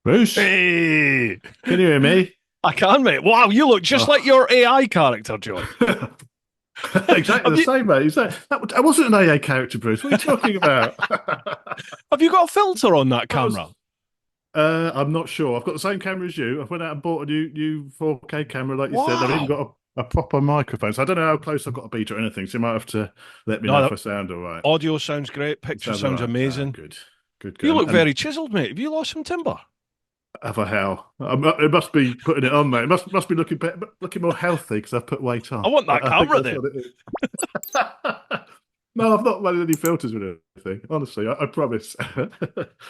Bruce, Hey, can you hear me? I can, mate. Wow, you look just like Oh. your AI character, John. Exactly Have the you same, mate. That wasn't an AA character, Bruce. What are you talking about? have you got a filter on that That was. camera? I'm not sure. I've got the same camera as you. I went out and bought a new 4K camera, like you said. I've even Wow. got a proper microphone, so I don't know how close I've got to be to or anything. So you might have to let me know No, if the I sound all right. audio sounds great. It Picture sounds all sounds right. Ah, amazing. good, good, You good. look And very chiseled, mate. Have you lost some timber? have I how? It must be putting it on, mate. It must be looking better, looking more healthy because I've put weight I on. want that I think camera that's then. what it is. No, I've not running any filters with anything. Honestly, I promise.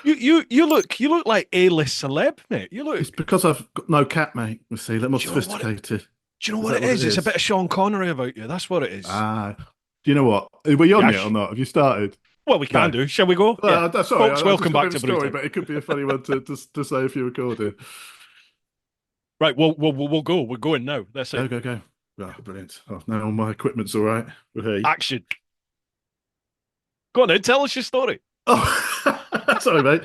You look like A-list celeb, mate. You It's look. because I've got no cat, mate. You see, they're more Do you know what? sophisticated. Do you know Is what that it what it is? It's a bit is? of Sean Connery about you. That's what it is. Ah, do you know what? Are we on yet or Yes. not? Have you started? Well, we can No. do. Shall we go? Yeah. Sorry, Folks, I just welcome got a back bit of to a Brew story, Time. but it could be a funny one to say if you recorded. Right, we'll go. We're going now. That's Go, it. go, go. Oh, brilliant. Oh, no, all my equipment's all right. Hey. Action. Go on then, tell us your story. Oh, sorry, mate.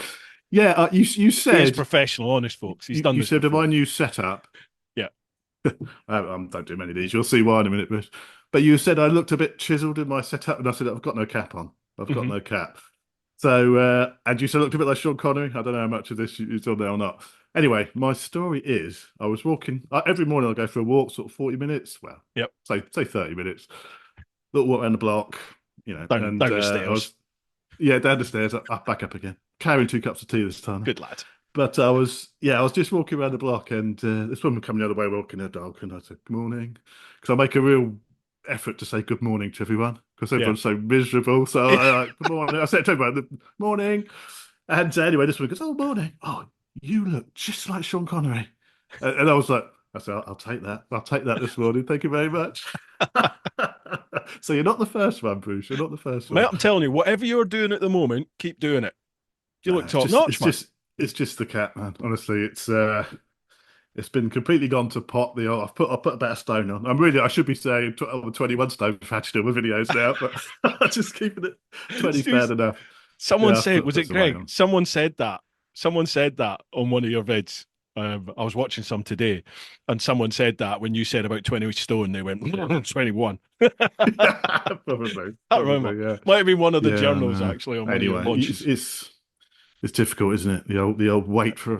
Yeah, you He is said professional, honest folks. He's done you this said of before. my new setup. Yeah. Don't do many of these. You'll see why in a minute, but you said I looked a bit chiseled in my setup, and I said I've got no cap on. I've got Hmm. no cap. So, and you said I looked a bit like Sean Connery. I don't know how much of this is on there or not. Anyway, my story is I was walking every morning. I go for a walk, sort of 40 minutes. Well, Yep. say 30 minutes. Little walk around the block, Down and the I was stairs. down the stairs, back up again, carrying 2 cups of tea this time. Good lad. But I was just walking around the block, and this woman coming the other way, walking her dog, and I said, "Good morning," because I make a real effort to say good morning to everyone because Yeah. everyone's so miserable. So I like, good morning. I said to everyone, "Good morning," and anyway, this one goes, "Oh, morning. Oh, you look just like Sean Connery," and I was like, "I said, I'll take that. I'll take that this morning. Thank you very much." So you're not the first one, Bruce. You're not the first Mate, one. I'm telling you, whatever you're doing at the moment, keep doing it. You No, look top notch, man. it's just the cat, man. Honestly, it's been completely gone to pot. I put about a stone on. I should be saying over 21 stone actually with videos now, but I'm just keeping it 20 fair Jeez. enough. Someone Yeah, I've said, was put it some weight Greg? on. Someone said that. Someone said that on one of your vids. I was watching some today, and someone said that when you said about 20 stone, they went 21. Probably, I remember. probably, yeah. Might have been one of the Yeah, I journals know. actually on one of your Anyway, launches. it's difficult, isn't it? The old wait for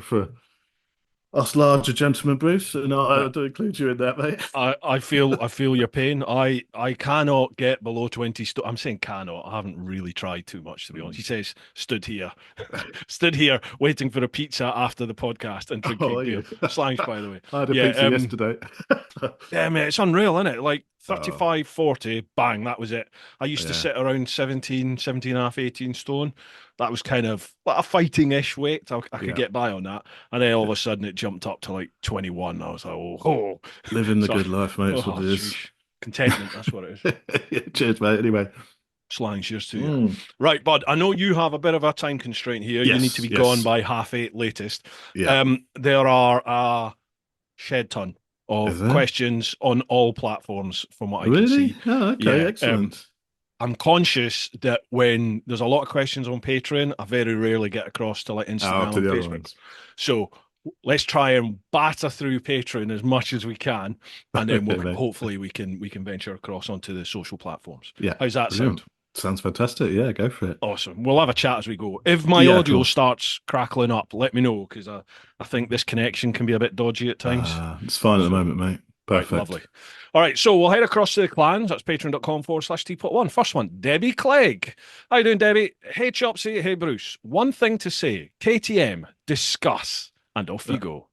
us larger gentlemen, Bruce, and I do include you in that, mate. I feel your pain. I cannot get below 20 stone. I'm saying cannot. I haven't really tried too much to be honest. He says stood here, stood here waiting for a pizza after the podcast and Oh, drinking are beer. you? Slangs, by the way. I had a Yeah, pizza yesterday. yeah, mate, it's unreal, isn't it? Like Oh, 35, 40, bang, that was it. I used to yeah, sit around 17 and a half, 18 stone. That was kind of like a fighting-ish weight. I could yeah, get by on that. And then all of yeah. a sudden it jumped up to like 21. I was like, oh. Living the So, good life, mate. That's what oh, it is. jeez. Contentment, that's what it is. Yeah, cheers, mate. Anyway. Slang, cheers to you. Mm. Right, bud, I know you have a bit of a time constraint here. You need to Yes, be gone yes. by 8:30 latest. Yeah. There are a shed ton Is of there? questions on all platforms from what I can Really? see. Oh, okay. Yeah, Excellent. I'm conscious that when there's a lot of questions on Patreon, I very rarely get across to like Oh, Instagram to and the other Facebook. ones. So let's try and batter through Patreon as much as we can, and then Okay, we'll mate. hopefully we can venture across onto the social platforms. Yeah. How's that sound? Brilliant. Sounds fantastic. Yeah, go for it. Awesome. We'll have a chat as we go. If my Yeah, of audio course. starts crackling up, let me know because I think this connection can be a bit dodgy at times. It's fine at the So, moment, mate. right, lovely. Perfect. All right, so we'll head across to the clans. That's patreon.com/TeapotOne. First one, Debbie Clegg. How you doing, Debbie? Hey, Chopsy. Hey, Bruce. One thing to say, KTM, discuss. And off you Uh, go.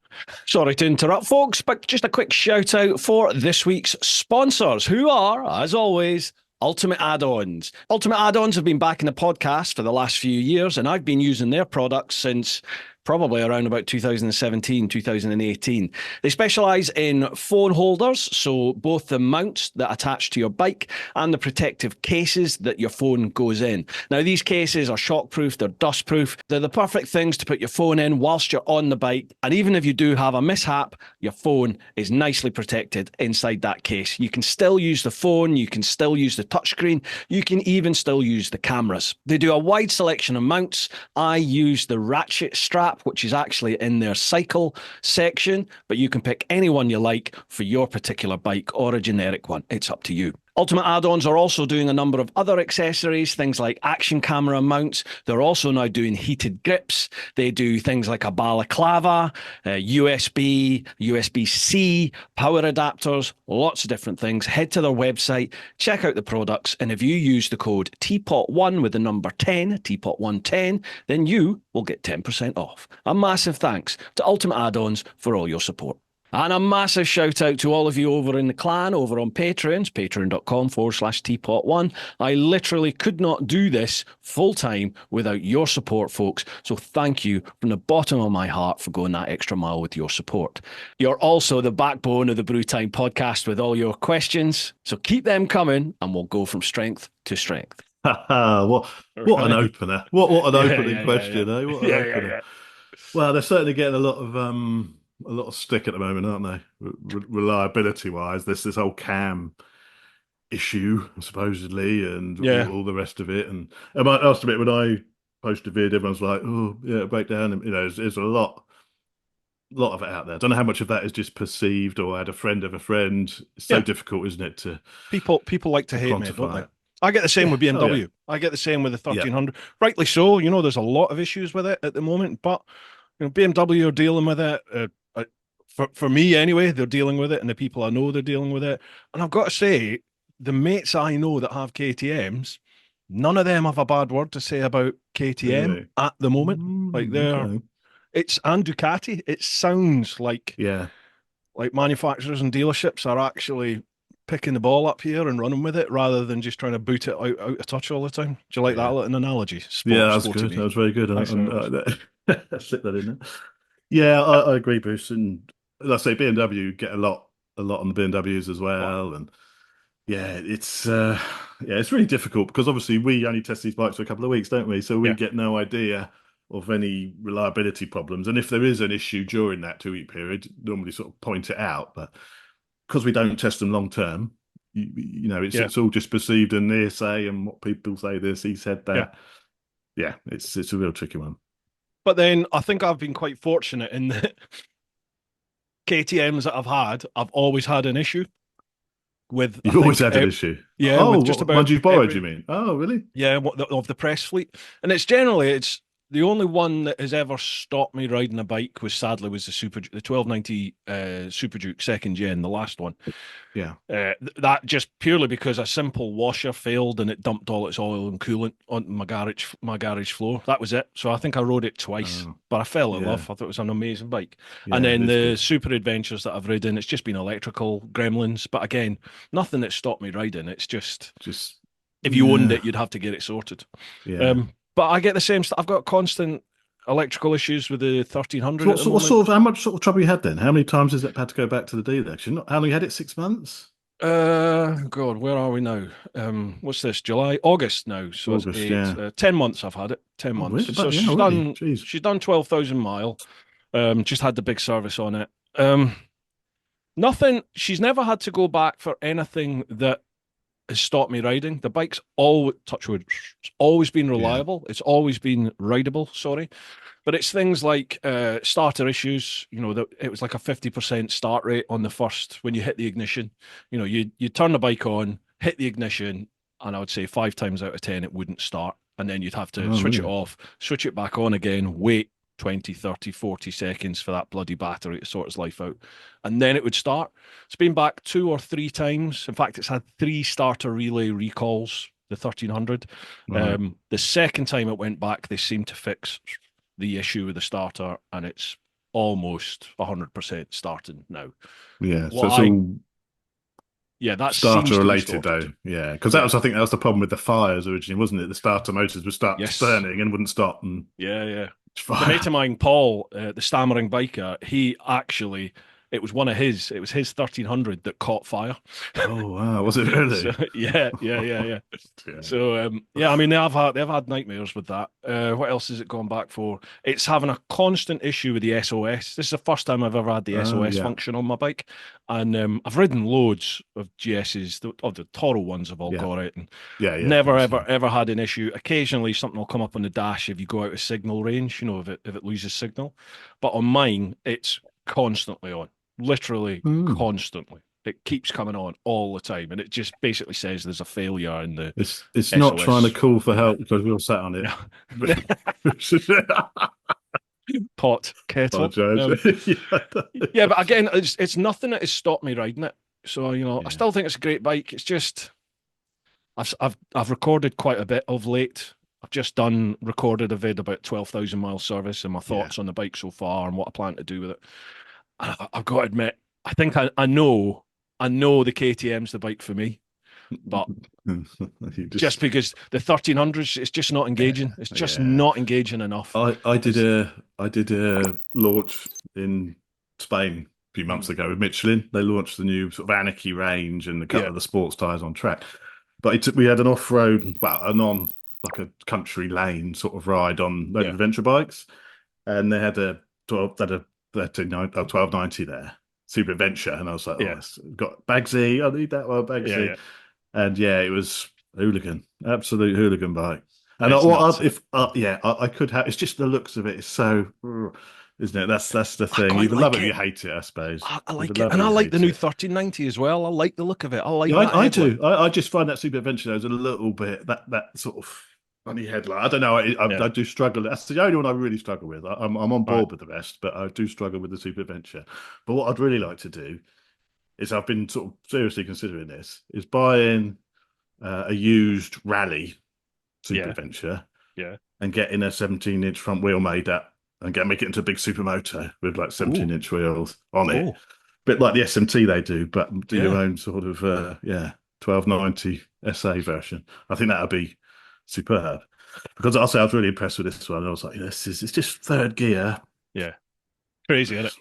Sorry to interrupt, folks, but just a quick shout out for this week's sponsors, who are, as always, Ultimate Add-ons. Ultimate Add-ons have been back in the podcast for the last few years, and I've been using their products since probably around about 2017, 2018. They specialize in phone holders, so both the mounts that attach to your bike and the protective cases that your phone goes in. Now, these cases are shockproof, they're dustproof, they're the perfect things to put your phone in whilst you're on the bike, and even if you do have a mishap, your phone is nicely protected inside that case. You can still use the phone, you can still use the touchscreen, you can even still use the cameras. They do a wide selection of mounts. I use the ratchet strap cap, which is actually in their cycle section, but you can pick any one you like for your particular bike or a generic one. It's up to you. Ultimate Add-ons are also doing a number of other accessories, things like action camera mounts. They're also now doing heated grips. They do things like a balaclava, USB, USB-C, power adapters, lots of different things. Head to their website, check out the products, and if you use the code TeapotOne with the number 10, TeapotOne10, then you will get 10% off. A massive thanks to Ultimate Add-ons for all your support. And a massive shout out to all of you over in the clan, over on Patreons, patreon.com/TeapotOne. I literally could not do this full time without your support, folks. So thank you from the bottom of my heart for going that extra mile with your support. You're also the backbone of the Brewtime podcast with all your questions. So keep them coming and we'll go from strength to strength. what an opener. What an opening question, yeah. eh? What an opener. Well, they're certainly getting a lot of stick at the moment, aren't they? Reliability wise, this whole cam issue supposedly, and all the rest of it. And I must admit, when I posted a video, everyone's like, "Oh, yeah, breakdown." And there's a lot of it out there. I don't know how much of that is just perceived, or I had a friend of a friend. It's so difficult, isn't it, to people like to hate me, don't they? it. I get the same with BMW. Oh, yeah. I get the same with the 1300. Rightly so. There's a lot of issues with it at the moment, but BMW are dealing with it. For me anyway, they're dealing with it, and the people I know, they're dealing with it. And I've got to say, the mates I know that have KTMs, none of them have a bad word to say about KTM at the moment. Like it's and Ducati. It sounds like manufacturers and dealerships are actually picking the ball up here and running with it rather than just trying to boot it out of touch all the time. Do you like that an analogy? That's good. That was very good. I slip that in there. Yeah, I agree, Bruce. And like I say, BMW get a lot on the BMWs as well. And it's really difficult because obviously we only test these bikes for a couple of weeks, don't we? So we get no idea of any reliability problems. And if there is an issue during that 2-week period, normally sort of point it out. But because we don't test them long term, it's all just perceived and hearsay and what people say this, he said that. Yeah, it's a real tricky one. But then I think I've been quite fortunate in that KTMs that I've always had an issue with. You've always had an issue? Yeah. With just about ones you've borrowed, you mean? Oh, really? Yeah, of the press fleet. And it's the only one that has ever stopped me riding a bike sadly was the 1290 Super Duke 2nd gen, the last one. Yeah. That just purely because a simple washer failed and it dumped all its oil and coolant on my garage floor. That was it. So I think I rode it twice, but I fell in love. I thought it was an amazing bike. And then the Super Adventures that I've ridden, it's just been electrical gremlins. But again, nothing that stopped me riding. It's just if you owned it, you'd have to get it sorted. Yeah. But I get the same stuff. I've got constant electrical issues with the 1300. How much sort of trouble you had then? How many times has it had to go back to the dealer? How long you had it? 6 months? God, where are we now? What's this? August now. So August, 10 months I've had it. 10 months. Really? So she's done 12,000 mile. Just had the big service on it. Nothing. She's never had to go back for anything that has stopped me riding. The bike's touch wood, it's always been reliable. It's always been rideable, sorry. But it's things like starter issues, it was like a 50% start rate on the first, when you hit the ignition. You turn the bike on, hit the ignition, and I would say 5 times out of 10 it wouldn't start. And then you'd have to switch it off, switch it back on again, wait 20, 30, 40 seconds for that bloody battery to sort its life out. And then it would start. It's been back 2 or 3 times. In fact, it's had 3 starter relay recalls, the 1300. The second time it went back, they seemed to fix the issue with the starter, and it's almost 100% starting now. Yeah, so it's all that's starter related though. Yeah, because I think that was the problem with the fires originally, wasn't it? The starter motors would start turning and wouldn't stop. And The mate of mine, Paul, the stammering biker, he actually It was It was his 1300 that caught fire. Oh wow, was it really? So yeah, yeah, yeah, yeah. Yeah. So yeah, I mean they've had nightmares with that. What else is it going back for? It's having a constant issue with the SOS. This is the first time I've ever had the Oh SOS yeah, function on my bike, and I've ridden loads of GSs. Of the Toro ones have all yeah, got it, and yeah. never Obviously. ever had an issue. Occasionally something will come up on the dash if you go out of signal range, if it loses signal. But on mine, it's constantly on, literally Hmm. constantly. It keeps coming on all the time, and it just basically says there's a failure in the It's not trying to SOS call for unit. help because we all sat on it. Yeah. Pot kettle. Apologize. Yeah, but again, it's nothing that has stopped me riding it. So I Yeah, still think it's a great bike. It's just I've recorded quite a bit of late. I've just recorded a vid about 12,000 mile service and my yeah. thoughts on the bike so far and what I plan to do with it. And I've got to admit, I think I know the KTM's the bike for me, but You just just because the 1300s, it's just not engaging. It's just yeah. not engaging enough. It's, I did a launch in Spain a few months ago with Michelin. They launched the new sort of Anarchy range and a couple yeah, of the sports tires on track. But we had an off-road, well, a non like a country lane sort of ride on load yeah, of adventure bikes, and they had a 1290 there, Super Adventure, and I was like, oh, yeah, it's got Bagsy, I need that one, yeah, Bagsy, yeah. and yeah, it was hooligan, absolute hooligan bike. And It's nuts. if yeah, I could have. It's just the looks of it is so, isn't it? That's the I thing. You quite either love like it or you it. hate it, I suppose. I You either like it, love it and or I you like the hate new it. 1390 as well. I like the look of it. I like Yeah, that I headlight. do. I just find that Super Adventure though is a little bit that sort of funny headlight. I don't know. Yeah. I do struggle. That's the only one I really struggle with. I'm on Right. board with the rest, but I do struggle with the Super Adventure. But what I'd really like to do is I've been sort of seriously considering this is buying a used rally Super Yeah. Adventure Yeah. and getting a 17-inch front wheel made up and make it into a big supermoto with like Ooh. 17-inch wheels on it. Oh. Bit like the SMT they do, but do your Yeah. own sort of 1290 SA version. I think that would be superb. Because I say I was really impressed with this one. I was like, it's just third gear. Yeah. Crazy, isn't it?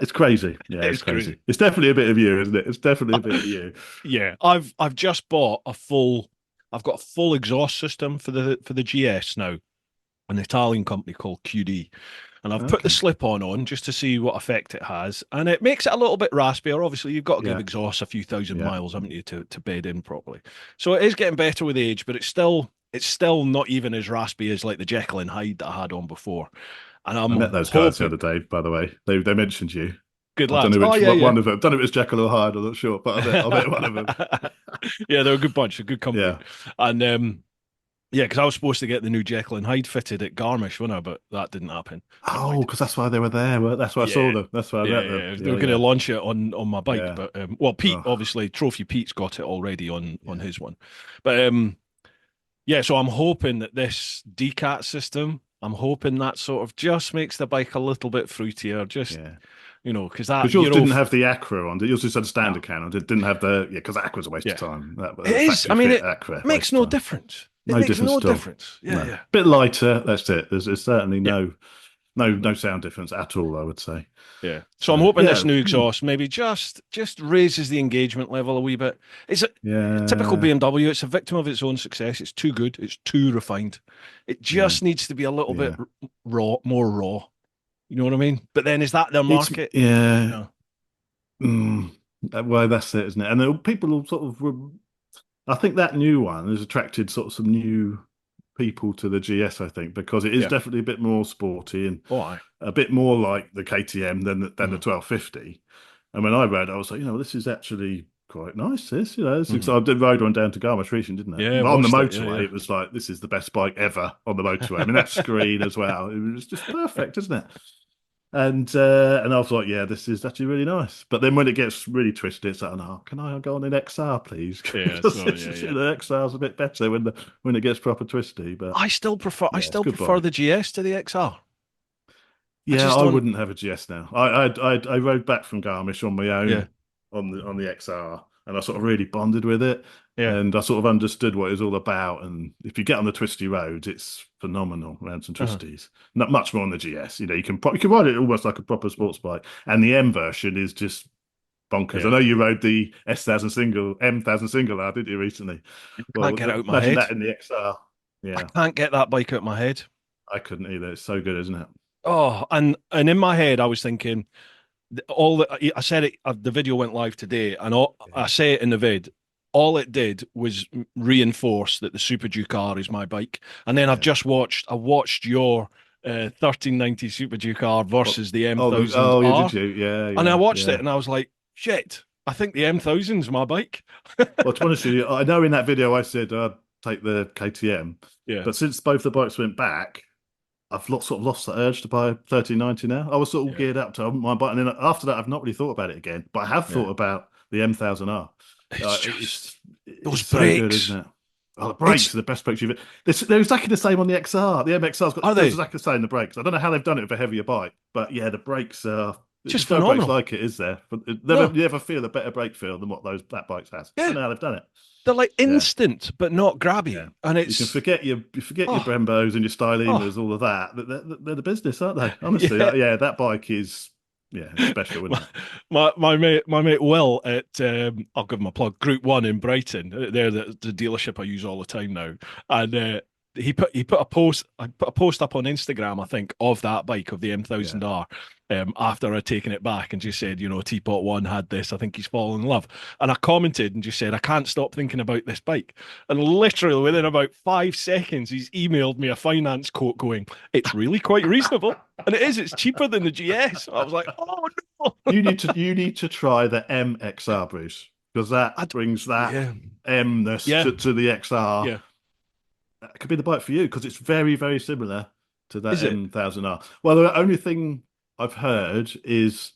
It's crazy. Yeah, it's It's crazy. crazy. It's definitely a bit of you, isn't it? It's definitely a bit of you. Yeah. I've just bought a full. I've got a full exhaust system for the GS now, an Italian company called QD. And I've put the Okay. slip on just to see what effect it has. And it makes it a little bit raspier. Obviously, you've got to give Yeah. exhaust a few thousand Yeah. miles, haven't you, to bed in properly. So it is getting better with age, but it's still not even as raspy as like the Jekyll and Hyde that I had on before. And I met I'm those guys the hoping other day, by the way. They mentioned you. good I don't lads. know Oh which yeah, yeah. one of them. I don't know if it was Jekyll or Hyde. I'm not sure, but I met one of them. Yeah, they're a good bunch, a good company. Yeah. And yeah, because I was supposed to get the new Jekyll and Hyde fitted at Garmisch, wasn't I? But that didn't happen. Never Oh, mind. because that's why they were there. That's why I saw Yeah, them. That's why I yeah, met them. yeah. They Yeah, were going to yeah, launch it on my bike, yeah. but well, Pete Oh, obviously Trophy Pete's got it already on yeah, his one, but yeah. So I'm hoping that this decat system, I'm hoping that sort of just makes the bike a little bit fruitier, just yeah. because that Because yours Euro, didn't have the Acra on. Yours just had a no, standard can on. It didn't have the Because Acra's a waste of yeah, time. That it is. I factory mean, fit it Acra makes waste of no time. difference. It No makes difference no at all. difference. Yeah, No, yeah, bit lighter. That's it. There's certainly yeah. no sound difference at all. I would say. Yeah. So I'm So hoping yeah, this new exhaust maybe just raises the engagement level a wee bit. It's a typical yeah, BMW. It's a victim of its own success. It's too good. It's too refined. It yeah, just needs to be a little bit yeah. raw, more raw. You know what I mean? But then is that their It's market? yeah. No. Mm, well, that's it, isn't it? And people will sort of. I think that new one has attracted sort of some new people to the GS. I think because it is Yeah. definitely a bit more sporty and Oh, aye. a bit more like the KTM than the Mhm. 1250. And when I rode, I was like, this is actually quite nice. Mhm. I did ride one down to Garmisch recently, didn't Yeah, I? On the watched it. Yeah, motorway, yeah. it was like this is the best bike ever on the motorway. I mean, that screen as well, it was just perfect, isn't it? And I was like, yeah, this is actually really nice. But then when it gets really twisted, it's like, no, can I go on an XR, please? Yeah. Because So yeah, yeah. the XR's a bit better when it gets proper twisty. But I still prefer. I yeah, it's a still good prefer bike. the GS to the XR. I Yeah, just I don't. wouldn't have a GS now. I rode back from Garmisch on my Yeah. own on the XR, and I sort of really bonded with it. Yeah. And I sort of understood what it was all about. And if you get on the twisty roads, it's phenomenal around some Uh-huh. twisties. Not much more on the GS. You can ride it almost like a proper sports bike. And the M version is just bonkers. I Yeah. know you rode the M1000 single R, didn't you, recently? Can't Well, get it out of my imagine head. that in the XR. I Yeah, can't get that bike out of my head. I couldn't either. It's so good, isn't it? Oh, and in my head, I was thinking all the I said it. The video went live today, and I say it in the vid. All it did was reinforce that the Super Duke R is my bike. And then Yeah. I watched your 1390 Super Duke R Oh, versus the M1000 yeah, did R, you? Yeah, and I yeah, watched it, yeah. and I was like, shit. I think the M1000's my bike. Well, to be honest with you, I know in that video I said I'd take the KTM, Yeah, but since both the bikes went back, sort of lost the urge to buy 1390 now. I was sort of yeah, geared up to my bike, and then after that, I've not really thought about it again. But I have yeah. thought about the M1000R. It's just those It's so good, brakes. isn't it? Oh, the It's brakes are the best brakes you've. They're exactly the same on the XR. The MXR's Are got they're they exactly the same. The brakes. I don't know how they've done it with a heavier bike, but yeah, the brakes are. just There's no brakes phenomenal? like it, is there? But No, you never feel a better brake feel than what that bikes has. I yeah, don't know how they've done it. they're like Yeah. instant, but not Yeah. grabby. And You can it's forget your oh, Brembos and your oh, Stylemas, all of that. They're the business, aren't they? Honestly, yeah. yeah, that bike is it's special, isn't My, it? my mate Will at I'll give him a plug. Group One in Brighton. They're the dealership I use all the time now, and he put a post. I put a post up on Instagram, I think, of that bike of the Yeah. M1000R. After I'd taken it back and just said, TeapotOne had this. I think he's fallen in love. And I commented and just said, I can't stop thinking about this bike. And literally within about 5 seconds, he's emailed me a finance quote going, it's really quite reasonable. And it is. It's cheaper than the GS. I was like, oh no. You need to try the MXR, Bruce, because that I'd, brings that yeah, Mness yeah, to the XR. yeah. That could be the bike for you because it's very, very similar to that Is it? M1000R. Well, the only thing I've heard is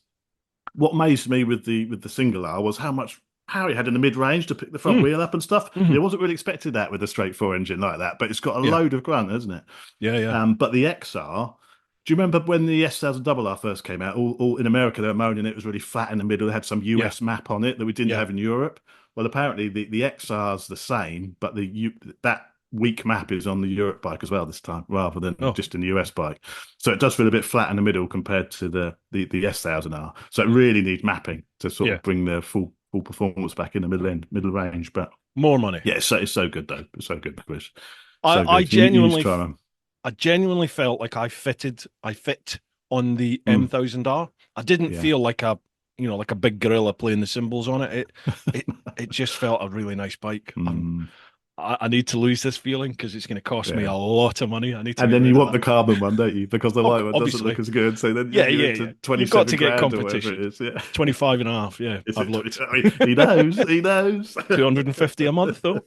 what amazed me with the single R was how much power it had in the mid range to pick the front Mm, wheel up and stuff. hmm I wasn't really expecting that with a straight four engine like that, but it's got a Yeah, load of grunt, hasn't it? yeah, yeah, But the XR, do you remember when the S1000R first came out? All in America, they were moaning it was really flat in the middle. It had some yeah, US map on it that we didn't yeah. have in Europe. Well, apparently the XR's the same, but that weak map is on the Europe bike as well this time, rather than Oh, just in the US bike. So it does feel a bit flat in the middle compared to the S1000R. So it really needs mapping to sort yeah. of bring the full performance back in the middle range. But More money. yeah, it's so good though. It's so good, Chris. I, So I good. You need to genuinely, try them. I genuinely felt like I fit on the Mm, M1000R. I didn't yeah. feel like like a big gorilla playing the cymbals on it. It just felt a really nice bike. Mm, I need to lose this feeling because it's going to cost me a yeah. lot of money. I need to And get then you rid of want that. the carbon one, don't you? Because the light one doesn't Obviously. look as good. So then Yeah, you're yeah, into yeah. You've got 27 to get grand or whatever it competition. is. Yeah. 25 and a half. Yeah, Is I've it looked. 20? He knows. He knows. 250 a month though.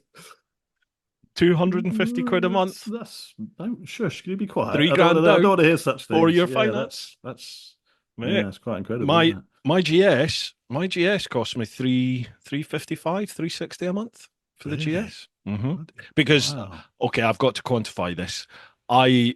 250 quid a month. That's don't shush. Can you be quiet? Three I don't want grand to. I don't down want to hear such for things. your Yeah, finance. yeah, Mate, it's quite incredible, my isn't it? my GS cost me 355, 360 a month for the Really? GS. hmm Bloody- Because Wow. okay, I've got to quantify this. I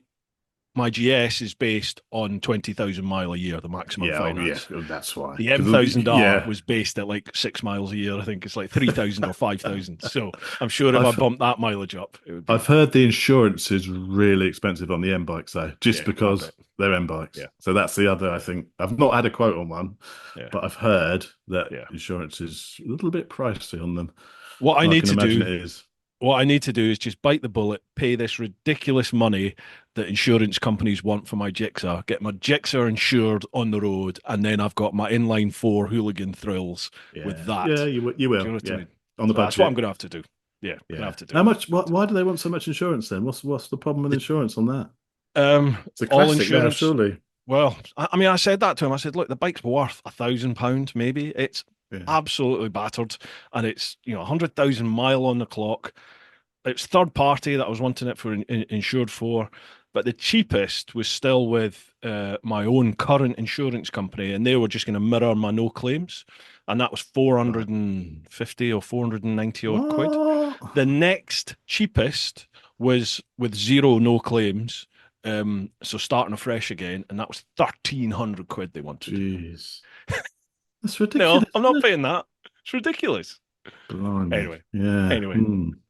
My GS is based on 20,000 mile a year, the maximum Yeah. Oh, yeah. finance. That's why. The 'Cause, M1000R yeah. was based at like 6 miles a year. I think it's like 3,000 or 5,000. So I'm sure if I I've bumped that mileage up, it would I've be, heard the insurance is really expensive on the M bikes though, just yeah, I because bet. they're M bikes. Yeah, So that's the other. I think I've not had a quote on one, yeah, but I've heard that yeah. insurance is a little bit pricey on them. What I And I need can to imagine do it is. What I need to do is just bite the bullet, pay this ridiculous money that insurance companies want for my Jigsaw, get my Jigsaw insured on the road, and then I've got my inline four hooligan thrills with Yeah, yeah, that. you Do you will. know what I Yeah, mean? on the So that's what I'm budget. going to have to do. Yeah, going to Yeah. have to do How it. much? Why do they want so much insurance then? What's the problem with The, insurance on that? It's a all classic now, insurance. surely. Well, I mean, I said that to him. I said, look, the bike's worth £1,000, maybe. It's Yeah. absolutely battered, and it's 100,000 mile on the clock. It's third party that I was wanting it for insured for, but the cheapest was still with my own current insurance company, and they were just going to mirror my no claims, and that was Right. 450 or 490 odd quid. What? The next cheapest was with zero no claims, so starting afresh again, and that was 1,300 quid they wanted. Jeez. That's No, ridiculous, I'm isn't not it? paying that. It's ridiculous. Blimey. Anyway, Yeah. anyway.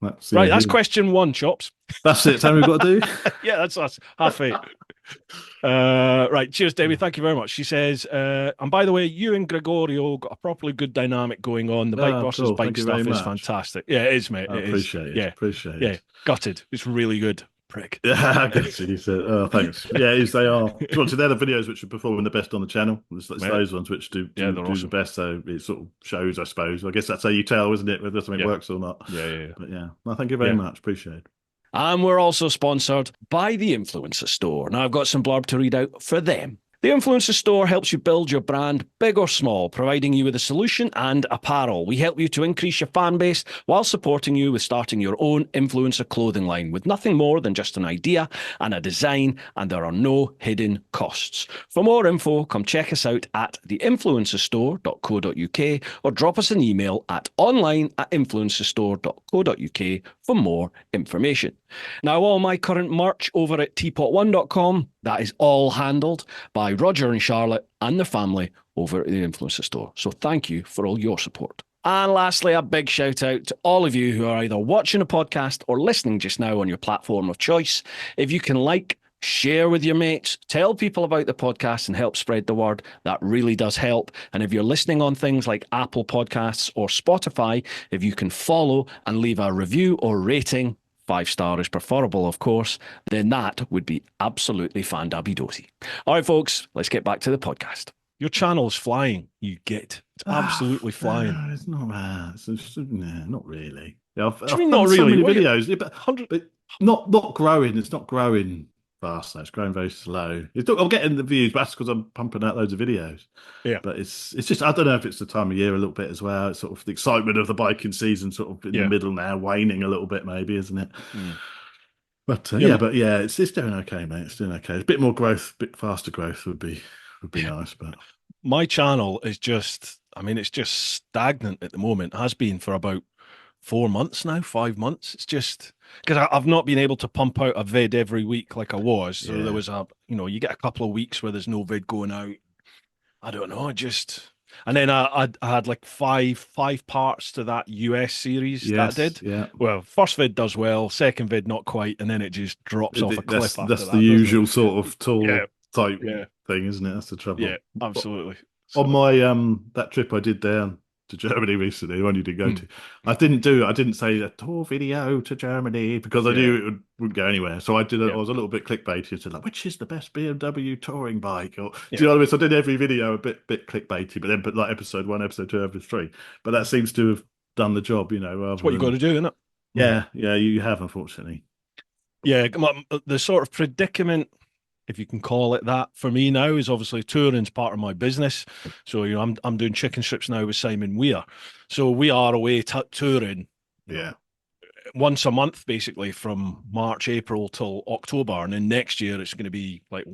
That's Right, that's question one, Chops. That's it. Tell me we've got to do. Yeah, that's us. Half eight. Right. Cheers, Debbie. Thank you very much. She says, and by the way, you and Gregorio got a properly good dynamic going on. The bike Oh, versus cool. bike Thank you very stuff is much. fantastic. Yeah, it is, mate. I It is. appreciate it. Yeah. Appreciate Yeah. it. Gutted. It's really good. Prick. Yeah, I guess you said. Oh, thanks. Yeah, they are. So they're the videos which are performing the best on the channel. It's Yeah. those ones which do they're the awesome. best. So it sort of shows, I suppose. I guess that's how you tell, isn't it, whether something Yeah. works or not. Yeah. But yeah, no, thank you very much. Appreciate it. And we're also sponsored by the Influencer Store. Now, I've got some blurb to read out for them. The Influencer Store helps you build your brand, big or small, providing you with a solution and apparel. We help you to increase your fan base while supporting you with starting your own influencer clothing line with nothing more than just an idea and a design, and there are no hidden costs. For more info, come check us out at theinfluencerstore.co.uk or drop us an email at online@influencerstore.co.uk for more information. Now, all my current merch over at TeapotOne.com, that is all handled by Roger and Charlotte and the family over at the Influencer Store. So thank you for all your support. And lastly, a big shout out to all of you who are either watching a podcast or listening just now on your platform of choice. If you can share with your mates, tell people about the podcast and help spread the word, that really does help. And if you're listening on things like Apple Podcasts or Spotify, if you can follow and leave a review or rating, 5-star is preferable, of course, then that would be absolutely fan-dabby-dozy. All right, folks, let's get back to the podcast. Your channel's flying. You get it's absolutely flying. No, it's not that. Not really. Yeah, I've mean, done not so really? many videos, yeah, Hundred. but not growing. It's not growing fast. Though. It's growing very slow. I'm getting the views, but that's because I'm pumping out loads of videos. Yeah. But it's just I don't know if it's the time of year a little bit as well. It's sort of the excitement of the biking season, sort of in the middle now, waning a little bit, maybe, isn't it? But it's doing okay, mate. It's doing okay. A bit more growth, a bit faster growth would be nice. But my channel is just, it's just stagnant at the moment. It has been for about 4 months now, 5 months. It's just because I've not been able to pump out a vid every week like I was. So there was you get a couple of weeks where there's no vid going out. I don't know, and then I had like five parts to that US series that I did. Yeah. Well, first vid does well, second vid not quite, and then it just drops off a cliff after that's that. The usual sort of tall type thing, isn't it? That's the trouble. Yeah, absolutely. On my that trip I did down to Germany recently, the one you did go to, I didn't say a tour video to Germany because I knew it wouldn't go anywhere. So I did. I was a little bit clickbaity. Said like, which is the best BMW touring bike? Or do you know what I mean? So I did every video a bit clickbaity, but then put like episode 1, episode 2, episode 3. But that seems to have done the job. That's what you got to do, isn't it? Yeah, you have, unfortunately. Yeah, the sort of predicament, if you can call it that, for me now is obviously touring's part of my business. So I'm doing chicken strips now with Simon Weir. So we are away touring. Yeah. Once a month, basically, from March, April till October, and then next year it's going to be like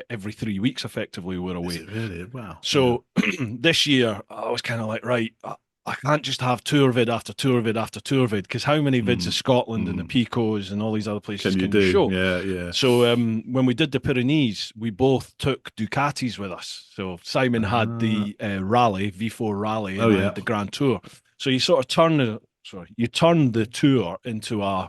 every 3 weeks. Effectively, we're away. Is it really? Wow. So this year I was kind of like, right, I can't just have tour vid after tour vid after tour vid, because how many vids of Scotland and the Picos and all these other places can you show? Yeah. So when we did the Pyrenees, we both took Ducatis with us. So Simon had the Rally, V4 Rally, and I had the Grand Tour. So you sort of turn the tour into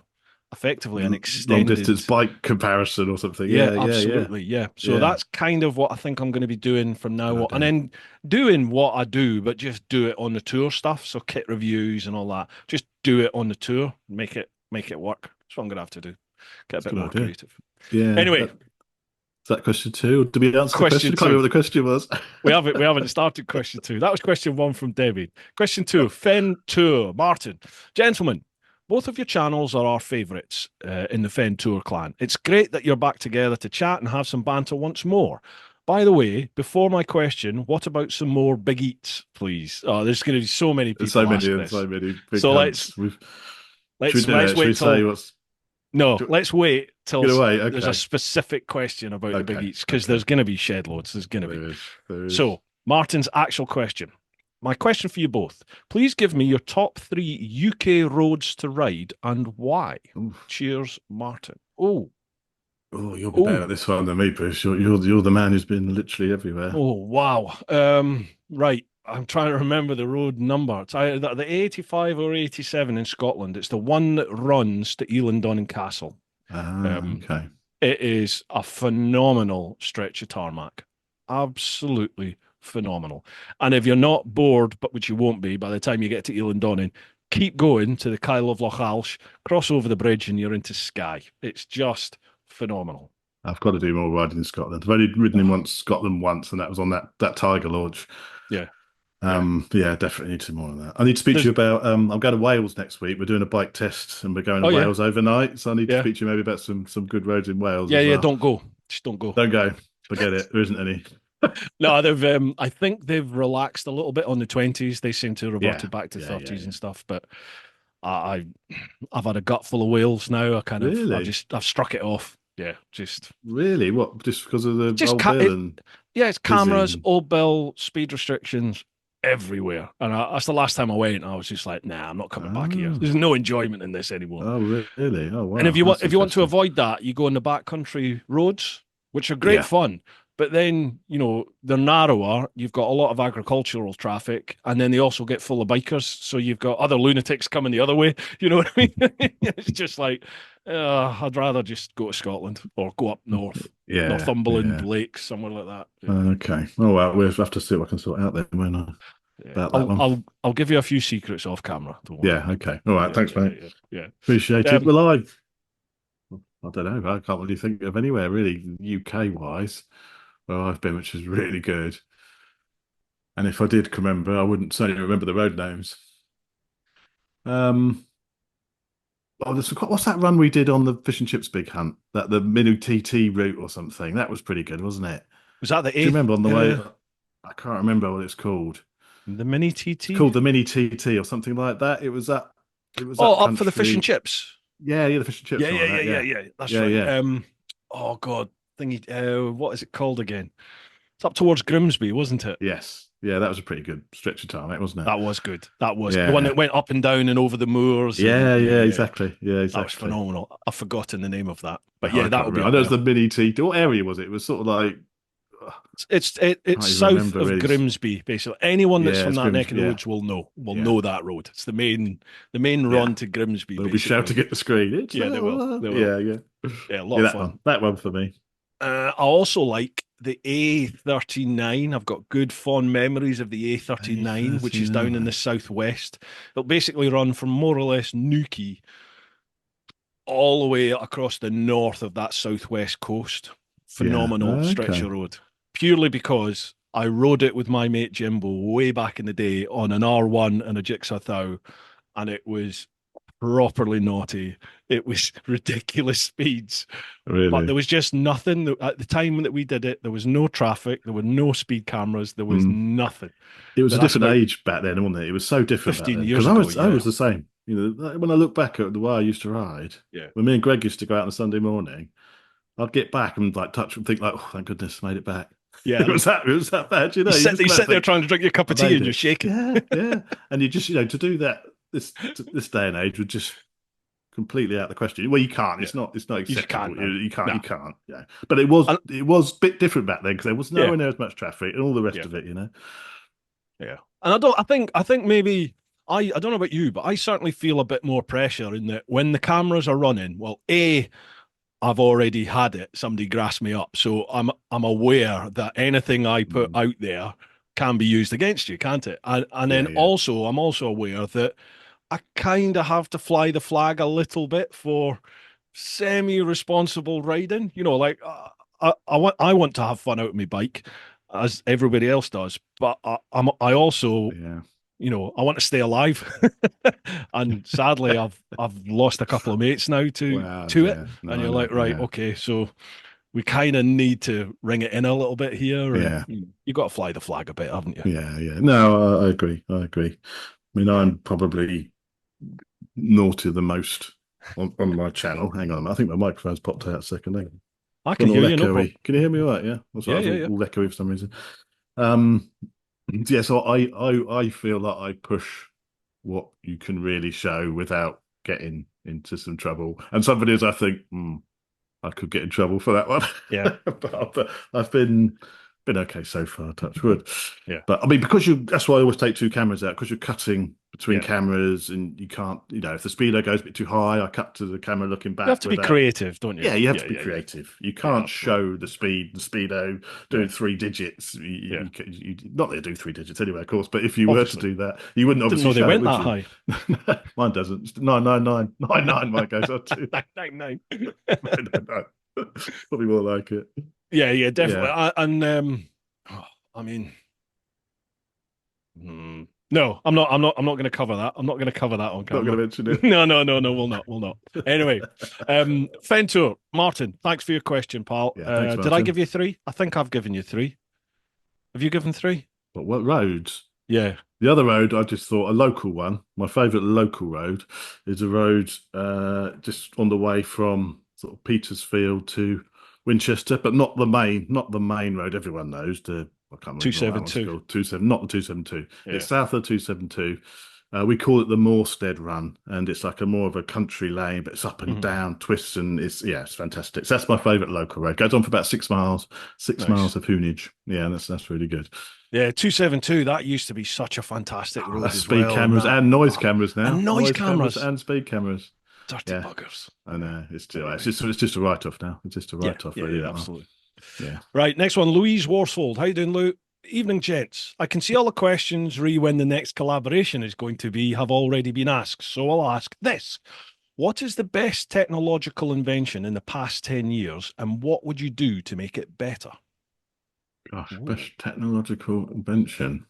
effectively an extended long distance bike comparison or something. Yeah, absolutely. Yeah. So that's kind of what I think I'm going to be doing from now on. And then doing what I do, but just do it on the tour stuff. So kit reviews and all that. Just do it on the tour, make it work. That's what I'm going to have to do. Get a bit more creative. Yeah. Anyway. Is that question 2? Did we answer the question? I can't remember what the question was. We haven't started question 2. That was question 1 from David. Question 2, Fen Tour, Martin. Gentlemen, both of your channels are our favourites in the Fen Tour clan. It's great that you're back together to chat and have some banter once more. By the way, before my question, what about some more big eats, please? Oh, there's going to be so many people. So many. So let's wait till. No, let's wait till there's a specific question about the big eats, because there's going to be shed loads. There's going to be. There is. So Martin's actual question. My question for you both. Please give me your top 3 UK roads to ride and why. Oof. Cheers, Martin. Oh, you'll be better at this one than me, Bruce. You're the man who's been literally everywhere. Oh, wow. Right. I'm trying to remember the road number. It's either the 85 or 87 in Scotland. It's the one that runs to Elandon and Castle. Um, Okay. it is a phenomenal stretch of tarmac. Absolutely phenomenal. And if you're not bored, but which you won't be by the time you get to Elandon, keep going to the Kyle of Loch Alsh, cross over the bridge, and you're into Skye. It's just phenomenal. I've got to do more riding in Scotland. I've only ridden in Scotland once, and that was on that Tiger launch. Yeah. Yeah, definitely need some more of that. I need to speak to you about. I'm going to Wales next week. We're doing a bike test, and we're going to Wales overnight. So I need to speak to you maybe about some good roads in Wales. Yeah, as well. Don't go. Just don't go. Don't go. Forget it. There isn't any. No, they've. I think they've relaxed a little bit on the 20s. They seem to have reverted back to 30s and stuff. But I've had a gut full of Wales now. I've struck it off. Yeah, just really. What? Just because of the old bill and it's cameras, old bill, speed restrictions everywhere. And that's the last time I went. I was just like, nah, I'm not coming back here. There's no enjoyment in this anymore. Oh, really? Oh, wow. And if you want to avoid that, you go on the backcountry roads, which are great fun. But then, they're narrower. You've got a lot of agricultural traffic, and then they also get full of bikers. So you've got other lunatics coming the other way. You know what I mean? It's just like, I'd rather just go to Scotland or go up north. Northumberland, Lakes, somewhere like that. Yeah. Okay. Oh, well, we'll have to see what I can sort out there, won't I? About that one. I'll give you a few secrets off camera. Yeah, okay. All right, thanks, mate. Yeah. Appreciate it. Well, I don't know. I can't really think of anywhere really UK-wise where I've been, which is really good. And if I did remember, I wouldn't certainly remember the road names. What's that run we did on the fish and chips big hunt? That the Minu TT route or something. That was pretty good, wasn't it? Was that the 8th? Do you remember on the way? I can't remember what it's called. The Mini TT? It's called the Mini TT or something like that. It was that. Up for the fish and chips. Yeah, the fish and chips. Yeah. That's right. Yeah. Oh God, thingy. What is it called again? It's up towards Grimsby, wasn't it? Yes. Yeah, that was a pretty good stretch of tarmac, wasn't it? That was good. That was the one that went up and down and over the moors. Exactly. Yeah, exactly. That was phenomenal. I've forgotten the name of that, but that would be. I know it's the Mini TT. What area was it? It was sort of like. It's south of Grimsby, basically. Anyone that's from that neck of the woods will know that road. It's the main run to Grimsby. They'll be shouting at the screen. They will. Yeah, a lot of fun. That one for me. I also like the A39. I've got good fond memories of the A39, which is down in the southwest. It'll basically run from more or less Newquay all the way across the north of that southwest coast. Phenomenal stretch of road. Purely because I rode it with my mate Jimbo way back in the day on an R1 and a Jigsaw Thow, and it was properly naughty. It was ridiculous speeds. Really? But there was just nothing. At the time that we did it, there was no traffic, there were no speed cameras, there was nothing. It was a different age back then, wasn't it? It was so different 15 years ago. I was the same. When I look back at the way I used to ride, when me and Greg used to go out on a Sunday morning, I'd get back and touch and think oh, thank goodness, made it back. Yeah, it was that bad, You sit there trying to drink your cup of tea and you're shaking. Yeah, and you just to do that this day and age would just completely out of the question. Well, you can't. It's not acceptable. You can't. Yeah, but it was a bit different back then because there was nowhere near as much traffic and all the rest of it. Yeah, and I think maybe. I don't know about you, but I certainly feel a bit more pressure in that when the cameras are running. Well, I've already had it. Somebody grassed me up, so I'm aware that anything I put out there can be used against you, can't it? And then also, I'm also aware that I kind of have to fly the flag a little bit for semi-responsible riding. I want to have fun out of my bike, as everybody else does, but I also. I want to stay alive, and sadly, I've lost a couple of mates now to it. And you're like, right, okay, so we kind of need to ring it in a little bit here. And you got to fly the flag a bit, haven't you? Yeah. No, I agree. I mean, I'm probably naughty the most on my channel. Hang on, I think my microphone's popped out a second. I can hear you. No problem. Can you hear me all right? Yeah. All echoey for some reason. Yeah, so I feel that I push what you can really show without getting into some trouble. And some videos I think I could get in trouble for that one. Yeah. but I've been been okay so far, touch wood. Yeah. But I mean, that's why I always take two cameras out, because you're cutting between Yeah. cameras and you can't, if the speedo goes a bit too high, I cut to the camera looking back. You have to be creative, don't you? Yeah, you have to be creative. You can't show the speedo doing 3 digits. Not that they do 3 digits anyway, of course. But if you were to do that, you wouldn't obviously Didn't know they show went it, that high. Mine doesn't. It's 999. 99 mine goes up to 999. no. Probably more like it. Yeah, definitely. Yeah. I mean, no, I'm not going to cover that. I'm not going to cover that on camera. Not going to mention it. No, we'll not. Anyway, Fentour, Martin, thanks for your question, pal. Yeah, thanks, did I give you 3? I think I've given you 3. Have you given 3? But what roads? Yeah. The other road, I just thought a local one. My favourite local road is a road just on the way from sort of Petersfield to Winchester, but not the main road. Everyone knows I can't remember 272. Not the 272. Yeah. It's south of 272. We call it the Morstead Run, and it's like more of a country lane, but it's up and down, twists, and it's fantastic. So that's my favourite local road. Goes on for about 6 miles, 6 miles of hoonage. Yeah, that's really good. Yeah, 272. That used to be such a fantastic road. That's speed cameras and noise cameras now. And noise cameras and speed cameras. Dirty buggers. I know. It's just a write off now. It's just a write off. Really, absolutely. Yeah. Right. Next one, Louise Worsfold. How you doing, Lou? Evening, gents. I can see all the questions when the next collaboration is going to be have already been asked. So I'll ask this. What is the best technological invention in the past 10 years, and what would you do to make it better? Gosh, best technological invention.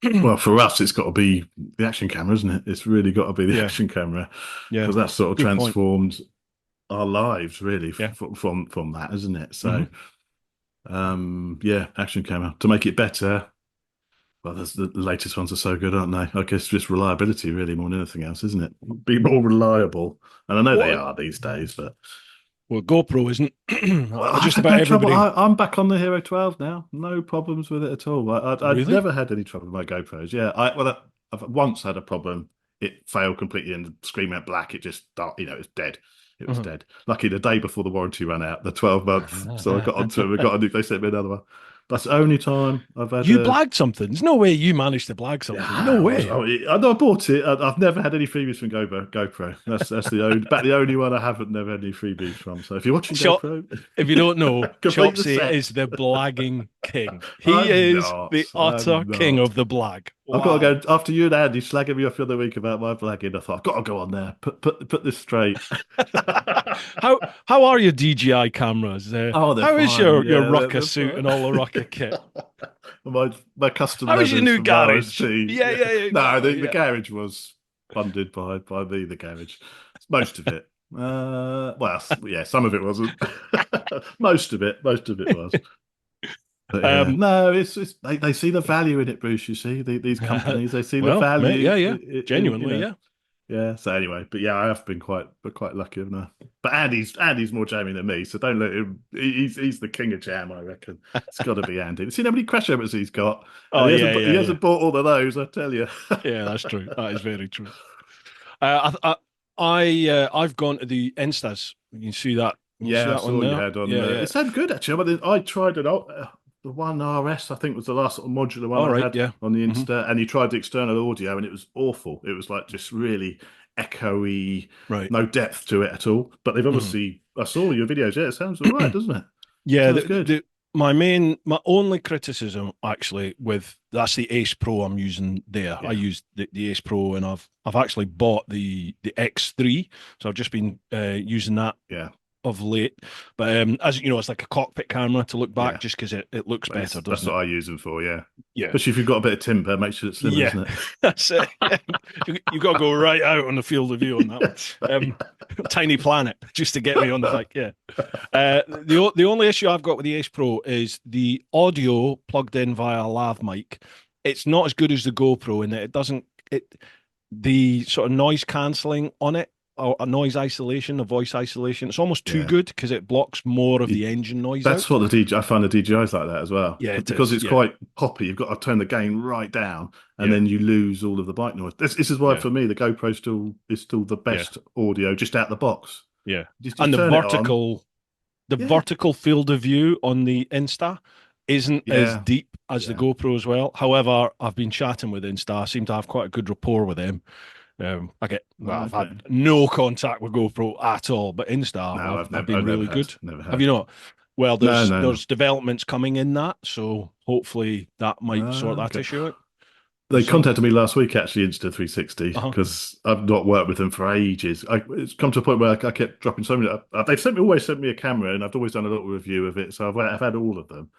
Well, for us, it's got to be the action camera, isn't it? It's really got to be the action camera. Yeah. Because that's sort of transformed our lives, really, from that, isn't it? So, action camera. To make it better, well, the latest ones are so good, aren't they? I guess just reliability, really, more than anything else, isn't it? Be more reliable. And I know they are these days, but... Well, GoPro isn't. Just about everybody. I'm back on the Hero 12 now. No problems with it at all. I've never had any trouble with my GoPros. Yeah, I've once had a problem. It failed completely and the screen went black. It just, it was dead. It was dead. Lucky the day before the warranty ran out, the 12 months. So I got onto it. They sent me another one. That's the only time I've had. You blagged something. There's no way you managed to blag something. No way. I bought it. I've never had any freebies from GoPro. That's the only one I haven't never had any freebies from. So if you're watching GoPro, if you don't know, Chopsy is the blagging king. He is the utter king of the blag. Wow. I've got to go after you and Andy slagging me off the other week about my blagging. I thought I've got to go on there, put this straight. How are your DJI cameras? How is your rucker suit and all the rucker kit? my custom. How is your new garage? Yeah. No, the garage was funded by me. The garage, most of it. Some of it wasn't. Most of it was. But, no, it's they see the value in it, Bruce. You see, these companies, they see the value. Genuinely. Yeah. So anyway, but I have been quite lucky, haven't I? But Andy's more jamming than me, so don't let him. He's the king of jam, I reckon. It's got to be Andy. See how many crash helmets he's got? He hasn't bought all of those, I tell you. Yeah, that's true. That is very true. I've gone to the Instas. You can see that. I saw you had on. It sounded good actually. I tried it out. The One RS, I think, was the last sort of modular one I had on the Insta, and you tried the external audio, and it was awful. It was like just really echoey, no depth to it at all. But they've obviously, I saw your videos. Yeah, it sounds all right, doesn't it? Yeah, good. My only criticism actually that's the Ace Pro I'm using there. I used the Ace Pro, and I've actually bought the X3, so I've just been using that. Yeah. Of late, but as you know, it's like a cockpit camera to look back, just because it looks better. That's what I use them for. Yeah. Especially if you've got a bit of timber, make sure it's slim, isn't it? That's it. You've got to go right out on the field of view on that one. Tiny planet, just to get me on the bike. Yeah. The only issue I've got with the Ace Pro is the audio plugged in via a lav mic. It's not as good as the GoPro in that the sort of noise cancelling on it. Or a noise isolation, a voice isolation. It's almost too good because it blocks more of the engine noise. That's what I find the DJI's like that as well. Yeah, because it's quite poppy. You've got to turn the gain right down, and then you lose all of the bike noise. This is why for me the GoPro is still the best audio just out the box. Yeah, and the vertical field of view on the Insta isn't as Yeah. deep as the GoPro as well. However, I've been chatting with Insta. I seem to have quite a good rapport with them. I've Okay. had no contact with GoPro at all, but Insta No, have been I've never really had. good. Never Have had. you not? Well, No, no, no. there's developments coming in that, so hopefully that might sort that Okay. issue out. We'll They see. contacted me last week, actually, Insta360, Uh-huh. because I've not worked with them for ages. It's come to a point where I kept dropping so many. They've always sent me a camera, and I've always done a little review of it. So I've had all of them.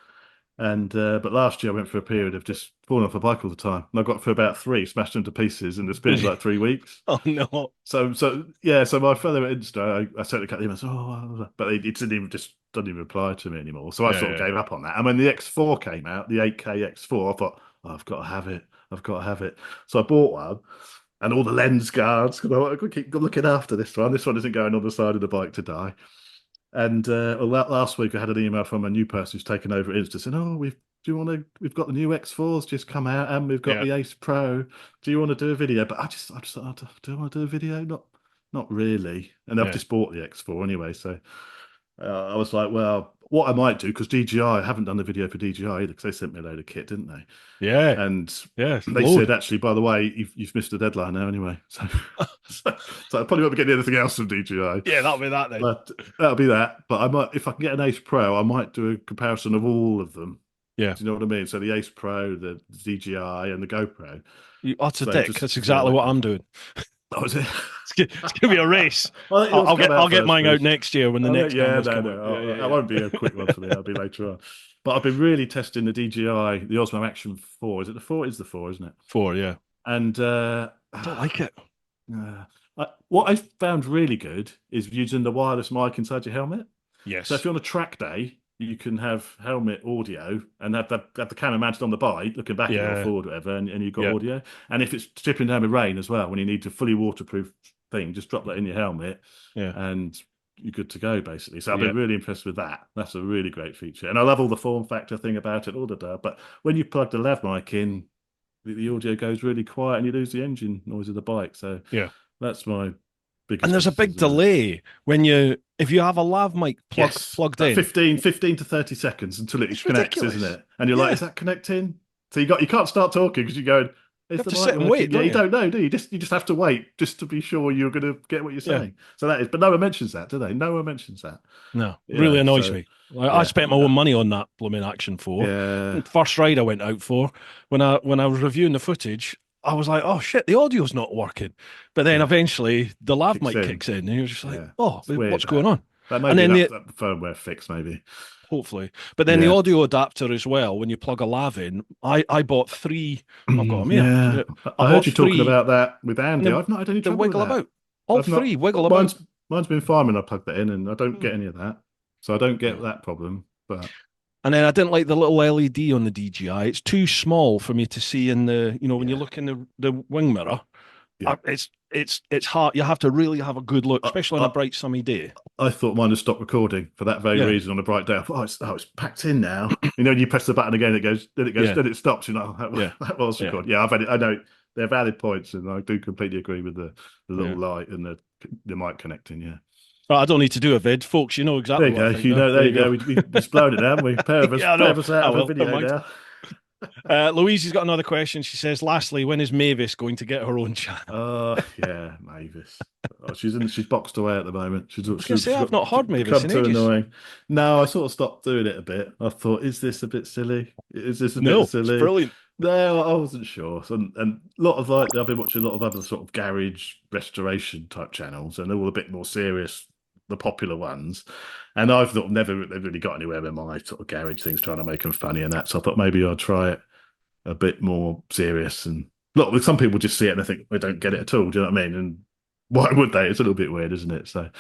And but last year I went through a period of just falling off a bike all the time. And I got through about three, smashed them to pieces in the space of like 3 weeks. Oh no. So yeah, so my fellow at Insta, I sent a couple of emails, but it didn't even doesn't even reply to me anymore. So I Yeah, sort of yeah. gave up on that. And when the X4 came out, the 8K X4, I thought, I've got to have it. I've got to have it. So I bought one, and all the lens guards, because I want to keep looking after this one. This one isn't going on the side of the bike to die. And last week I had an email from a new person who's taken over Insta saying, "Oh, we've got the new X4s just come out, and we've got Yeah. the Ace Pro. Do you want to do a video?" But I just thought, do I want to do a video? Not really. And I've Yeah. just bought the X4 anyway, so I was like, well, what I might do, because DJI, I haven't done the video for DJI either, because they sent me a load of kit, didn't they? Yeah. And Yeah. they said, actually, by the way, you've missed the deadline now anyway. So, so I probably won't be getting anything else from DJI. Yeah, that'll be that then. But that'll be that. But I might, if I can get an Ace Pro, I might do a comparison of all of them. Yeah. Do you know what I mean? So the Ace Pro, the DJI, and the GoPro. That's a So dick. just That's see exactly how what that I'm goes. doing. That was it. It's gonna be a race. Well, yours I'll come out get first, mine out please. next year when the Oh, next yeah, cameras no, come no. out. Yeah, That won't be a quick one for me. That'll be later on. But I've been really testing the DJI, the Osmo Action 4. Is it the 4? It's the 4, isn't it? 4, yeah. And I don't like it. what I found really good is using the wireless mic inside your helmet. Yes. So if you're on a track day, you can have helmet audio and have the camera mounted on the bike, looking back at you or forward, whatever, and you've got audio. And if it's tipping down with rain as well, when you need a fully waterproof thing, just drop that in your helmet, and you're good to go, basically. So I've been really impressed with that. That's a really great feature. And I love all the form factor thing about it, but when you plug the lav mic in, the audio goes really quiet and you lose the engine noise of the bike. So that's my biggest. And there's a big delay when if you have a lav mic plugged in. 15 to 30 seconds until it connects, ridiculous. isn't it? And you're like, is that connecting? So you can't start talking because you're going, you have to sit and wait, you don't know, do you? You just have to wait just to be sure you're going to get what you're saying. So that is, but no one mentions that, do they? No one mentions that. No, really annoys me. I spent my own money on that blooming Action 4. Yeah. First ride I went out for, when I was reviewing the footage, I was like, oh shit, the audio's not working. But then eventually the lav mic kicks in, and you're just like, what's going on? That might be that firmware fix, maybe. Hopefully. But then the audio adapter as well, when you plug a lav in, I bought 3. I've got them here. Yeah. I heard you talking about that with Andy. I've not had any trouble wiggle with that. about. All I've 3 wiggle mine's, about. Mine's been fine when I plugged that in, and I don't get any of that. So I don't get that problem. But and then I didn't like the little LED on the DJI. It's too small for me to see in the, when you look in the wing mirror. Yeah. It's hard. You have to really have a good look, especially on a bright sunny day. I thought mine had stopped recording for that very reason on a bright day. I thought, it's packed in now. When you press the button again, then it stops. That was recording. Yeah, I've had it. I know they're valid points, and I do completely agree with the little light and the mic connecting. Yeah. I don't need to do a vid, folks. You know exactly. There you go. There you go. We've just blown it now, haven't we? Pair of us out of a video now. Louise has got another question. She says, lastly, when is Mavis going to get her own channel? Yeah, Mavis. She's boxed away at the moment. I've not heard Mavis in ages. Annoying. No, I sort of stopped doing it a bit. I thought, is this a bit silly? Is this a bit silly? It's brilliant. No, I wasn't sure. And a lot of I've been watching a lot of other sort of garage restoration type channels, and they're all a bit more serious, the popular ones. And I've they've really got anywhere with my sort of garage things, trying to make them funny and that. So I thought maybe I'd try it a bit more serious. And look, some people just see it and they think they don't get it at all. Do you know what I mean? And why would they? It's a little bit weird, isn't it? So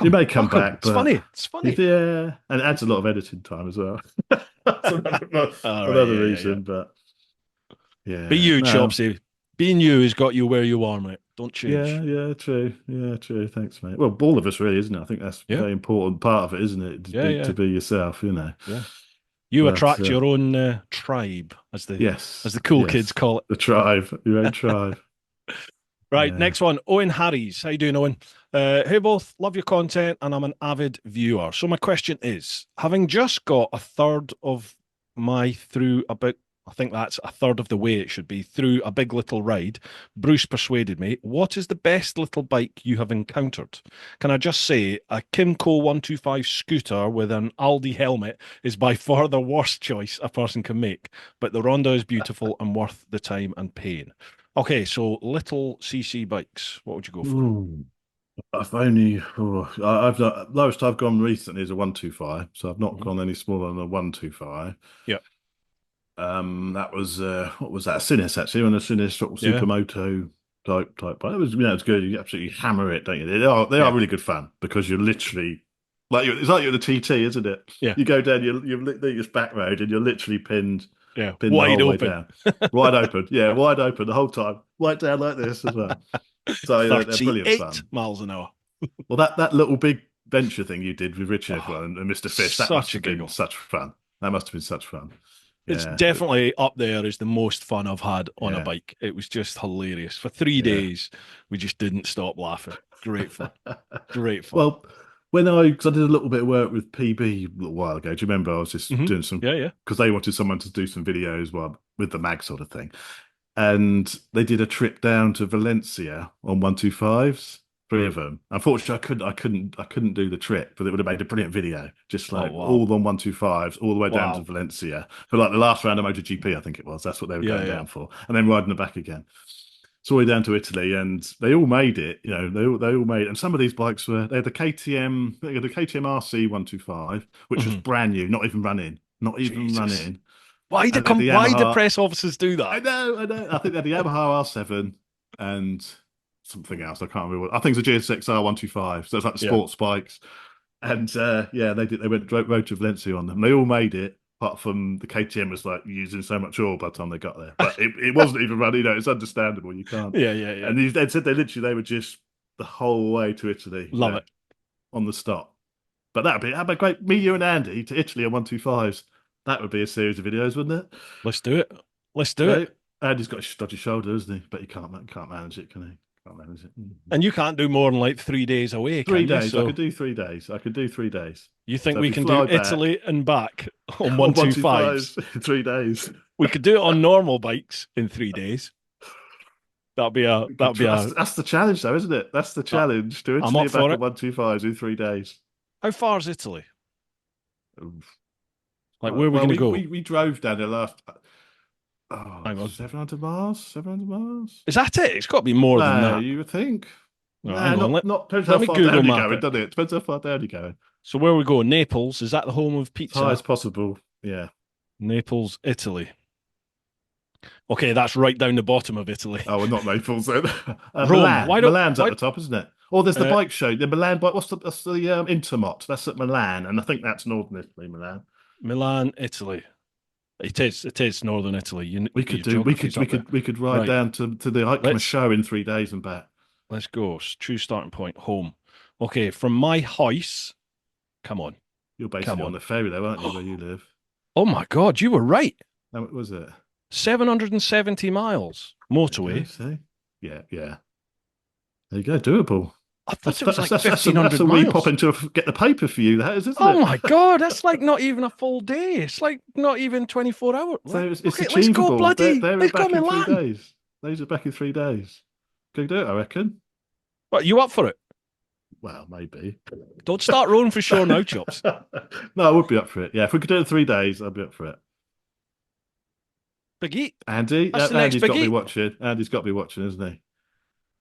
you may come back. It's funny. It's funny. Yeah, and it adds a lot of editing time as well. That's another reason, but yeah. Be you, Chopsy. Being you has got you where you are, mate. Don't change. Yeah, true. Yeah, true. Thanks, mate. Well, all of us, really, isn't it? I think that's a very important part of it, isn't it? To be yourself, Yeah. You attract your own tribe, as the cool kids call it. The tribe, your own tribe. Right, next one. Owen Harries. How you doing, Owen? Hey, both. Love your content, and I'm an avid viewer. So my question is, having just got a third of my through about, I think that's a third of the way it should be, through a big little ride, Bruce persuaded me, what is the best little bike you have encountered? Can I just say, a Kimco 125 scooter with an Aldi helmet is by far the worst choice a person can make, but the Ronda is beautiful and worth the time and pain. Okay, so little CC bikes, what would you go for? Ooh. I've only, I've lowest I've gone recently is a 125, so I've not Mhm. gone any smaller than a 125. Yeah. That was what was that? A Sinis actually, on a Sinis sort of Yeah. supermoto type bike. It was, it's good. You absolutely hammer it, don't you? They are Yeah. really good fun because you're literally it's like you're the TT, isn't it? Yeah. You go down this back road and you're literally pinned Yeah. the Wide whole way open. down, wide open, yeah, wide open the whole time, right down like this as well. So they're brilliant 38 fun. miles an hour. Well, that little big venture thing you did with Richard Oh, and Mr. Fish, that must such a have been giggle. such fun. That must have been such fun. It's Yeah, definitely up there as the most fun I've had on a yeah, bike. It was just hilarious. For 3 days, we just didn't stop laughing. Great fun. yeah. Great fun. Well, because I did a little bit of work with PB a little while ago. Do you remember? I was just doing some Yeah, yeah. because they wanted someone to do some videos, well, with the mag sort of thing, and they did a trip down to Valencia on 125s. Three of them. Unfortunately, I couldn't do the trip, but it would have made a brilliant video, just Oh, like wow. all on 125s, all the way down to Wow. Valencia for like the last round of MotoGP, I think it was. That's what they were Yeah, going yeah. down for, and then riding it back again. It's all the way down to Italy, and they all made it. You know, they all made it. And some of these bikes they had the KTM, they had the KTM RC 125, which was Mhm. brand new, not even running, not even Jesus. running. Why And they had the why do Yamaha. press officers do that? I know. I think they had the Yamaha R7 and something else. I can't remember. I think it's a GSXR 125. So it's like the Yeah. sports bikes. And yeah, they did. They went road to Valencia on them. They all made it, apart from the KTM was like using so much oil by the time they got there. But it wasn't even running. You know, it's understandable. You can't. Yeah, yeah, yeah. And they said they were just the whole way to Italy, Love it. on the stop. But that'd be great. Me, you, and Andy to Italy on 125s. That would be a series of videos, wouldn't it? Let's do it. Let's do So, it. Andy's got a dodgy shoulder, isn't he? But he can't manage it, can he? Can't manage it. And you can't do more than like 3 days away, can 3 days. you? I So could do 3 days. I could do 3 days. you think So if we we can do fly back- Italy and back on On 125s? 125s in 3 days. We could do it on normal bikes in 3 days. That'd be a That's the challenge, though, isn't it? That's the challenge. To I'm Italy up and for back it. on 125s in 3 days. How far is Italy? Oof. Like, where are we Well, going to go? we drove down there last. Hang on. 700 miles. 700 miles. Is that it? It's got to be more than No, that. you would think. No, Nah, hang on. not depends let how me far Google down you're map going, it. doesn't it? Depends how far down you're going. So where we go? Naples. Is that the home of As pizza? high as possible. Yeah. Naples, Italy. Okay, that's right down the bottom of Italy. Oh, well, not Naples then. Rome. Milan. Why don't- Milan's why- at the top, isn't it? Or there's the Uh, bike show. The Milan bike. That's the Intermot. That's at Milan, and I think that's northern Italy. Milan. Milan, Italy. It is northern Italy. We could do. We could ride Right. down to the Icoma show in 3 days and back. Let's go. True starting point. Home. Okay, from my house. Come on. You're basically on. on the ferry, though, aren't you, where you live? Oh my God, you were right. How much was it? 770 miles motorway. See? Yeah. There you go. Doable. I thought it was like That's 1,500 a wee miles. pop into get the paper for you. That is, isn't it? Oh my God, that's like not even a full day. It's like not even 24 hours. So it's Okay, achievable. let's go, bloody. They're Let's back go, in Milan. 3 days. Those are back in 3 days. Can you do it? I reckon. But you up for it? Well, maybe. Don't start rolling for sure now, Chops. No, I would be up for it. Yeah, if we could do it in 3 days, I'd be up for it. Big Eat. Andy, That's the next Andy's got to be biggie. watching. Andy's got to be watching, isn't he?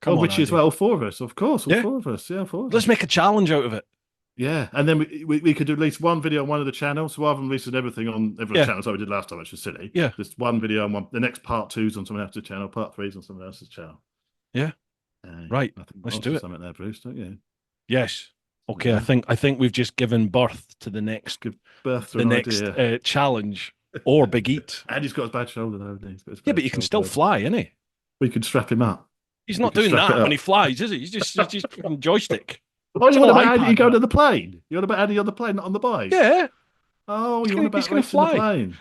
Come on, Richie as Andy. well. All four of us, of course. All Yeah. four of us. Yeah, four of Let's us. make a challenge out of it. Yeah, and then we could do at least one video on one of the channels. So rather than releasing everything on every Yeah. channel, like we did last time, which was silly. Yeah. Just one video on one. The next part 2's on someone else's channel. Part 3's on someone else's channel. Yeah. Right. I think Let's I'll do it. Something there, Bruce, don't you? Yes. Okay. Yeah. I think we've just given birth to the next Give birth to the an next idea. challenge or Big Eat. And he's got his bad shoulder, though, hasn't he? He's got his Yeah, bad but you can shoulder. still fly, innit? We could strap him up. He's not can doing strap it that up. when he flies, is he? He's just fucking joystick. Oh, you Little want about Andy iPad, going to man. the plane? You want about Andy on the plane, not on the bike? Yeah. Oh, He's you gonna- want about he's gonna racing the fly. plane?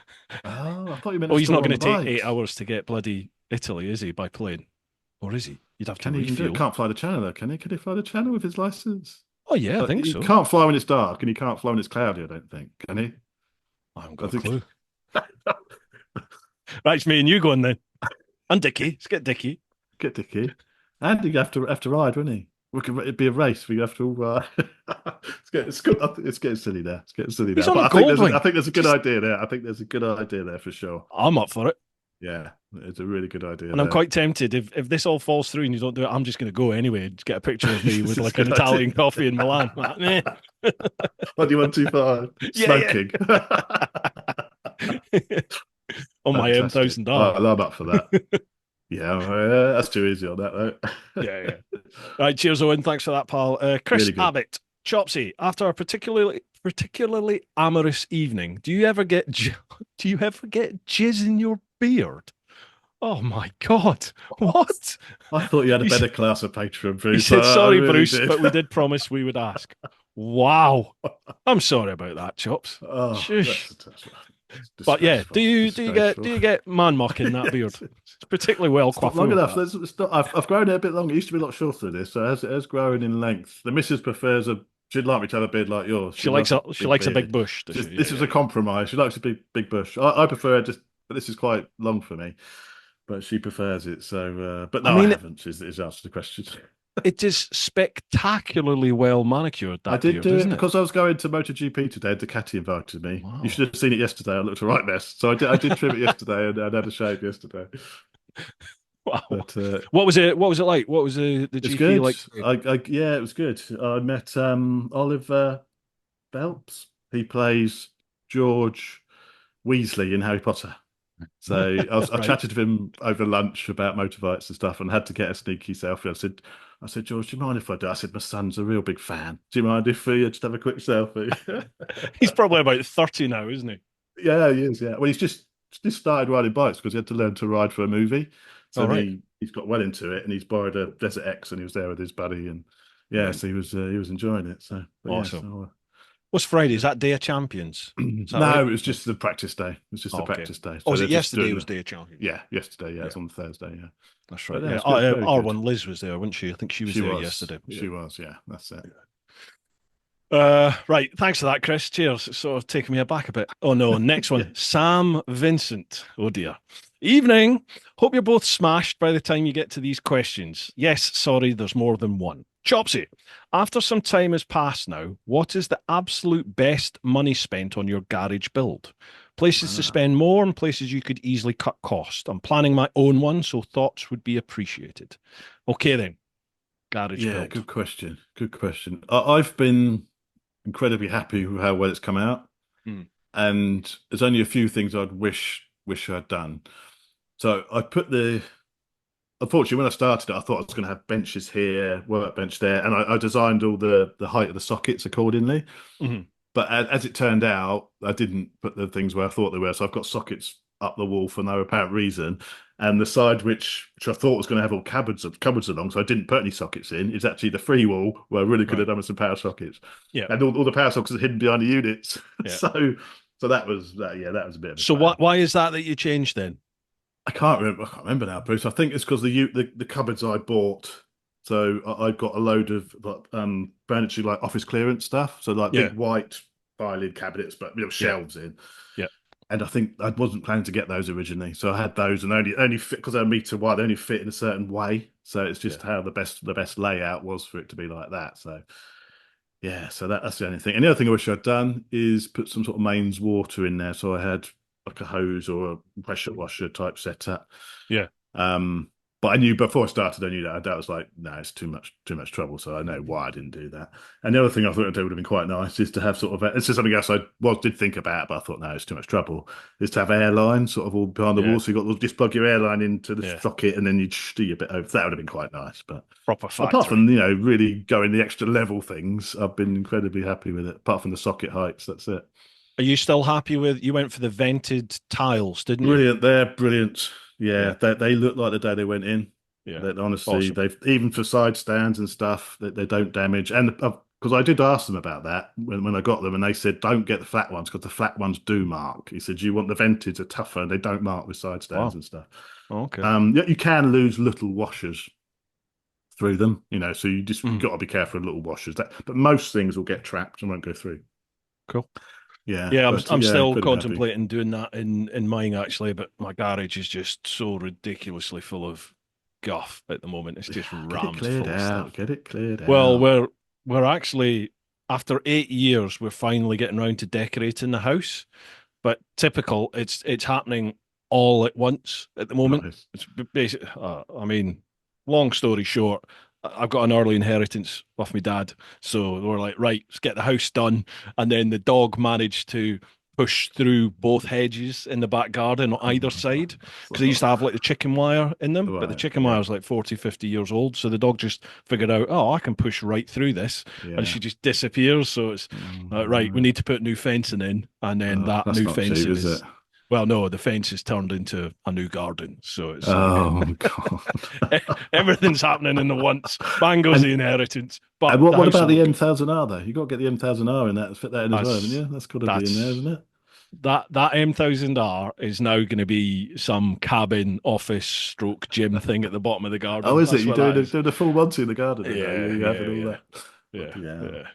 Oh, I thought you meant. Oh, he's not going going to take 8 hours to get bloody Italy, is he, by plane? Or is he? You'd have to Can he? refuel. Can't fly the channel, though, can he? Can he fly the channel with his license? Oh, yeah, I But think he so. can't fly when it's dark, and he can't fly when it's cloudy. I don't think. Can he? I haven't got I a think- clue. Right, it's me and you going then. And Dickie. Let's get Dickie. Get Dickie. And you have to ride, wouldn't he? It'd be a race. We have to. It's getting silly there. It's getting silly He's there. on But a Goldwing. I think there's a good idea there. I think there's a good idea there for sure. I'm up for it. Yeah, it's a really good idea. And I'm quite tempted. If this all falls through and you don't do it, I'm just going to go anyway and get a picture of me with This is like a an good Italian idea. coffee in Milan. Like, meh. What do you want too far? Yeah, Smoking. On my Fantastic. M1000R. I'm up for that. Yeah, that's too easy on that, though. Yeah. Right, cheers, Owen. Thanks for that, pal. Chris Really good. Abbott, Chopsy. After a particularly amorous evening, do you ever get jizz in your beard? Oh my God! What? I thought you had a better class of patron, Bruce. He said, I "Sorry, really Bruce, did. but we did promise we would ask." Wow, I'm sorry about that, Chops. Oh, Shush. that's But yeah, do you disgraceful. get man muck in that beard? It's particularly well It's not coiffed. long enough. I've grown it a bit longer. It used to be a lot shorter than this, so it has grown in length. The missus prefers she'd like me to have a beard like yours. She likes a big beard. bush. Does she? This is a compromise. She likes a big bush. I prefer but this is quite long for me. But she prefers it. So, but no, I haven't. Is the answer to the question. It is spectacularly well manicured. That I did beard, do it isn't because I was going to MotoGP today. Ducati invited me. Wow. You should have seen it yesterday. I looked a right mess. So I did trim it yesterday and I had a shave yesterday. Wow. But, what was it? What was it like? What was the it's GP good. like? Yeah, it was good. I met Oliver Phelps. He plays George Weasley in Harry Potter. So I Right. chatted with him over lunch about motorbikes and stuff, and had to get a sneaky selfie. I said, George, do you mind if I do? I said, my son's a real big fan. Do you mind if we just have a quick selfie? He's probably about 30 now, isn't he? Yeah, he is. Yeah. Well, he's just started riding bikes because he had to learn to ride for a movie. So he's got well into it, and he's borrowed a Desert X, and he was there with his buddy, and so he was enjoying it. So awesome. What's Friday? Is that Day of Champions? No, right? It was just the practice day. It was just the practice day. So was it yesterday? Was Day of Champions? Yeah, yesterday. Yeah, it's on Thursday. Yeah, that's right. Yeah, R1 Liz was there, wasn't she? I think she was there yesterday. She was. Yeah, that's it. Right. Thanks for that, Chris. Cheers. It's sort of taking me aback a bit. Oh no. Next one. Sam Vincent. Oh dear. Evening. Hope you're both smashed by the time you get to these questions. Yes, sorry, there's more than one. Chopsy, after some time has passed now, what is the absolute best money spent on your garage build? Places to spend more and places you could easily cut cost. I'm planning my own one, so thoughts would be appreciated. Okay then. Garage build. Yeah, good question. Good question. I've been incredibly happy with how well it's come out. And there's only a few things I'd wish I'd done. So I put unfortunately, when I started it, I thought I was going to have benches here, workbench there, and I designed all the height of the sockets accordingly. Mm-hmm. But as it turned out, I didn't put the things where I thought they were. So I've got sockets up the wall for no apparent reason. And the side which I thought was going to have all cupboards along, so I didn't put any sockets in, is actually the free wall where I really could have done with some power sockets. Yeah. And all the power sockets are hidden behind the units. Yeah. So that was that was a bit of a So why is that you changed then? I can't remember now, Bruce. I think it's because the cupboards I bought. So I got a load of furniture, like office clearance stuff. So like big white filing cabinets, but shelves in. Yeah. And I think I wasn't planning to get those originally, so I had those, and only fit because they're a meter wide. They only fit in a certain way. So it's just how the best layout was for it to be like that. So yeah, so that's the only thing. And the other thing I wish I'd done is put some sort of mains water in there. So I had like a hose or a pressure washer type setup. Yeah. But I knew before I started, I knew that was like, no, it's too much trouble. So I know why I didn't do that. And the other thing I thought I'd do would have been quite nice is to have sort of, it's just something else I did think about, but I thought, no, it's too much trouble, is to have airline sort of all behind the wall. So just plug your airline into the socket and then you'd do your bit over. That would have been quite nice. But proper factory. Apart from, really going the extra level things, I've been incredibly happy with it. Apart from the socket heights, that's it. Are you still happy with, you went for the vented tiles, didn't you? Brilliant. They're brilliant. Yeah. They look like the day they went in. Yeah, that honestly, awesome. They've even for side stands and stuff that they don't damage. And because I did ask them about that when I got them, and they said don't get the flat ones because the flat ones do mark. He said you want the vented are tougher and they don't mark with side stands and stuff. Okay. You can lose little washers through them, so you've got to be careful of little washers. But most things will get trapped and won't go through. Cool. Yeah, Yeah, but I'm yeah, still pretty happy. contemplating doing that in mine actually, but my garage is just so ridiculously full of guff at the moment. It's just Get it rammed cleared full of out. stuff. Get it cleared Well, out. we're actually after 8 years, we're finally getting around to decorating the house. But typical, it's happening all at once at the moment. Nice. It's basic. I mean, long story short, I've got an early inheritance off my dad, so we're like, right, let's get the house done. And then the dog managed to push through both hedges in the back garden on either side because they used to have like the chicken wire in them, but the Right. chicken Yeah. wire is like 40, 50 years old. So the dog just figured out, oh, I can push right through this, and Yeah. she just disappears. So it's right, we Right. need to put new fencing in, and then Oh, that that's new not cheap, fencing is it? is, well, no, the fence is turned into a new garden. So it's like Oh God. everything's happening in the once. Bang goes the And inheritance, but what the what house will about the look good. M1000R though? You got to get the M1000R in that, fit that in as well, haven't That's you? That's got to be in there, that's isn't it? that M1000R is now going to be some cabin office stroke gym thing at the bottom of the Oh, garden. is it? That's You what that is. doing a full Monty in the garden, you know? Yeah, You yeah, having all yeah, that? yeah, Bloody hell. yeah.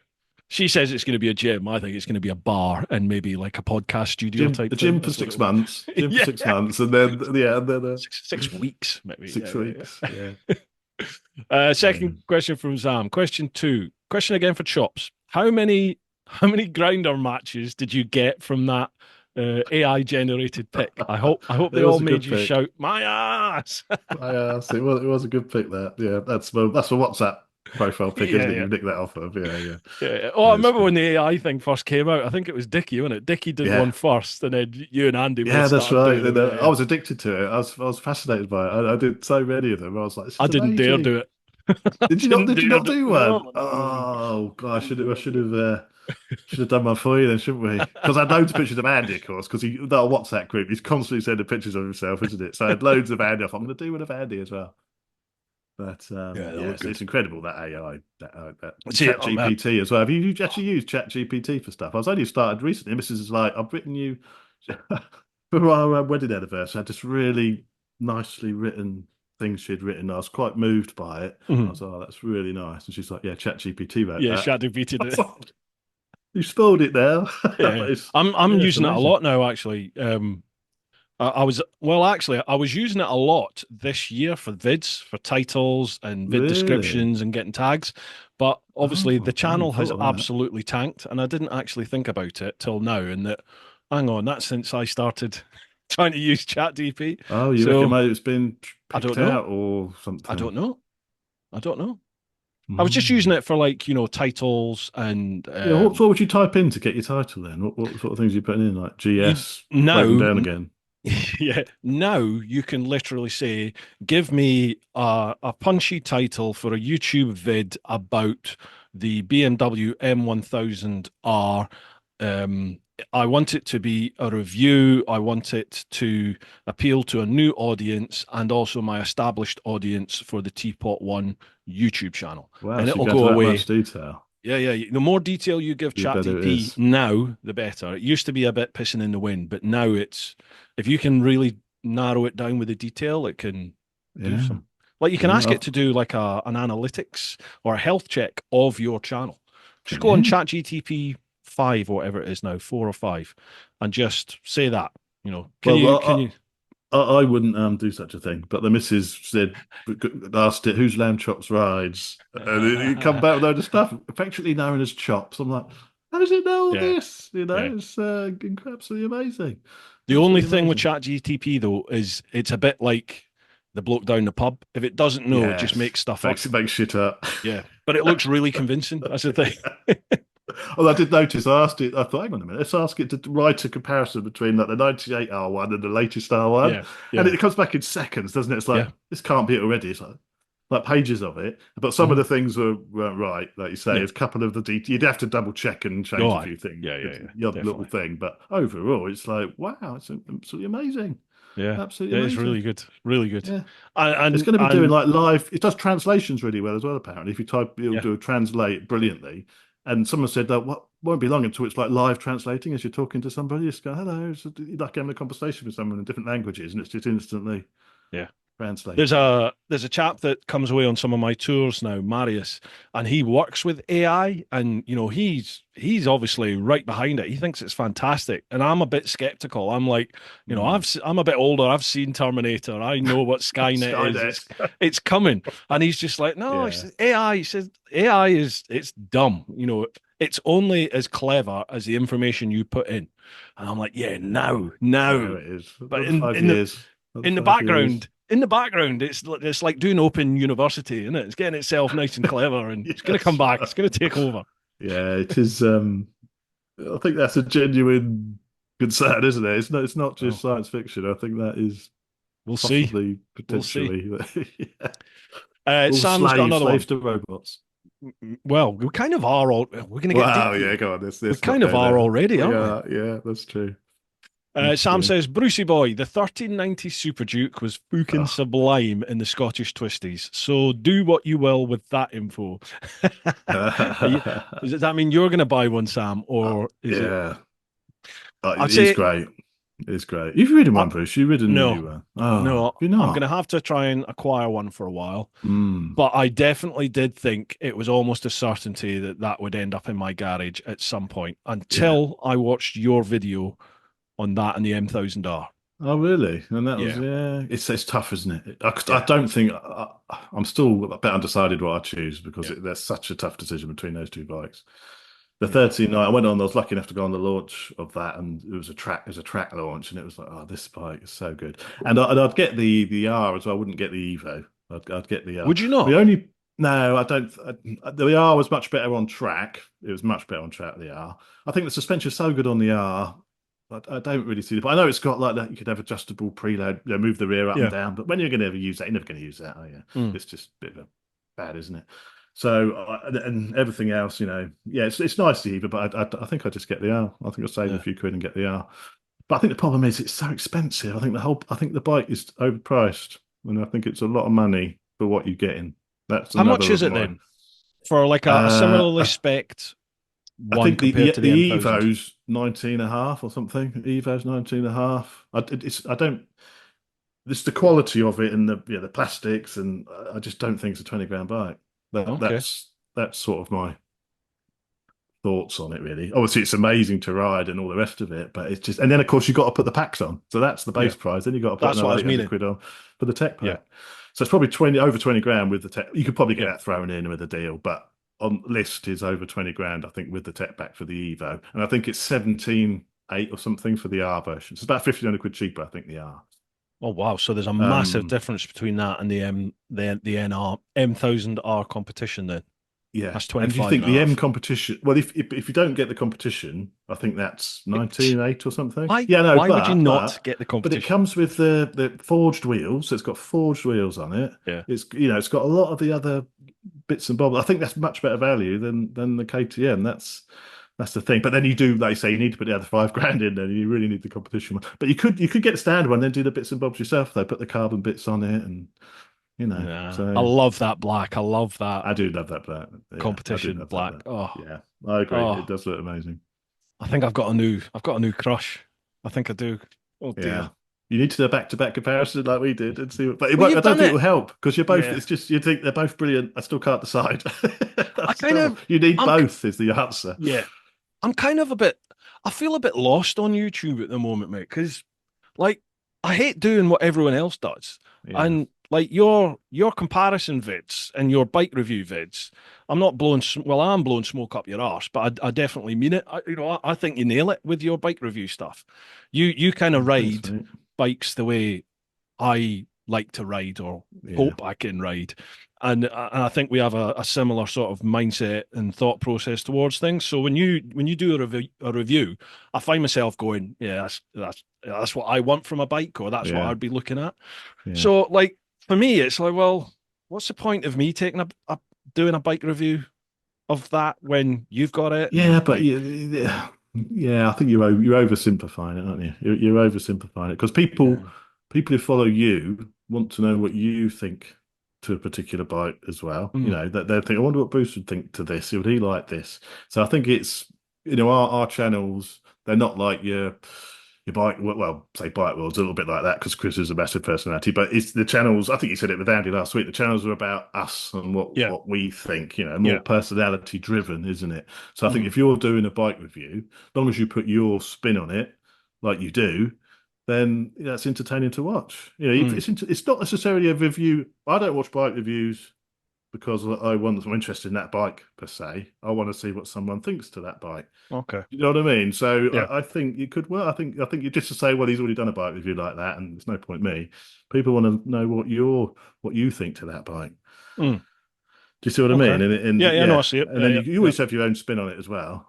She says it's going to be a gym. I think it's going to be a bar and maybe like a podcast studio Gym, type a thing. gym for That's what six it'll be. months. Gym for Yeah, 6 months, and then yeah, and then 6 weeks maybe. Yeah, 6 weeks. yeah, Yeah. yeah. Yeah. Second question from Zam. Question two. Question again for Chops. How many grinder matches did you get from that AI generated pick? I hope It they all was a made good you pick. shout my ass. It was a good pick. That that's my WhatsApp profile pick, Yeah, isn't it? yeah. You nicked that off of. Yeah, yeah. Yeah. Oh, I That's remember good. when the AI thing first came out. I think it was Dickie, wasn't it? Dickie did Yeah, one first, and then you and Andy both yeah, that's started right. doing them. And, Yeah, I yeah. was addicted to it. I was fascinated by it. I did so many of them. I was like, this I is didn't dare amazing. do it. I Did you not? didn't Did you dare not do it. do one? No, no. Oh God, I should have done one for you then, shouldn't we? Because I had loads of pictures of Andy, of course, because that WhatsApp group, he's constantly sending pictures of himself, isn't it? So I had loads of Andy. I'm going to do one of Andy as well. But Yeah, they yeah, look it's good. incredible that AI, that See, Chat GPT as well. Have you actually used Chat GPT for stuff? I was only started recently. Mrs. is like, I've written you for our wedding anniversary. I had this really nicely written thing she'd written. I was quite moved by it. I was Mhm. like, oh, that's really nice. And she's like, yeah, Chat GPT wrote Yeah, that. Shadow beated I it. was like, you spoiled it now. Yeah, But it's I'm yeah, it's using it a amazing. lot now. Actually, actually, I was using it a lot this year for vids, for titles and vid Really? descriptions and getting tags. But obviously, the Oh, I hadn't channel has thought of that. absolutely tanked, and I didn't actually think about it till now. And that, hang on, that's since I started trying to use ChatGPT. Oh, you reckon So maybe it's been I picked don't know. out or I something? don't know. I don't know. I was just using Mm. it for like titles and Yeah, what would you type in to get your title then? What sort of things are you putting in, like you GS broken now down again? yeah, now you can literally say, give me a punchy title for a YouTube vid about the BMW M1000R. Um, I want it to be a review. I want it to appeal to a new audience and also my established audience for the TeapotOne YouTube channel. Wow, And so you it'll go go into that much away. detail. Yeah, yeah. The more detail you give The better it ChatGPT is. now, the better. It used to be a bit pissing in the wind, but now it's if you can really narrow it down with the detail, it can do Yeah, some. Like you can yeah. ask it to do like an analytics or a health check of your channel. Just Can go on you? ChatGPT 5 or whatever it is now, 4 or 5, and just say that. Can Well, you can you I wouldn't do such a thing, but the missus said, asked it, who's lamb chops rides? And it come back with loads of stuff, affectionately known as chops. I'm like, how does it know all yeah, this? yeah. It's absolutely amazing. The only Absolutely thing with amazing. ChatGTP though is it's a bit like the bloke down the pub. If it doesn't know, it just Yes, makes stuff makes up. it makes shit up. Yeah, but it looks really convincing. That's the thing. Well, I did notice. I asked it. I thought, hang on a minute. Let's ask it to write a comparison between like the '98 R1 and the latest R1, Yeah, and yeah, it comes back in seconds, doesn't it? It's like yeah. this can't be it already. It's like pages of it, but some of Mhm. the things weren't right. Like you say, Yeah. there's a couple of the details. You'd have to double check and Oh, change a aye. few things. Yeah, yeah, It's yeah. the odd little Definitely. thing, but overall, it's like wow, it's absolutely amazing. Yeah, Absolutely it is amazing. really good. Really good. Yeah. And It's and, going to be doing and like live. It does translations really well as well. Apparently, if you type, it'll yeah, do a translate brilliantly. And someone said that what won't be long until it's like live translating as you're talking to somebody. Just go, hello. It's like having a conversation with someone in different languages, and it's just instantly yeah. Translated. There's a chap that comes away on some of my tours now, Marius, and he works with AI, and he's obviously right behind it. He thinks it's fantastic, and I'm a bit skeptical. I'm like, I'm a bit older. I've seen Terminator. I know what Skynet is. Skynet. It's coming, and he's just like, no, he Yeah. says, AI. He says AI it's dumb. It's only as clever as the information you put in. And I'm like, yeah, now, There it is. but Another 5 years. in the background, it's like doing open university, isn't it? It's getting itself nice and clever, and it's going to come back. It's going to take over. Yeah, it is. I think that's a genuine concern, isn't it? It's not just science fiction. I think that is We'll possibly, see. We'll see. potentially. Yeah. Sam's got another one. Slaves to robots. Well, we kind of are all. We're going to get Wow, deep. yeah, go on. This We kind of are already, aren't we? Yeah, that's true. Sam says, Brucey boy, the 1390 Super Duke was fucking sublime in the Scottish Twisties. So do what you will with that info. Does that mean you're going to buy one, Sam? Or is it? It is great. It's great. You've ridden one, Bruce. You've ridden no, a new one. Oh, no. you're not. I'm going to have to try and acquire one for a while. Mm. But I definitely did think it was almost a certainty that would end up in my garage at some point until I watched your video on that and the M1000R. Oh, really? And that was, it's tough, isn't it? I don't think, I'm still a bit undecided what I choose because there's such a tough decision between those two bikes. The 13, I went on, I was lucky enough to go on the launch of that, and it was a track launch, and it was like, oh, this bike is so good. And I'd get the R as well. I wouldn't get the Evo. I'd get the R. Would you not? No, I don't. The R was much better on track. It was much better on track, the R. I think the suspension's so good on the R. I don't really see it. But I know it's got like that. You could have adjustable preload, move the rear up and down. But when you're going to ever use that, you're never going to use that. Oh yeah, it's just a bit of a bad, isn't it? So and everything else, it's nice to either. But I think I just get the R. I think I'll save a few quid and get the R. But I think the problem is it's so expensive. I think the bike is overpriced, and I think it's a lot of money for what you're getting. That's how much is it then for like a similarly spec'd? I think the Evo's 19.5 or something. Evo's 19.5. It's the quality of it and the plastics, and I just don't think it's a 20 grand bike. That's sort of my thoughts on it, really. Obviously, it's amazing to ride and all the rest of it, but it's just, and then of course you've got to put the packs on. So that's the base price. Then you've got to put another 800 quid on for the tech pack. Yeah. So it's probably over 20 grand with the tech. You could probably get that thrown in with a deal, but on list is over 20 grand, I think, with the tech pack for the Evo. And I think it's 17.8 or something for the R version. So it's about 1,500 quid cheaper, I think, the R. Oh wow! So there's a massive difference between that and the M1000R competition. Then that's 25. And do you think the M competition? Well, if you don't get the competition, I think that's 19.8 or something. Why would you not get the competition? But it comes with the forged wheels. So it's got forged wheels on it. Yeah, it's got a lot of the other bits and bobs. I think that's much better value than the KTM. That's the thing. But then you do, like you say, you need to put the other 5 grand in there. You really need the competition one. But you could get the standard one, then do the bits and bobs yourself, though. Put the carbon bits on it, and So I love that black. I love that. I do love that black. Competition black. Oh yeah, I agree. It does look amazing. I think I've got a new crush. I think I do. Oh dear. Yeah. You need to do a back-to-back comparison like we did and see. But I don't think it will help because you're both. Yeah. It's just you think they're both brilliant. I still can't decide. You need both. Is the answer? Yeah. I'm kind of I feel a bit lost on YouTube at the moment, mate, because like I hate doing what everyone else does. Yeah. And like your comparison vids and your bike review vids, I'm blowing smoke up your arse, but I definitely mean it. I think you nail it with your bike review stuff. You kind of ride bikes the way I like to ride or hope I can ride. And I think we have a similar sort of mindset and thought process towards things. So when you do a review, I find myself going, yeah, that's what I want from a bike, or that's what I'd be looking at. Yeah. So like for me, it's like, well, what's the point of me taking doing a bike review of that when you've got it? Yeah, but I think you're oversimplifying it, aren't you? You're oversimplifying it because people who follow you want to know what you think to a particular bike as well. That they'll think, I wonder what Bruce would think to this. Would he like this? So I think it's our channels. They're not like your bike, well, say Bike World's a little bit like that because Chris is a massive personality, but it's the channels. I think you said it with Andy last week. The channels are about us and Yeah. what we think. Yeah. More personality driven, isn't it? So I think Mm. if you're doing a bike review, as long as you put your spin on it, like you do, then it's entertaining to watch. Mm. It's not necessarily a review. I don't watch bike reviews because I'm interested in that bike per se. I want to see what someone thinks to that bike. Okay. You know what I mean? So Yeah. I think you could. Well, I think you just to say, well, he's already done a bike review like that, and there's no point me. People want to know what you think to that bike. Mm. Do you see what I Okay. mean? And Yeah. Yeah. No, I yeah, see it. and Yeah. then Yeah. you Yeah. always have your own spin on it as well.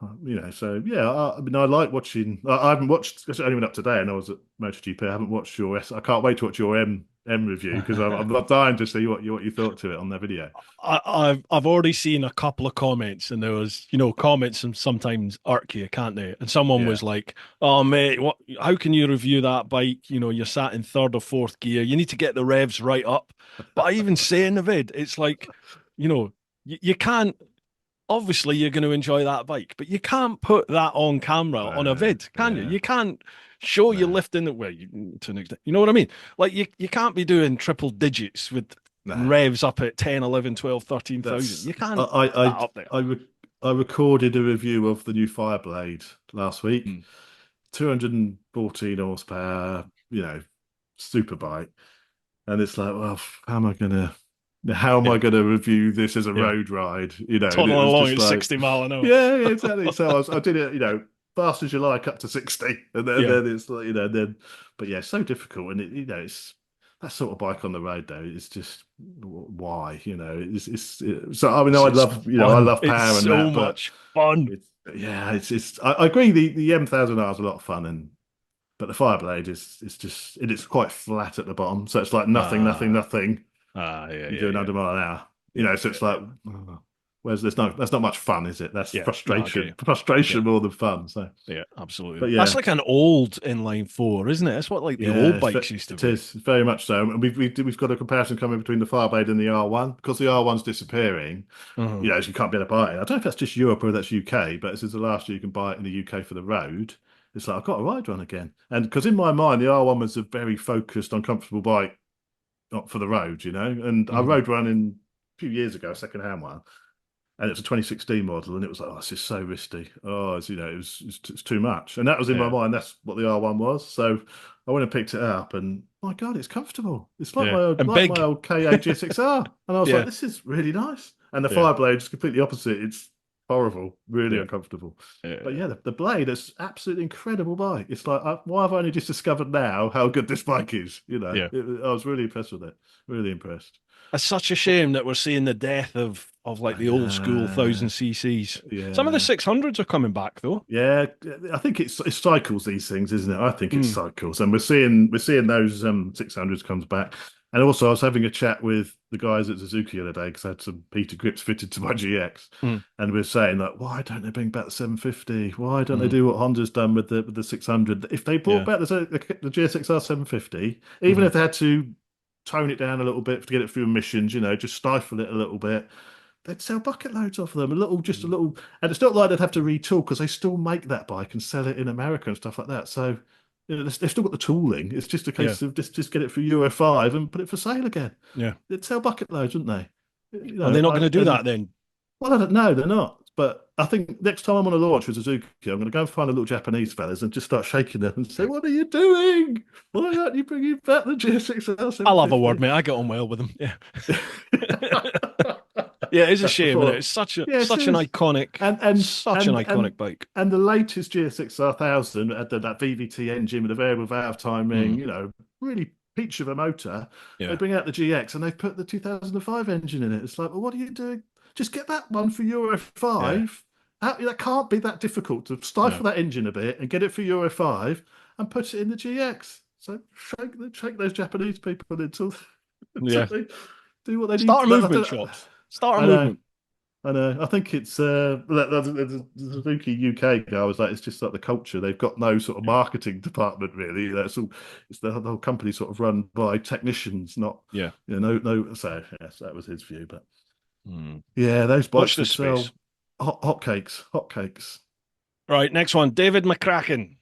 So yeah, I mean, I like watching. I haven't watched. I only went up today, and I was at MotoGP. I haven't watched your. I can't wait to watch your M review because I'm dying to see what you thought to it on that video. I've already seen a couple of comments, and there was, comments and sometimes irk you, can't they? And someone Yeah. was like, "Oh mate, what? How can you review that bike? You're sat in third or fourth gear. You need to get the revs right up." But I even say in the vid, it's like, you can't. Obviously, you're going to enjoy that bike, but you can't put that on camera on a vid, can you? Yeah. You can't show you No. lifting it. Well, to an extent, you know what I mean? Like you can't be doing triple digits with No. revs up at 10, 11, 12, 13,000. That's You can't put I that up there. I recorded a review of the new Fireblade last week. Mm. 214 horsepower, super bike. And it's like, well, how am I Yeah. gonna review this as a Yeah. road ride? And Toddling it was along just at like, 60 mile an hour. yeah, exactly. So I did it, fast as you like up to 60, and Yeah. then it's like, but yeah, it's so difficult, and it's that sort of bike on the road though. It's just why, so I mean, I It's love, I fun. love It's power and so that, but much fun. it's I agree. The M1000R is a lot of fun, but the Fireblade is just it's quite flat at the bottom, so it's like nothing, nothing, Ah, nothing. yeah, You're yeah, doing yeah. 100 mile an hour, Yeah, so yeah, it's like, yeah. where's that's not much fun, is it? That's Yeah, no, I get you. frustration Yeah, more than fun. So, yeah, absolutely. but That's yeah, like an old inline four, isn't it? That's what like the yeah, old bikes used to it be. is very much so. And we've got a comparison coming between the Fireblade and the R1 because the R1's disappearing. Uh-huh. So you can't be able to buy it. I don't know if that's just Europe or that's UK, but this is the last year you can buy it in the UK for the road. It's like I've got to ride one again, and because in my mind the R1 was a very focused, uncomfortable bike, not for the road, And I Mhm. rode one in a few years ago, a second-hand one, and it was a 2016 model, and it was like, oh, this is so risky. Oh, it's too much, and that was in my Yeah, mind. That's what the R1 was. So I went and picked it up, and my God, it's comfortable. It's like yeah, and my big. old KA GSX-R, and I was like, Yeah, this is really nice. And the yeah, Fireblade is completely opposite. It's horrible, really yeah, uncomfortable. But yeah. yeah, the Blade is absolutely incredible bike. It's like, why have I only just discovered now how good this bike is? Yeah. I was really impressed with it. Really impressed. It's such a shame that we're seeing the death of like I the old school know. 1000 cc's. Some of the Yeah. 600s are coming back though. Yeah, I think it's cycles these things, isn't it? I think it's Mm. cycles, and we're seeing those 600s comes back. And also, I was having a chat with the guys at Suzuki the other day because I had some Peter grips fitted to my GX, Mm. and we are saying like, why don't they bring back the 750? Why don't they Mm. do what Honda's done with the 600? If they brought Yeah. back the GSXR 750, even Mhm. if they had to tone it down a little bit to get it through emissions, just stifle it a little bit, they'd sell bucket loads of them. Just a Mm. little, and it's not like they'd have to retool because they still make that bike and sell it in America and stuff like that. So, they've still got the tooling. It's just a Yeah. case of just get it for Euro 5 and put it for sale again. Yeah. They'd sell bucket loads, wouldn't they? Are they not going to do that then? Well, I don't know, they're not. But I think next time I'm on a launch with Suzuki, I'm going to go and find a little Japanese fellas and just start shaking them and say, "What are you doing? Why aren't you bringing back the GSX-R I'll have a word, 750?" mate. I get on well with them. Yeah. Yeah, it's a That's shame, isn't it? before. It's such a Yeah, it such an is. iconic, And and such an and iconic and bike. and the latest GSX-R 1000 had that VVT engine with a variable valve timing, Mm. really peach of a motor. They Yeah. bring out the GX and they've put the 2005 engine in it. It's like, well, what are you doing? Just get that one for Euro Yeah. 5. That can't be that difficult to No. stifle that engine a bit and get it for Euro 5 and put it in the GX. So shake those Japanese people until Yeah. they do what they need. Start a movement, shops. Start a I know. movement. I know. I think it's the Suzuki UK guy was like, it's just like the culture. They've got no sort of Yeah. marketing department really. It's the whole company sort of run by technicians, not Yeah. no. So yes, that was his view. But Mm. yeah, those Watch bikes would this sell space. hotcakes. Right, next one. David McCracken.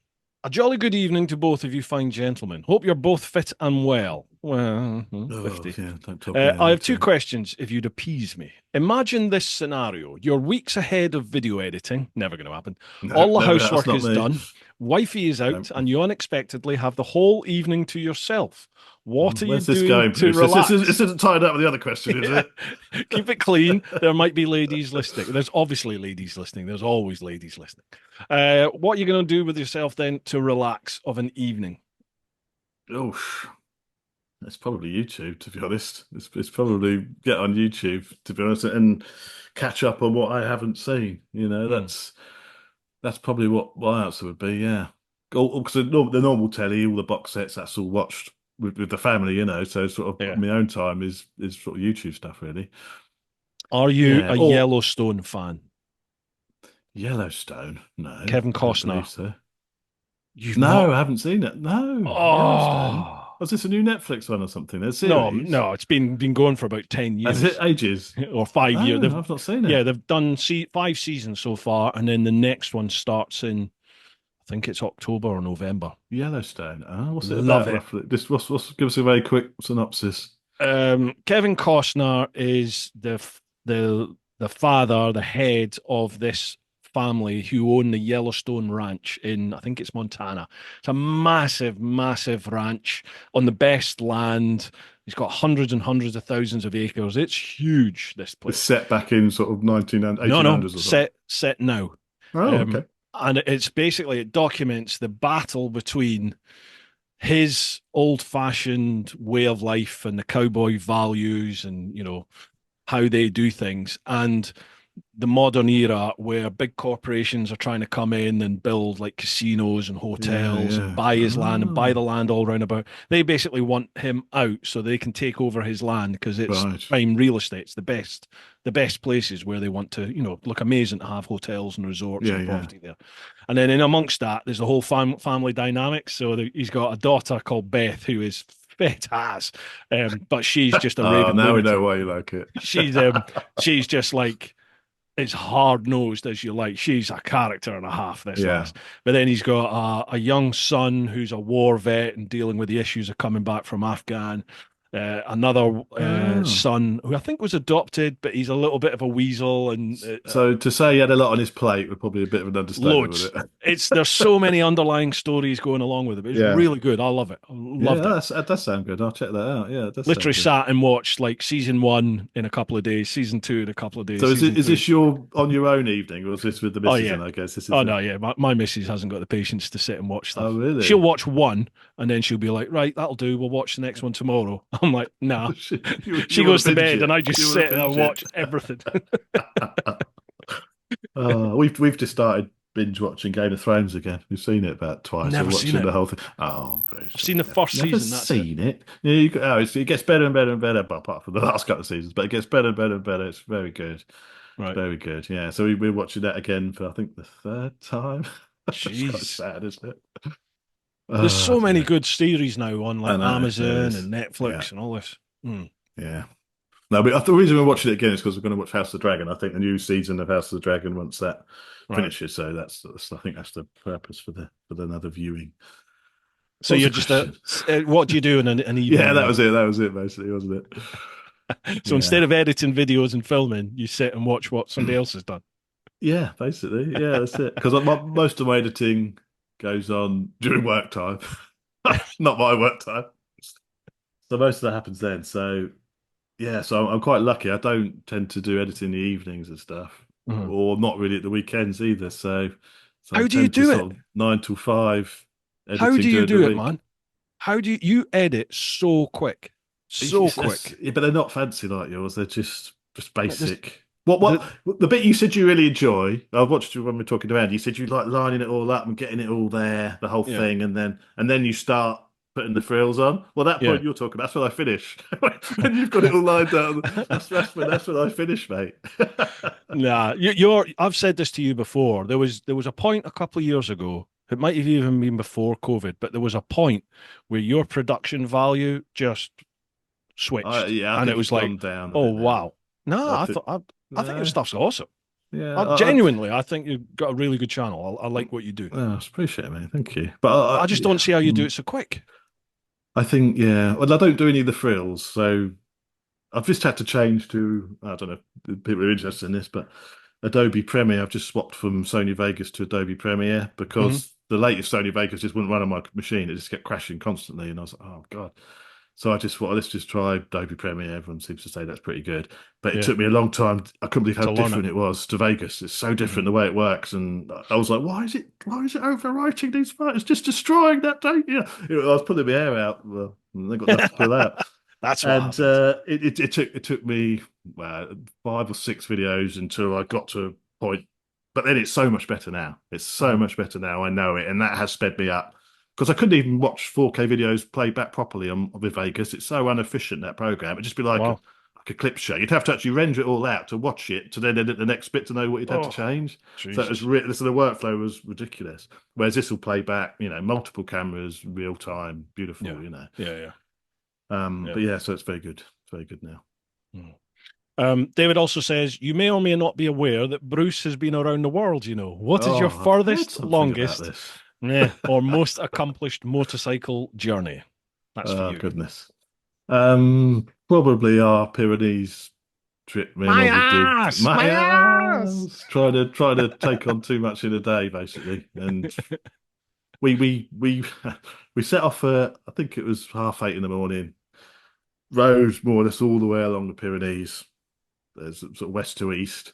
A jolly good evening to both of you fine gentlemen. Hope you're both fit and well. Well, Oh, 50. yeah, don't talk me. I have two questions if you'd appease me. Imagine this scenario. You're weeks ahead of video editing. Never going to happen. No, All the no, that's housework not is me. done. Wifey is No. out, and you unexpectedly have the whole evening to yourself. What are you Where's this doing going, to Bruce? relax? This isn't tied up with the other question, is Yeah. it? Keep it clean. There might be ladies listening. There's obviously ladies listening. There's always ladies listening. What are you going to do with yourself then to relax of an evening? Oh, it's probably YouTube, to be honest. It's probably get on YouTube, to be honest, and catch up on what I haven't seen. That's probably what my answer would be. Yeah, because the normal telly, all the box sets, that's all watched with the family. So sort of Yeah. my own time is sort of YouTube stuff, really. Are you Yeah, a or Yellowstone fan? Yellowstone? No, Kevin I don't Costner. believe so. You've No, not. I haven't seen it. No, Yellowstone. Oh Was this a new Netflix one or something? A no, series? no, it's been going for about 10 Has it years ages? or 5 years. No, I've not seen it. They've done 5 seasons so far, and then the next one starts in, I think it's October or November. Yellowstone. What's it Love about it. roughly? What's give us a very quick synopsis. Kevin Costner is the father, the head of this family who own the Yellowstone Ranch in, I think it's Montana. It's a massive, massive ranch on the best land. He's got hundreds and hundreds of thousands of acres. It's huge, this It's place. set back in sort of 1800s No, or something. set now. Oh, okay. And it's basically, it documents the battle between his old-fashioned way of life and the cowboy values and, how they do things, and the modern era where big corporations are trying to come in and build like casinos and hotels and Yeah. buy his land and buy Oh, the land all round about. They basically want him out so they can take over his land because it's right. prime real estate. It's the best places where they want to, look amazing to have hotels and resorts Yeah, and yeah. property there. And then in amongst that, there's the whole family dynamic. So he's got a daughter called Beth who is fit as, but she's just a Oh, raving now we lunatic. know why you like it. She's just like as hard nosed as you like. She's a character and a half, this Yeah. lass. But then he's got a young son who's a war vet and dealing with the issues of coming back from Afghan. Another Oh. son who I think was adopted, but he's a little bit of a weasel and So to say he had a lot on his plate would probably be a bit of an understatement, loads. would it? There's so many underlying stories going along with it. It's Yeah. really good. I love it. I loved it. That does sound good. I'll check that out. Yeah, it does Literally sound sat and watched like season 1 in a couple of days, season 2 in a couple of days. good. So season is 3. this your on your own evening, or is this with the Oh missus? yeah. And I guess this is. Oh no, yeah. My missus hasn't got the patience to sit and watch stuff. Oh really? She'll watch one and then she'll be like, right, that'll do. We'll watch the next one tomorrow. I'm like, nah. She goes to bed and I just sit and I watch everything. We've just started binge watching Game of Thrones again. We've seen it about twice. Never We're seen watching it. the whole thing. Oh, Bruce, I've seen the first never season. That's seen it. Yeah, it gets better and better and better, but apart from the last couple of seasons, but it gets better and better and better. It's very good. right. Very good. Yeah. So we're watching that again for I think the third time. It's quite Jeez. sad, isn't it? There's so Oh, many dear. good series now on like I know, there Amazon is. and Netflix and all this. Yeah. No, but the reason we're watching it again is because we're going to watch House of the Dragon. I think the new season of House of the Dragon once that Right. finishes. So that's I think that's the purpose for another viewing. So What's you're the just what do you do in an evening? Yeah, that was it. That was it, basically, wasn't it? So instead of editing videos and filming, you sit and watch what somebody else has done. Yeah, basically. Yeah, that's it. Because most of my editing goes on during work time, not my work time. So most of that happens then. So yeah, so I'm quite lucky. I don't tend to do editing in the evenings and stuff, or not really at the weekends either. So How I do you tend to do sort it? of 9 till 5 How editing do you during the do it, week. man? How do you edit so quick? So It's- quick. yeah, but they're not fancy like yours. They're just Like this- basic. What the bit you said you really enjoy? I watched you when we were talking around. You said you like lining it all up and getting it all there, the whole Yeah. thing, and then you start putting the frills on. Well, that point Yeah. you're talking about, that's when I finish. When you've got it all lined up, that's when I finish, mate. Nah, I've said this to you before. There was a point a couple of years ago. It might have even been before COVID, but there was a point where your production value just switched, Yeah, I and think it was it's like, gone down. oh wow, no, I I think- thought I think your stuff's awesome. Yeah, Genuinely, I think you've got a really good channel. I like what you do. I appreciate it, mate. Thank you. But I just don't see how you do it so quick. I think, yeah. Well, I don't do any of the frills, so I've just had to change to, I don't know if people are interested in this, but Adobe Premiere. I've just swapped from Sony Vegas to Adobe Premiere Hmm. because the latest Sony Vegas just wouldn't run on my machine. It just kept crashing constantly. And I was like, oh, God. So I just thought, let's just try Adobe Premiere. Everyone seems to say that's pretty good. But it Yeah, took me a long time. I couldn't believe how to learn it. different it was to Vegas. It's so different Hmm. the way it works. And I was like, why is it overwriting these files? It's just destroying that data. I was pulling my hair out. Well, I got nothing to pull out. That's what And happens. it took me 5 or 6 videos until I got to a point. But then it's so much better now. It's so Mhm. much better now. I know it, and that has sped me up because I couldn't even watch 4K videos played back properly on with Vegas. It's so inefficient, that program. It'd just be Wow. like a clip show. You'd have to actually render it all out to watch it to then edit the next bit to know what you'd have to Oh, change. So Jesus. so the workflow was ridiculous. Whereas this will play back, multiple cameras, real time, Yeah. beautiful. Yeah. Yeah. But Yeah. yeah, so it's very good. It's very good now. Mm. David also says, you may or may not be aware that Bruce has been around the world, you know. What is your Oh, I've heard furthest, something about longest, this. or most accomplished motorcycle journey? That's for Oh you. goodness. Probably our Pyrenees trip. Me and My Robbie did. ass! My My ass! ass! Try to take on too much in a day, basically. And we we set off. I think it was 8:30 in the morning. Rode more or less all the way along the Pyrenees. There's sort of west to east.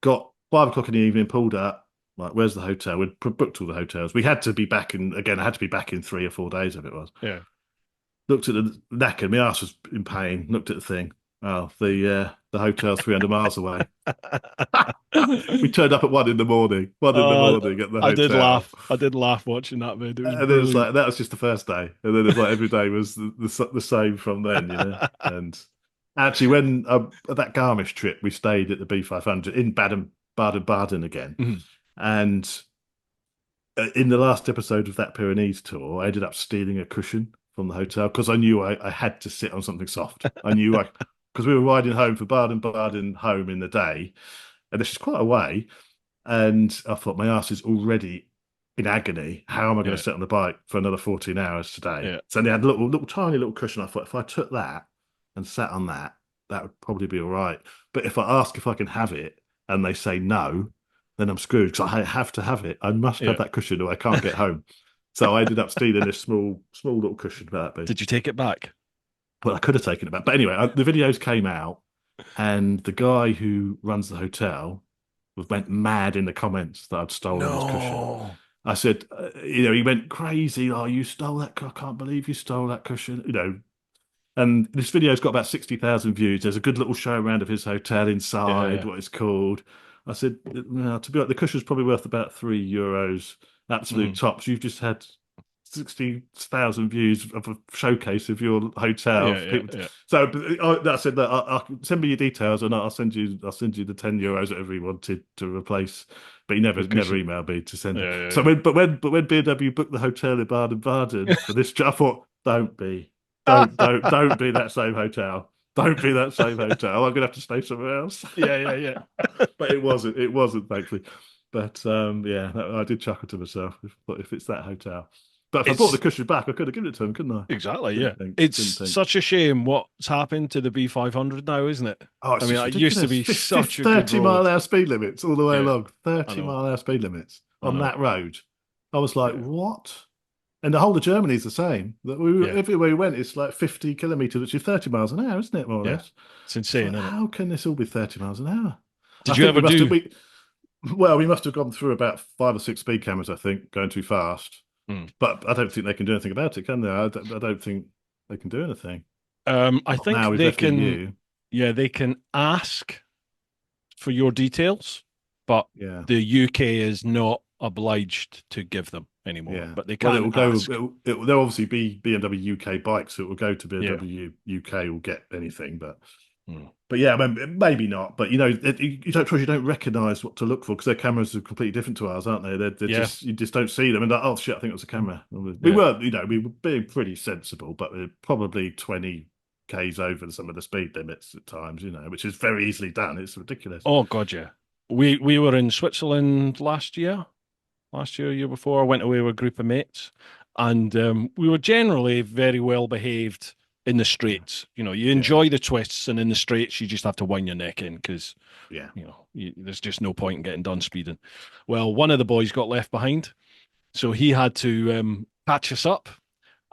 Got 5 o'clock in the evening. Pulled up. Like, where's the hotel? We'd booked all the hotels. We had to be back in again. I had to be back in 3 or 4 days if it was. Yeah. Looked at the knacker. My ass was in pain. Looked at the thing. Oh, the hotel's 300 miles away. We turned up at 1 in the morning. 1 in the morning at the I did hotel. laugh. I did laugh watching that vid. It was And it was brilliant. like that was just the first day, and then it's like every day was the same from then. And actually, when at that Garmisch trip, we stayed at the B500 in Baden again, Mhm. and in the last episode of that Pyrenees tour, I ended up stealing a cushion from the hotel because I knew I had to sit on something soft. I knew I because we were riding home for Baden home in the day, and this is quite a way. And I thought my ass is already in agony. How am I going to Yeah. sit on the bike for another 14 hours today? Yeah. So they had a little tiny little cushion. I thought if I took that and sat on that, that would probably be all right. But if I ask if I can have it and they say no, then I'm screwed because I have to have it. I must have Yeah. that cushion or I can't get home. So I ended up stealing this small little cushion for that bit. Did you take it back? Well, I could have taken it back. But anyway, the videos came out and the guy who runs the hotel went mad in the comments that I'd stolen his cushion. No. I said, he went crazy. Oh, you stole that. I can't believe you stole that cushion. And this video's got about 60,000 views. There's a good little show around of his hotel Yeah. inside, Yeah. what it's called. I said, no, to be honest, the cushion's probably worth about €3, absolute Mhm. tops. You've just had 60,000 views of a showcase of your hotel Yeah. for Yeah. people. Yeah. So I said that send me your details and I'll send you the €10 whatever you wanted to replace. But he never Your never cushion. emailed me to send Yeah. it. Yeah. So Yeah. when BMW booked the hotel in Baden for this job, I thought, don't be. Don't be that same hotel. Don't be that same hotel. I'm gonna have to stay somewhere else. Yeah. Yeah. Yeah. But it wasn't. It wasn't, thankfully. But yeah, I did chuckle to myself if it's that hotel. But if I bought the It's cushion back, I could have given it to him, couldn't I? exactly, yeah. Didn't think. It's Didn't think. such a shame what's happened to the B500 now, isn't it? Oh, I it's mean, just it used to ridiculous. be 50, such a good 30 mile road. hour speed limits all the way Yeah, along. I 30 know. mile hour speed limits I on know. that road. I was like, Yeah. what? And the whole of Germany's the same. Yeah. Everywhere we went, it's like 50 kilometers, which is 30 miles an hour, isn't it, more or Yeah. less? It's It's insane, like, isn't it? how can this all be 30 miles an hour? I Did you think we ever must have, do? we must have gone through about 5 or 6 speed cameras, I think, going too fast. Hmm. But I don't think they can do anything about it, can they? I don't think they can do anything. I Not think now we've they left the can, EU. yeah, they can ask for your details, but Yeah. the UK is not obliged to give them anymore. Yeah. But they Well, it can will go. ask. There'll obviously be BMW UK bikes, so it will go to Yeah. BMW UK will get anything, Hmm. but yeah, I mean, maybe not. But you don't recognise what to look for because their cameras are completely different to ours, aren't they? They're Yeah. just you just don't see them, and like, oh shit, I think it was a camera. We Yeah. were, we were being pretty sensible, but we're probably 20 k's over some of the speed limits at times, which is very easily done. It's ridiculous. Oh God, yeah. We were in Switzerland year before. I went away with a group of mates, and we were generally very well behaved in the straights. You enjoy the twists, and in the straights, you just have to wind your neck in because Yeah. there's just no point in getting done speeding. Well, one of the boys got left behind, so he had to catch us up,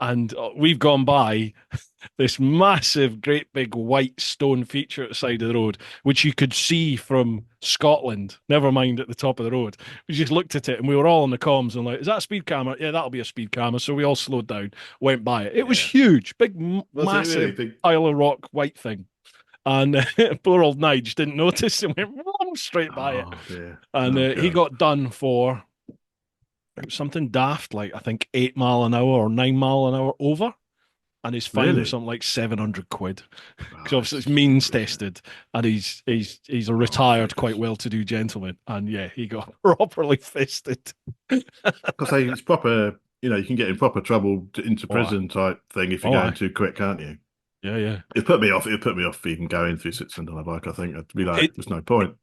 and we've gone by this massive, great big white stone feature at the side of the road, which you could see from Scotland, never mind at the top of the road. We just looked at it and we were all on the comms and like, is that a speed camera? Yeah, that'll be a speed camera. So we all slowed down, went by it. It was huge, big, massive big? pile of rock white thing. And poor old Nige didn't notice and went straight by it. Dear. And he got done for something daft, like I think 8 mile an hour or 9 mile an hour over. And his fine was something like 700 quid. Because obviously it's means tested, and he's a retired, quite well-to-do gentleman. And yeah, he got properly fisted. Because it's proper, you can get in proper trouble into prison type thing if you're going too quick, can't you? Yeah. It put me off even going through Switzerland on a bike. I think I'd be like, there's no point.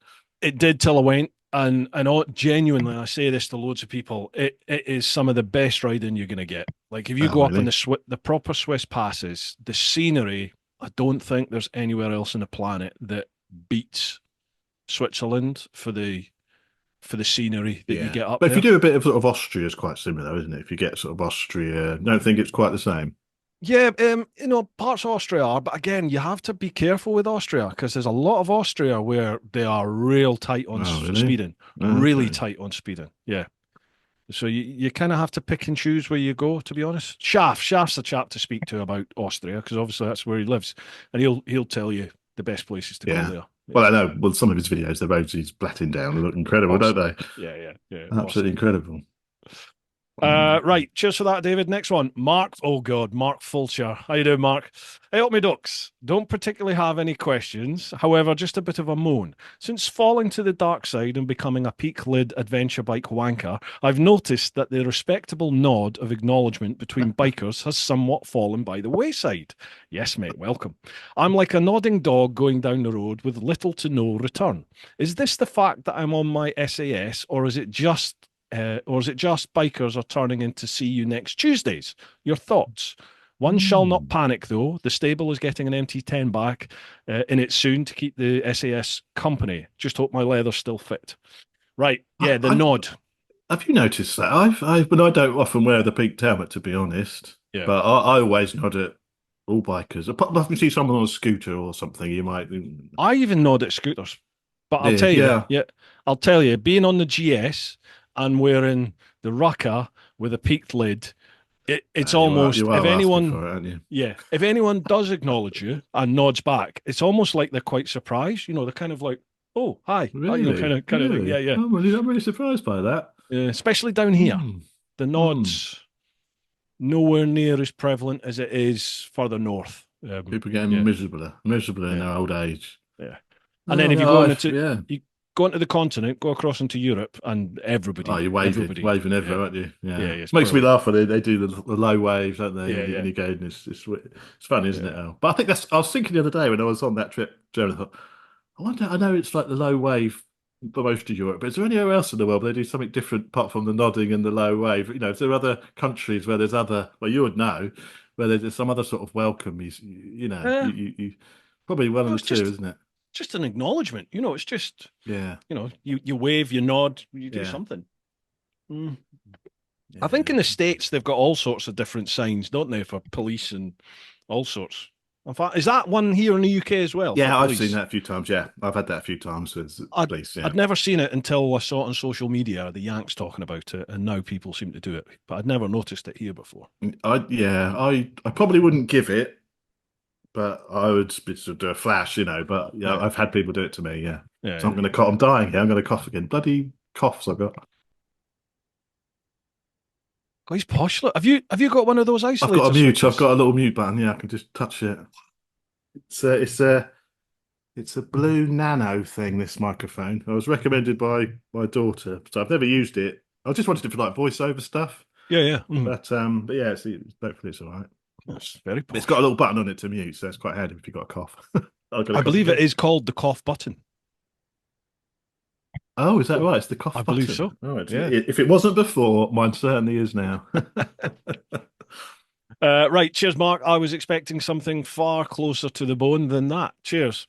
It did till I went. And genuinely, I say this to loads of people, it is some of the best riding you're going to get. Like if you go up on the proper Swiss passes, the scenery, I don't think there's anywhere else on the planet that beats Switzerland for the scenery that you get up there. But there. if you do a bit of sort of Austria, it's quite similar, isn't it? If you get sort of Austria, I don't think it's quite the same. Yeah, parts of Austria are, but again, you have to be careful with Austria because there's a lot of Austria where they are real tight on speeding, really tight on speeding. Yeah, so you kind of have to pick and choose where you go. To be honest, Shaft's the chap to speak to about Austria because obviously that's where he lives, and he'll tell you the best places to go there. Yeah. Well, I know. Well, some of his videos, the roads he's blatting down look incredible, don't they? Yeah. Absolutely incredible. Right, cheers for that, David. Next one, Mark. Oh God, Mark Fulcher. How you doing, Mark? Hey up me ducks. Don't particularly have any questions. However, just a bit of a moan. Since falling to the dark side and becoming a peak lid adventure bike wanker, I've noticed that the respectable nod of acknowledgement between bikers has somewhat fallen by the wayside. Yes, mate, welcome. I'm like a nodding dog going down the road with little to no return. Is this the fact that I'm on my SAS, or is it just bikers are turning into see you next Tuesdays? Your thoughts? One shall not panic, though. The stable is getting an MT10 back in it soon to keep the SAS company. Just hope my leather's still fit. Right, yeah, the nod. Have you noticed that? But I don't often wear the peaked helmet, to be honest. Yeah. But I always nod at all bikers. Apart if you see someone on a scooter or something, you might. I even nod at scooters. But I'll tell you, I'll tell you, being on the GS and wearing the rucker with a peaked lid, it's almost you are if anyone, for it, aren't you? if anyone does acknowledge you and nods back, it's almost like they're quite surprised. They're kind of like, "Oh, hi," really? kind of thing. Yeah. I'm really surprised by that. Yeah, especially down here, the nods nowhere near as prevalent as it is further north. People getting miserable in their old age. Yeah, and then if you go into the continent, go across into Europe, and everybody. Oh, you're waving everywhere, aren't you? Yeah. It makes me laugh when they do the low waves, don't they? Yeah. And you go, it's funny, isn't it, Al? But I think I was thinking the other day when I was on that trip, Germany, I thought, I know it's like the low wave for most of Europe, but is there anywhere else in the world where they do something different apart from the nodding and the low wave? Is there other countries where there's you would know, where there's some other sort of welcome, you probably one of the two, isn't it? Just an acknowledgement, it's just you wave, you nod, you do something. I think in the States they've got all sorts of different signs, don't they, for police and all sorts. In fact, is that one here in the UK as well? Yeah, I've seen that a few times. Yeah, I've had that a few times with police. Yeah. I'd never seen it until I saw it on social media, the Yanks talking about it, and now people seem to do it. But I'd never noticed it here before. I probably wouldn't give it, but I would sort of do a flash, But I've had people do it to me. Yeah. So I'm going to cough. I'm dying here. I'm going to cough again. Bloody coughs I've got. Oh, he's posh. Look, have you got one of those isolators? I've got a mute. I've got a little mute button. Yeah, I can just touch it. It's a blue nano thing. This microphone. I was recommended by my daughter, so I've never used it. I just wanted it for like voiceover stuff. Yeah. But yeah, hopefully it's all right. It's very posh. It's got a little button on it to mute, so it's quite handy if you've got a cough. I believe it is called the cough button. Oh, is that right? It's the cough I button. believe so. Oh, it's, Yeah. If it wasn't before, mine certainly is now. Right, cheers, Mark. I was expecting something far closer to the bone than that. Cheers.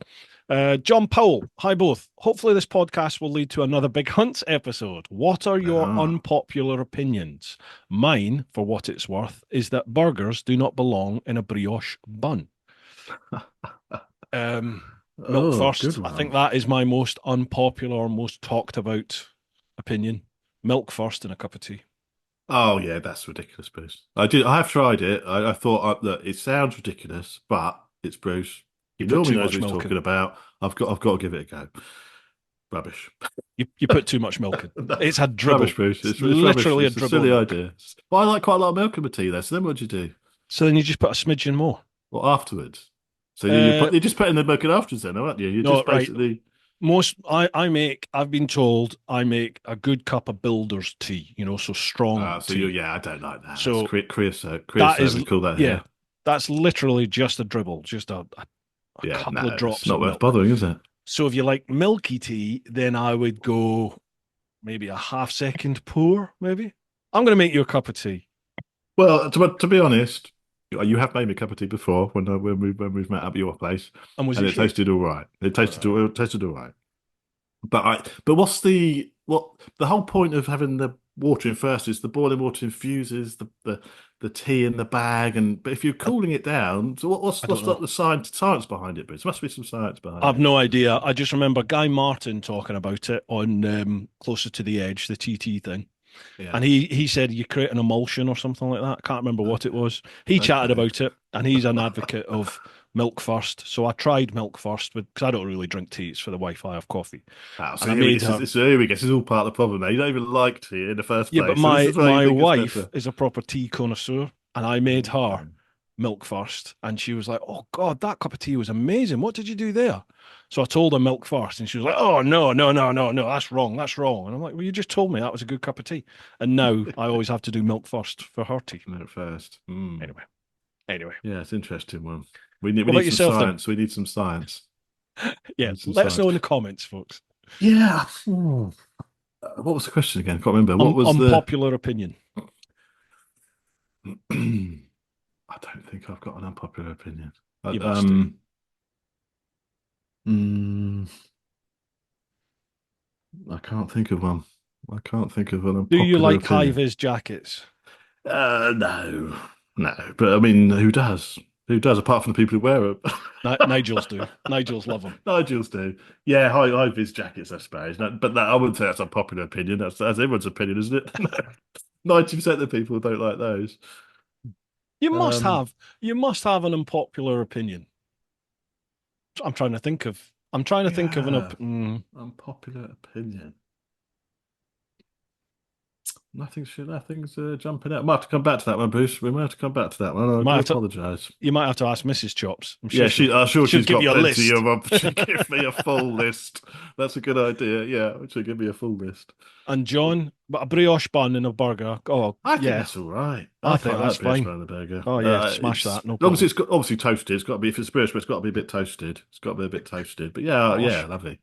John Powell, hi both. Hopefully this podcast will lead to another Big Hunts episode. What are your unpopular opinions? Mine, for what it's worth, is that burgers do not belong in a brioche bun. Milk first. I think that is my most unpopular, most talked about opinion. Milk first and a cup of tea. Oh yeah, that's ridiculous, Bruce. I have tried it. I thought that it sounds ridiculous, but it's Bruce. You He put normally too knows much what he's milk talking in. about. I've got to give it a go. Rubbish. You put too much milk in. It's a dribble. Rubbish, Bruce. It's literally rubbish. a dribble. It's a silly idea. But I like quite a lot of milk in my tea there. So then what do you do? So then you just put a smidgen more. Well, afterwards. So you're just putting the milk in afterwards then, aren't you? You're No, just basically... I've been told I make a good cup of builder's tea, so strong tea. I don't like that. So that's creosote. That is, we call that yeah, here. that's literally just a dribble, just a couple of drops. It's not of worth milk. bothering, is it? So if you like milky tea, then I would go maybe a half-second pour, maybe. I'm going to make you a cup of tea. Well, to be honest, you have made me a cup of tea before when we've met up at your place, and it tasted all right. It tasted all right. But what's the whole point of having the water in first is the boiling water infuses the tea in the bag, but if you're cooling it down, so what's the science behind it? But there must be some science behind it. I've no idea. I just remember Guy Martin talking about it on Closer to the Edge, the TT thing. Yeah. And he said you create an emulsion or something like that. I can't remember what it was. He chatted about it, and he's an advocate of milk first. So I tried milk first because I don't really drink tea. It's for the wife. I have coffee. So here we go. This is all part of the problem. Now you don't even like tea in the first place. Yeah, but my wife is a proper tea connoisseur, and I made her milk first, and she was like, "Oh God, that cup of tea was amazing. What did you do there?" So I told her milk first, and she was like, "Oh no, that's wrong. And I'm like, "Well, you just told me that was a good cup of tea," and now I always have to do milk first for her tea. Milk first. Anyway. Yeah, it's an interesting one. We need some science. Then? We need some science. Yeah, let us know in the comments, folks. Yeah. What was the question again? I can't remember. What was unpopular opinion? I don't think I've got an unpopular opinion. You must do. I can't think of one. I can't think of an Do unpopular you like opinion. high-vis jackets? No. But I mean, who does? Who does, apart from the people who wear them? Nigel's do. Nigel's love them. Nigel's do. Yeah, high-vis jackets, I suppose. But I wouldn't say that's a popular opinion. That's everyone's opinion, isn't it? 90% of the people don't like those. You must have an unpopular opinion. I'm trying to think of an unpopular opinion. Nothing's jumping out. I might have to come back to that one, Bruce. We might have to come back to that one. I apologise. You might have to ask Mrs. Chops. I'm sure she's got plenty of. She'll give me a full list. That's a good idea. Yeah, she'll give me a full list. And John, but a brioche bun and a burger. Oh, I think that's all right. I think that's fine. Bun and a burger. Oh yeah, smash that. No problem. Obviously, it's obviously toasted. It's got to be, if it's brioche, but it's got to be a bit toasted. It's got to be a bit toasted. But yeah, lovely.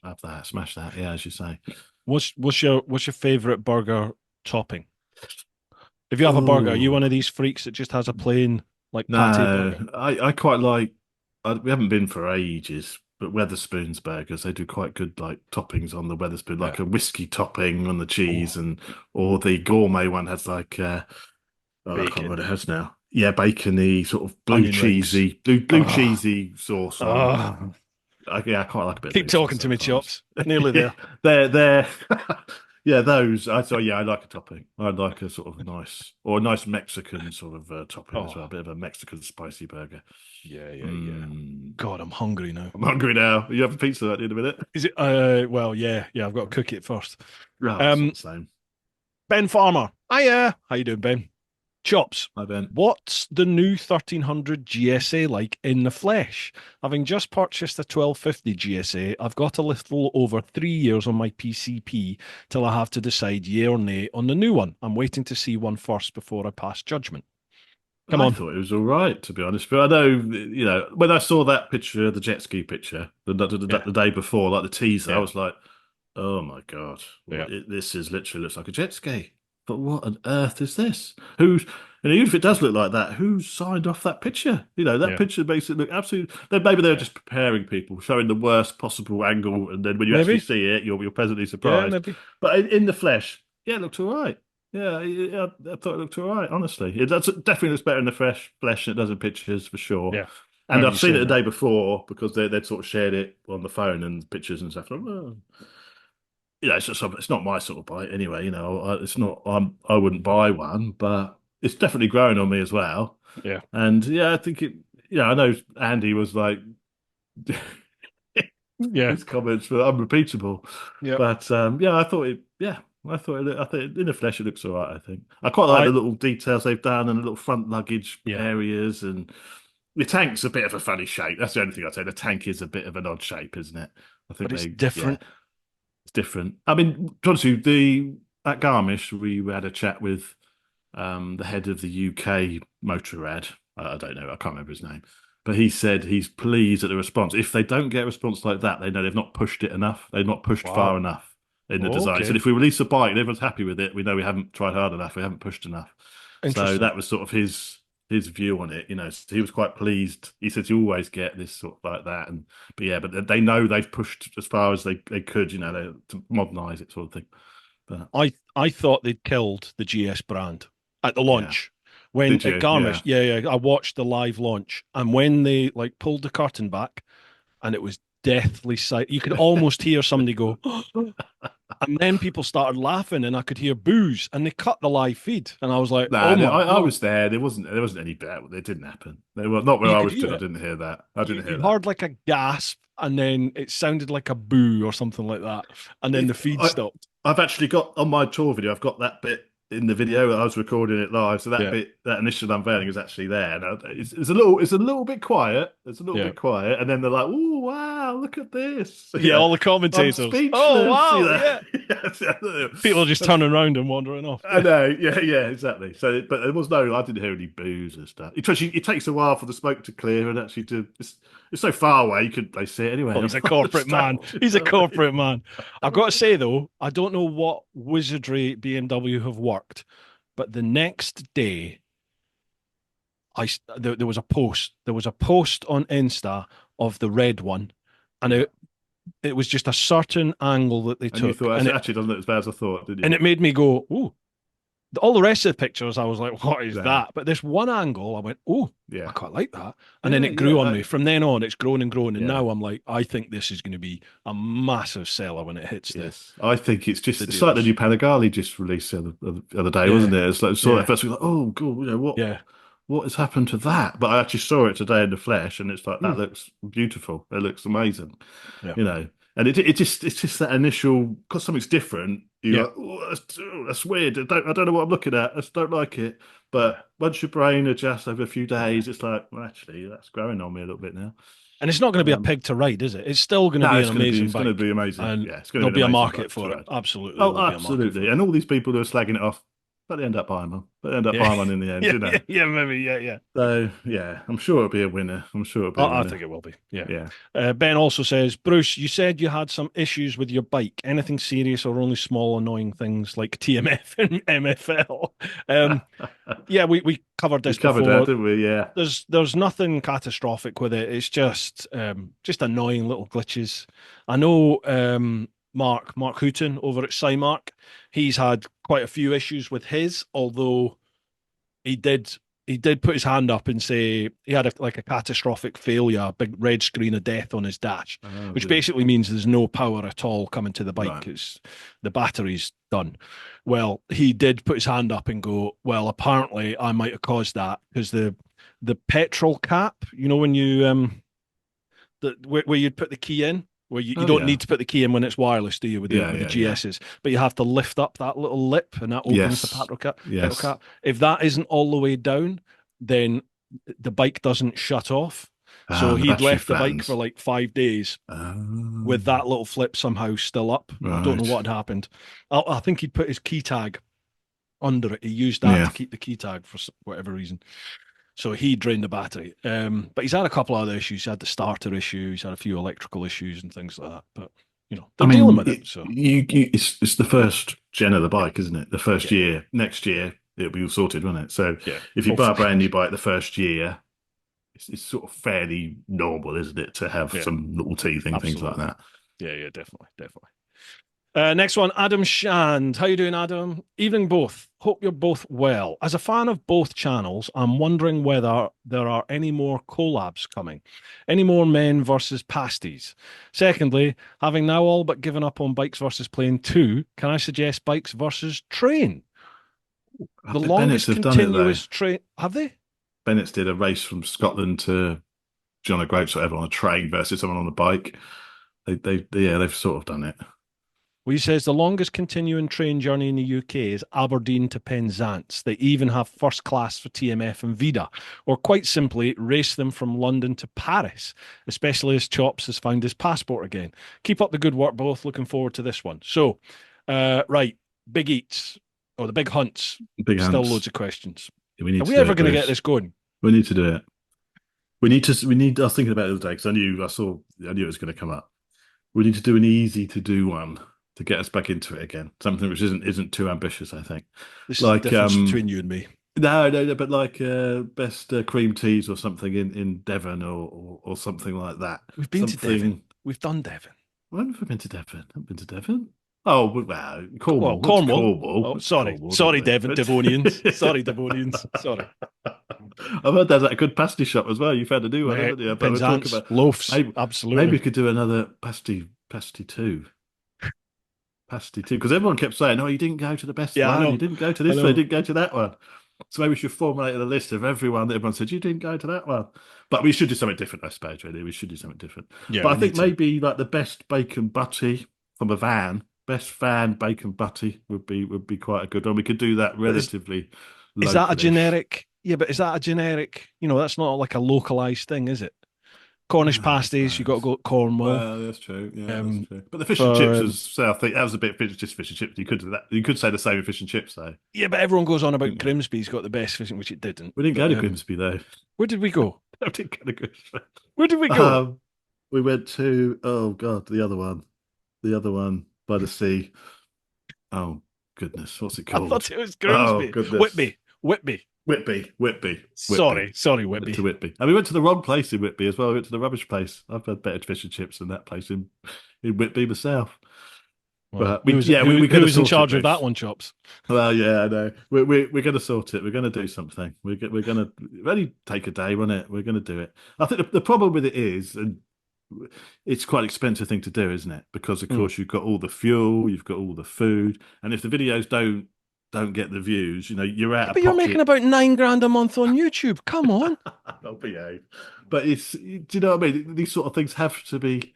Have that, smash that. Yeah, as you say. What's your favourite burger topping? If you have a burger, are you one of these freaks that just has a plain patty burger? I quite like. We haven't been for ages, but Wetherspoon's burgers, they do quite good toppings on the Wetherspoon, like a whiskey topping on the cheese, or the gourmet one has I can't remember what it has now. Yeah, bacony, sort of blue cheesy sauce. I quite like a bit. Keep talking to me, Chops. Nearly there. They're yeah, those. I like a topping. I like a sort of nice Mexican sort of topping as well. A bit of a Mexican spicy burger. Yeah. God, I'm hungry now. You have a pizza in a minute. Is it? Well, yeah. I've got to cook it first. Right. Same. Ben Farmer. Hiya. How you doing, Ben? Chops. Hi, Ben. What's the new 1300 GSA like in the flesh? Having just purchased a 1250 GSA, I've got a little over 3 years on my PCP till I have to decide yay or nay on the new one. I'm waiting to see one first before I pass judgment. Come I on. thought it was all right, to be honest. But I know, when I saw that picture, the jet ski picture, Yeah. the day before, like the teaser, I Yeah. was like, oh my God, Yeah. this is literally looks like a jet ski. But what on earth is this? Even if it does look like that, who signed off that picture? That Yeah. picture makes it look absolutely. Then maybe they were Yeah. just preparing people, showing the worst possible angle, and then when you actually Maybe. see it, you're pleasantly Yeah, surprised. maybe. But in the flesh, yeah, it looked all right. Yeah, I thought it looked all right, honestly. Definitely looks better in the flesh than it does in pictures, for sure. Yeah. And Remember I've you seen it saying the that. day before because they'd sort of shared it on the phone and pictures and stuff. It's not my sort of bike anyway. It's not. I wouldn't buy one, but it's definitely growing on me as well. Yeah. And yeah, I think it. I know Andy was like, Yeah. his comments were unrepeatable, Yeah. but yeah, I thought it. Yeah, I thought in the flesh it looks all right. I think I quite like I the little details they've done and the little front luggage yeah. areas, and the tank's a bit of a funny shape. That's the only thing I'd say. The tank is a bit of an odd shape, isn't it? I think But it's yeah, different. it's different. I mean, to be honest with you, at Garmisch, we had a chat with the head of the UK Motorrad. I don't know, I can't remember his name, but he said he's pleased at the response. If they don't get a response like that, they know they've not pushed it enough. They've not pushed far Wow. enough in the design. So Okay. if we release a bike and everyone's happy with it, we know we haven't tried hard enough. We haven't pushed enough. So Interesting. that was sort of his view on it. So he was quite pleased. He said you always get this sort of like that, but they know they've pushed as far as they could. To modernise it, sort of thing. But I thought they'd killed the GS brand at the yeah, launch. When did at you? Garmisch, Yeah. yeah, I watched the live launch, and when they like pulled the curtain back, and it was deathly silent, you could almost hear somebody go, and then people started laughing, and I could hear boos, and they cut the live feed, and I was like, Nah, oh my I God. was there. There wasn't any bet. It didn't happen. They were not where You I could was hear stood. I it. didn't hear that. I didn't hear You that. heard like a gasp, and then it sounded like a boo or something like that, and then the feed I, stopped. I've actually got on my tour video. I've got that bit in the video. I was recording it live, so that Yeah, bit, that initial unveiling, is actually there. Now, it's a little bit quiet. It's a little yeah, bit quiet, and then they're like, "Oh wow, look at this!" yeah. All the I'm commentators. Oh speechless. wow, yeah. People are just That's- turning around and wandering off. I know, yeah, exactly. So, but there was no, I didn't hear any boos and stuff. It takes a while for the smoke to clear and actually it's so far away you couldn't see it anyway Oh, he's a on the corporate man. stage. He's a corporate man. I've got to say though, I don't know what wizardry BMW have worked, but the next day, there was a post. There was a post on Insta of the red one, and it was just a certain angle that they And you took, thought, it actually doesn't look as bad as I thought, did and you? it made me go, "Ooh." All the rest of the pictures, I was like, "What is Yeah, that?" But this one angle, I went, "Oh, I yeah, quite like that." And then yeah, it grew on yeah, me. From then on, it's grown and grown, and yeah. now I'm like, I think this is going to be a massive seller when it hits Yes, I think the it's like the dealers. new Panigale just released the other day, Yeah, wasn't it? It's like saw yeah, it first, we were like, oh, cool, yeah. what has happened to that? But I actually saw it today in the flesh, and it's like that Mm, looks beautiful. It looks amazing, yeah, you know. And it's just that initial because something's different. You're yeah, like, that's weird. I don't know what I'm looking at. I just don't like it. But once your brain adjusts over a few days, it's like, well, actually, that's growing on me a little bit now. and it's not going to be a Um, pig to ride, is it? It's still going to no, be an amazing it's going to bike, be amazing. and Yeah, it's going to there'll be be an a amazing market bike to for it. ride. Absolutely, there Oh, will be a market absolutely. for it. And all these people who are slagging it off, but they end up buying them. They end up Yeah, buying one in the end, yeah, yeah, yeah, maybe, yeah, yeah. So yeah, I'm sure it'll be a winner. I'm sure it'll be a I winner. think it will be. Yeah. Yeah. Ben also says, Bruce, you said you had some issues with your bike. Anything serious or only small annoying things like TMF and MFL? Yeah, we covered We this covered that, before. didn't we? Yeah. There's nothing catastrophic with it. It's just annoying little glitches. I know Mark Hooton over at Cymark, he's had quite a few issues with his, although he did he did put his hand up and say he had like a catastrophic failure, a big red screen of death on his dash, Oh which dear. basically means there's no power at all coming to the bike. Right. It's the battery's done. Well, he did put his hand up and go, well, apparently I might have caused that because the petrol cap, you know, when you where you'd put the key in, where you Oh don't yeah. need to put the key in when it's wireless, do you, with Yeah, the yeah. GSs? But you have to lift up that little lip and that opens the Yes. petrol Yes. cap. If that isn't all the way down, then the bike doesn't shut off. So The he'd battery left the bike for flattens. like 5 days with Oh, that little flip somehow still up. I don't know right. what had happened. I think he'd put his key tag under it. He used that Yeah. to keep the key tag for whatever reason. So he drained the battery. But he's had a couple of other issues. He's had the starter issue. He's had a few electrical issues and things like that. But I they're dealing mean, with it. So it's the first gen of the bike, isn't it? The first yeah, year. Next year, it'll be all sorted, won't it? So yeah. if you buy a brand new bike the first year, it's sort of fairly normal, isn't it, to have Yeah, some little teething, things like absolutely. that. Yeah, definitely. Next one, Adam Shand. How you doing, Adam? Evening, both. Hope you're both well. As a fan of both channels, I'm wondering whether there are any more collabs coming, any more men versus pasties. Secondly, having now all but given up on bikes versus plane 2, can I suggest bikes versus train? I The bet Bennett's longest have done it though. continuous train. Have they? Bennett's did a race from Scotland to John O'Groats or whatever on a train versus someone on a bike. They've sort of done it. Well, he says the longest continuing train journey in the UK is Aberdeen to Penzance. They even have first class for TMF and Vida, or quite simply, race them from London to Paris, especially as Chops has found his passport again. Keep up the good work, both. Looking forward to this one. So, right, big eats or the big hunts. Big Still hunts. loads of questions. We need Are to we do ever it, going to get Bruce. this going? We need to do it. I was thinking about it the other day because I knew it was going to come up. We need to do an easy to do one to get us back into it again. Something which isn't too ambitious, I think. This Like is the difference between you and me. no, but like best cream teas or something in Devon or something like that. We've been to Something. Devon. We've done Devon. When have we been to Devon? I've been to Devon. Oh, well, Cornwall. Well, Cornwall. Cornwall. Oh, sorry. Cornwall, Sorry, didn't we? Devonians. Sorry, Devonians. Sorry. I've heard there's a good pasty shop as well. You found a new one, haven't you? But we're talking Penzance, about loaves, maybe absolutely. we could do another pasty two. Pasty two. Because everyone kept saying, oh, you didn't go to the best Yeah, I one. know. You didn't go to I this one. You know. didn't go to that one. So maybe we should formulate a list of everyone that everyone said, you didn't go to that one. But we should do something different, I suppose, really. We should do something different. Yeah, But I we think need to. maybe like the best bacon butty from a van, best van bacon butty would be quite a good one. We could do that relatively Is that a localish. generic? Yeah, but is that a generic? That's not like a localized thing, is it? Cornish pasties, you got to go to Cornwall. Well, that's true. Yeah, that's true. But the fish for, and chips was South. That was a bit just fish and chips. You could do that. You could say the same with fish and chips, though. Yeah, but everyone goes on about Grimsby's got the best fishing, which it didn't. We didn't go to Grimsby though. Where did we go? We didn't go to Grimsby. Where did we go? We went to the other one by the sea. Oh goodness, what's it I called? thought it was Grimsby. Oh goodness, Whitby. Sorry, Whitby. To Whitby. And we went to the wrong place in Whitby as well. We went to the rubbish place. I've had better fish and chips than that place in Whitby myself. Well, But we was in charge of that one, Chops? Well, yeah, I know. We're going to sort it. We're going to do something. We're going to only take a day, won't it? We're going to do it. I think the problem with it is, and it's quite an expensive thing to do, isn't it? Because of course you've got all the fuel, you've got all the food, and if the videos don't get the views, you're out of But you're pocket. making about $9,000 a month on YouTube. Come on. I'll behave. But do you know what I mean? These sort of things have to be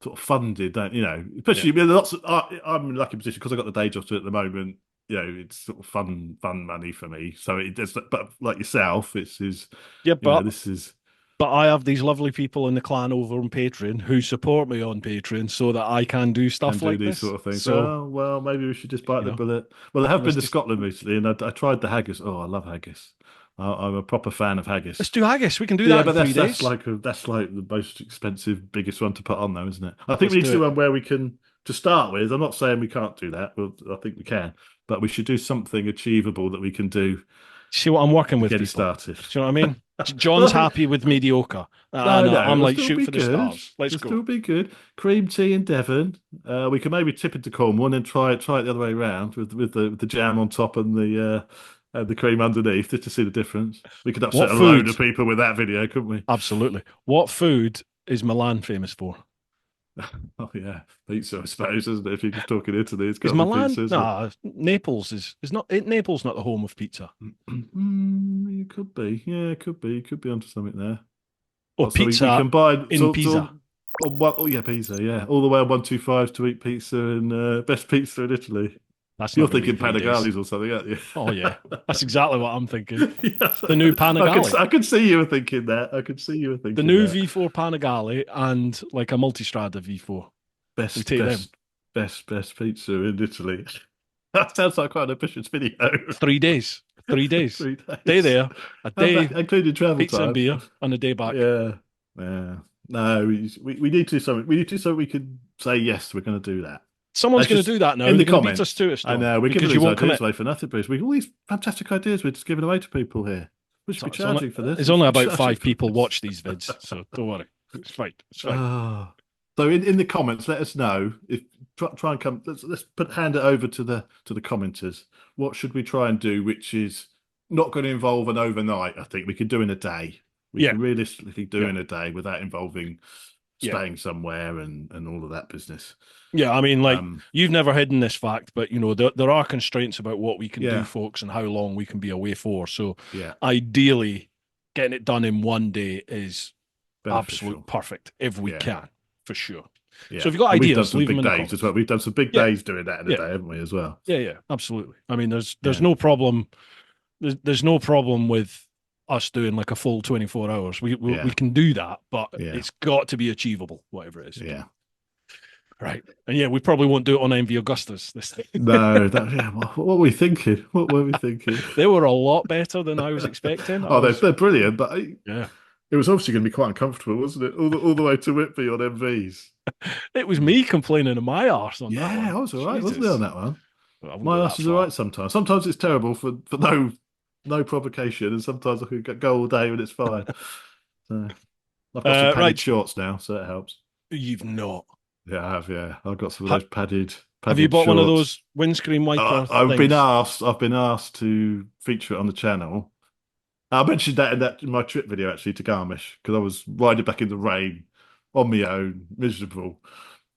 sort of funded, don't you know? Especially, I mean, I'm in a lucky position because I've got the day job to at the moment. It's sort of fun money for me. So it does. But like yourself, this is this is. But I have these lovely people in the clan over on Patreon who support me on Patreon so that I can do stuff like these this. sort of things. So, well, maybe we should just bite the bullet. Well, I have been to Scotland recently, and I tried the haggis. Oh, I love haggis. I'm a proper fan of haggis. Let's do haggis. We can do that. But in 3 days. that's like the most expensive, biggest one to put on, though, isn't it? I think we need to do one where we can, to start with. I'm not saying we can't do that. Well, I think we can, but we should do something achievable that we can do. See what I'm working with. Get it started. Do you know what I mean? John's happy with mediocre. No, I'm like, shoot for the stars. Let's go. It'll be good. Cream tea in Devon. We can maybe tip into Cornwall and then try it the other way around with the jam on top and the cream underneath, just to see the difference. We could upset a load of people with that video, couldn't we? Absolutely. What food is Milan famous for? Oh yeah, pizza, I suppose, isn't it? If you're just talking Italy, it's got is Milan? Pizza, nah, Naples is not. Naples not the home of pizza. It could be. Yeah, it could be. You could be onto something there. Or pizza we combine in Pisa. Pisa. Yeah, all the way on 125 to eat pizza and best pizza in Italy. You're thinking Panigales or something, aren't you? Oh yeah, that's exactly what I'm thinking. Yes. The new Panigale. I could see you were thinking that. The new V4 Panigale and like a multistrada V4. Best pizza in Italy. That sounds like quite an ambitious video. 3 days. 3 days. 3 days. Day there, a How's day that, including travel pizza and time? beer, and a day back. Yeah, yeah. No, we need to do something. We need to do something we can say yes, we're going to do that. Someone's That's going to just do that now. in They're the going to beat us comments. to it, I Storm, know we're because giving you these won't ideas commit. away for nothing, Bruce. We got all these fantastic ideas we're just giving away to people here. We should be It's only, charging for this. there's We only should be about 5 charging for people this. watch these vids, so don't worry. It's fine. It's fine. So in the comments, let us know if try and come. Let's hand it over to the commenters. What should we try and do? Which is not going to involve an overnight. I think we could do in a day. We Yeah. can realistically do Yeah. in a day without involving Yeah. staying somewhere and all of that business. Yeah, I mean, like, you've never hidden this fact, but, you know, there are constraints about what we can do, Yeah. folks, and how long we can be away for. So Yeah, ideally, getting it done in one day is beneficial. absolute perfect if we Yeah. can, for sure. Yeah. So if you've got And we've done ideas, some leave them big in the days comments. as well. We've done some big Yeah. days doing that in a Yeah. day, haven't we, as well? Yeah, absolutely. I mean, there's Yeah. no problem. There's no problem with us doing like a full 24 hours. We Yeah. can do that, but Yeah. it's got to be achievable, whatever it is. Yeah. Right. And yeah, we probably won't do it on MV Augustus this thing. No, what were we thinking? What were we thinking? They were a lot better than I was expecting. They're brilliant, but Yeah. it was obviously going to be quite uncomfortable, wasn't it? All the way to Whitby on MVs. It was me complaining to my arse on that one. Yeah, I was all right, wasn't it, Jesus. on that one? I wouldn't My go ass that is all far. right sometimes. Sometimes it's terrible for no provocation, and sometimes I could go all day and it's fine. So I've got some padded right. shorts now, so it helps. You've not. Yeah, I have. Yeah, I've got some of those padded. Have you bought one of shorts. those windscreen wiper I've been things? asked to feature it on the channel. I mentioned that in my trip video actually to Garmisch because I was riding back in the rain on my own, miserable,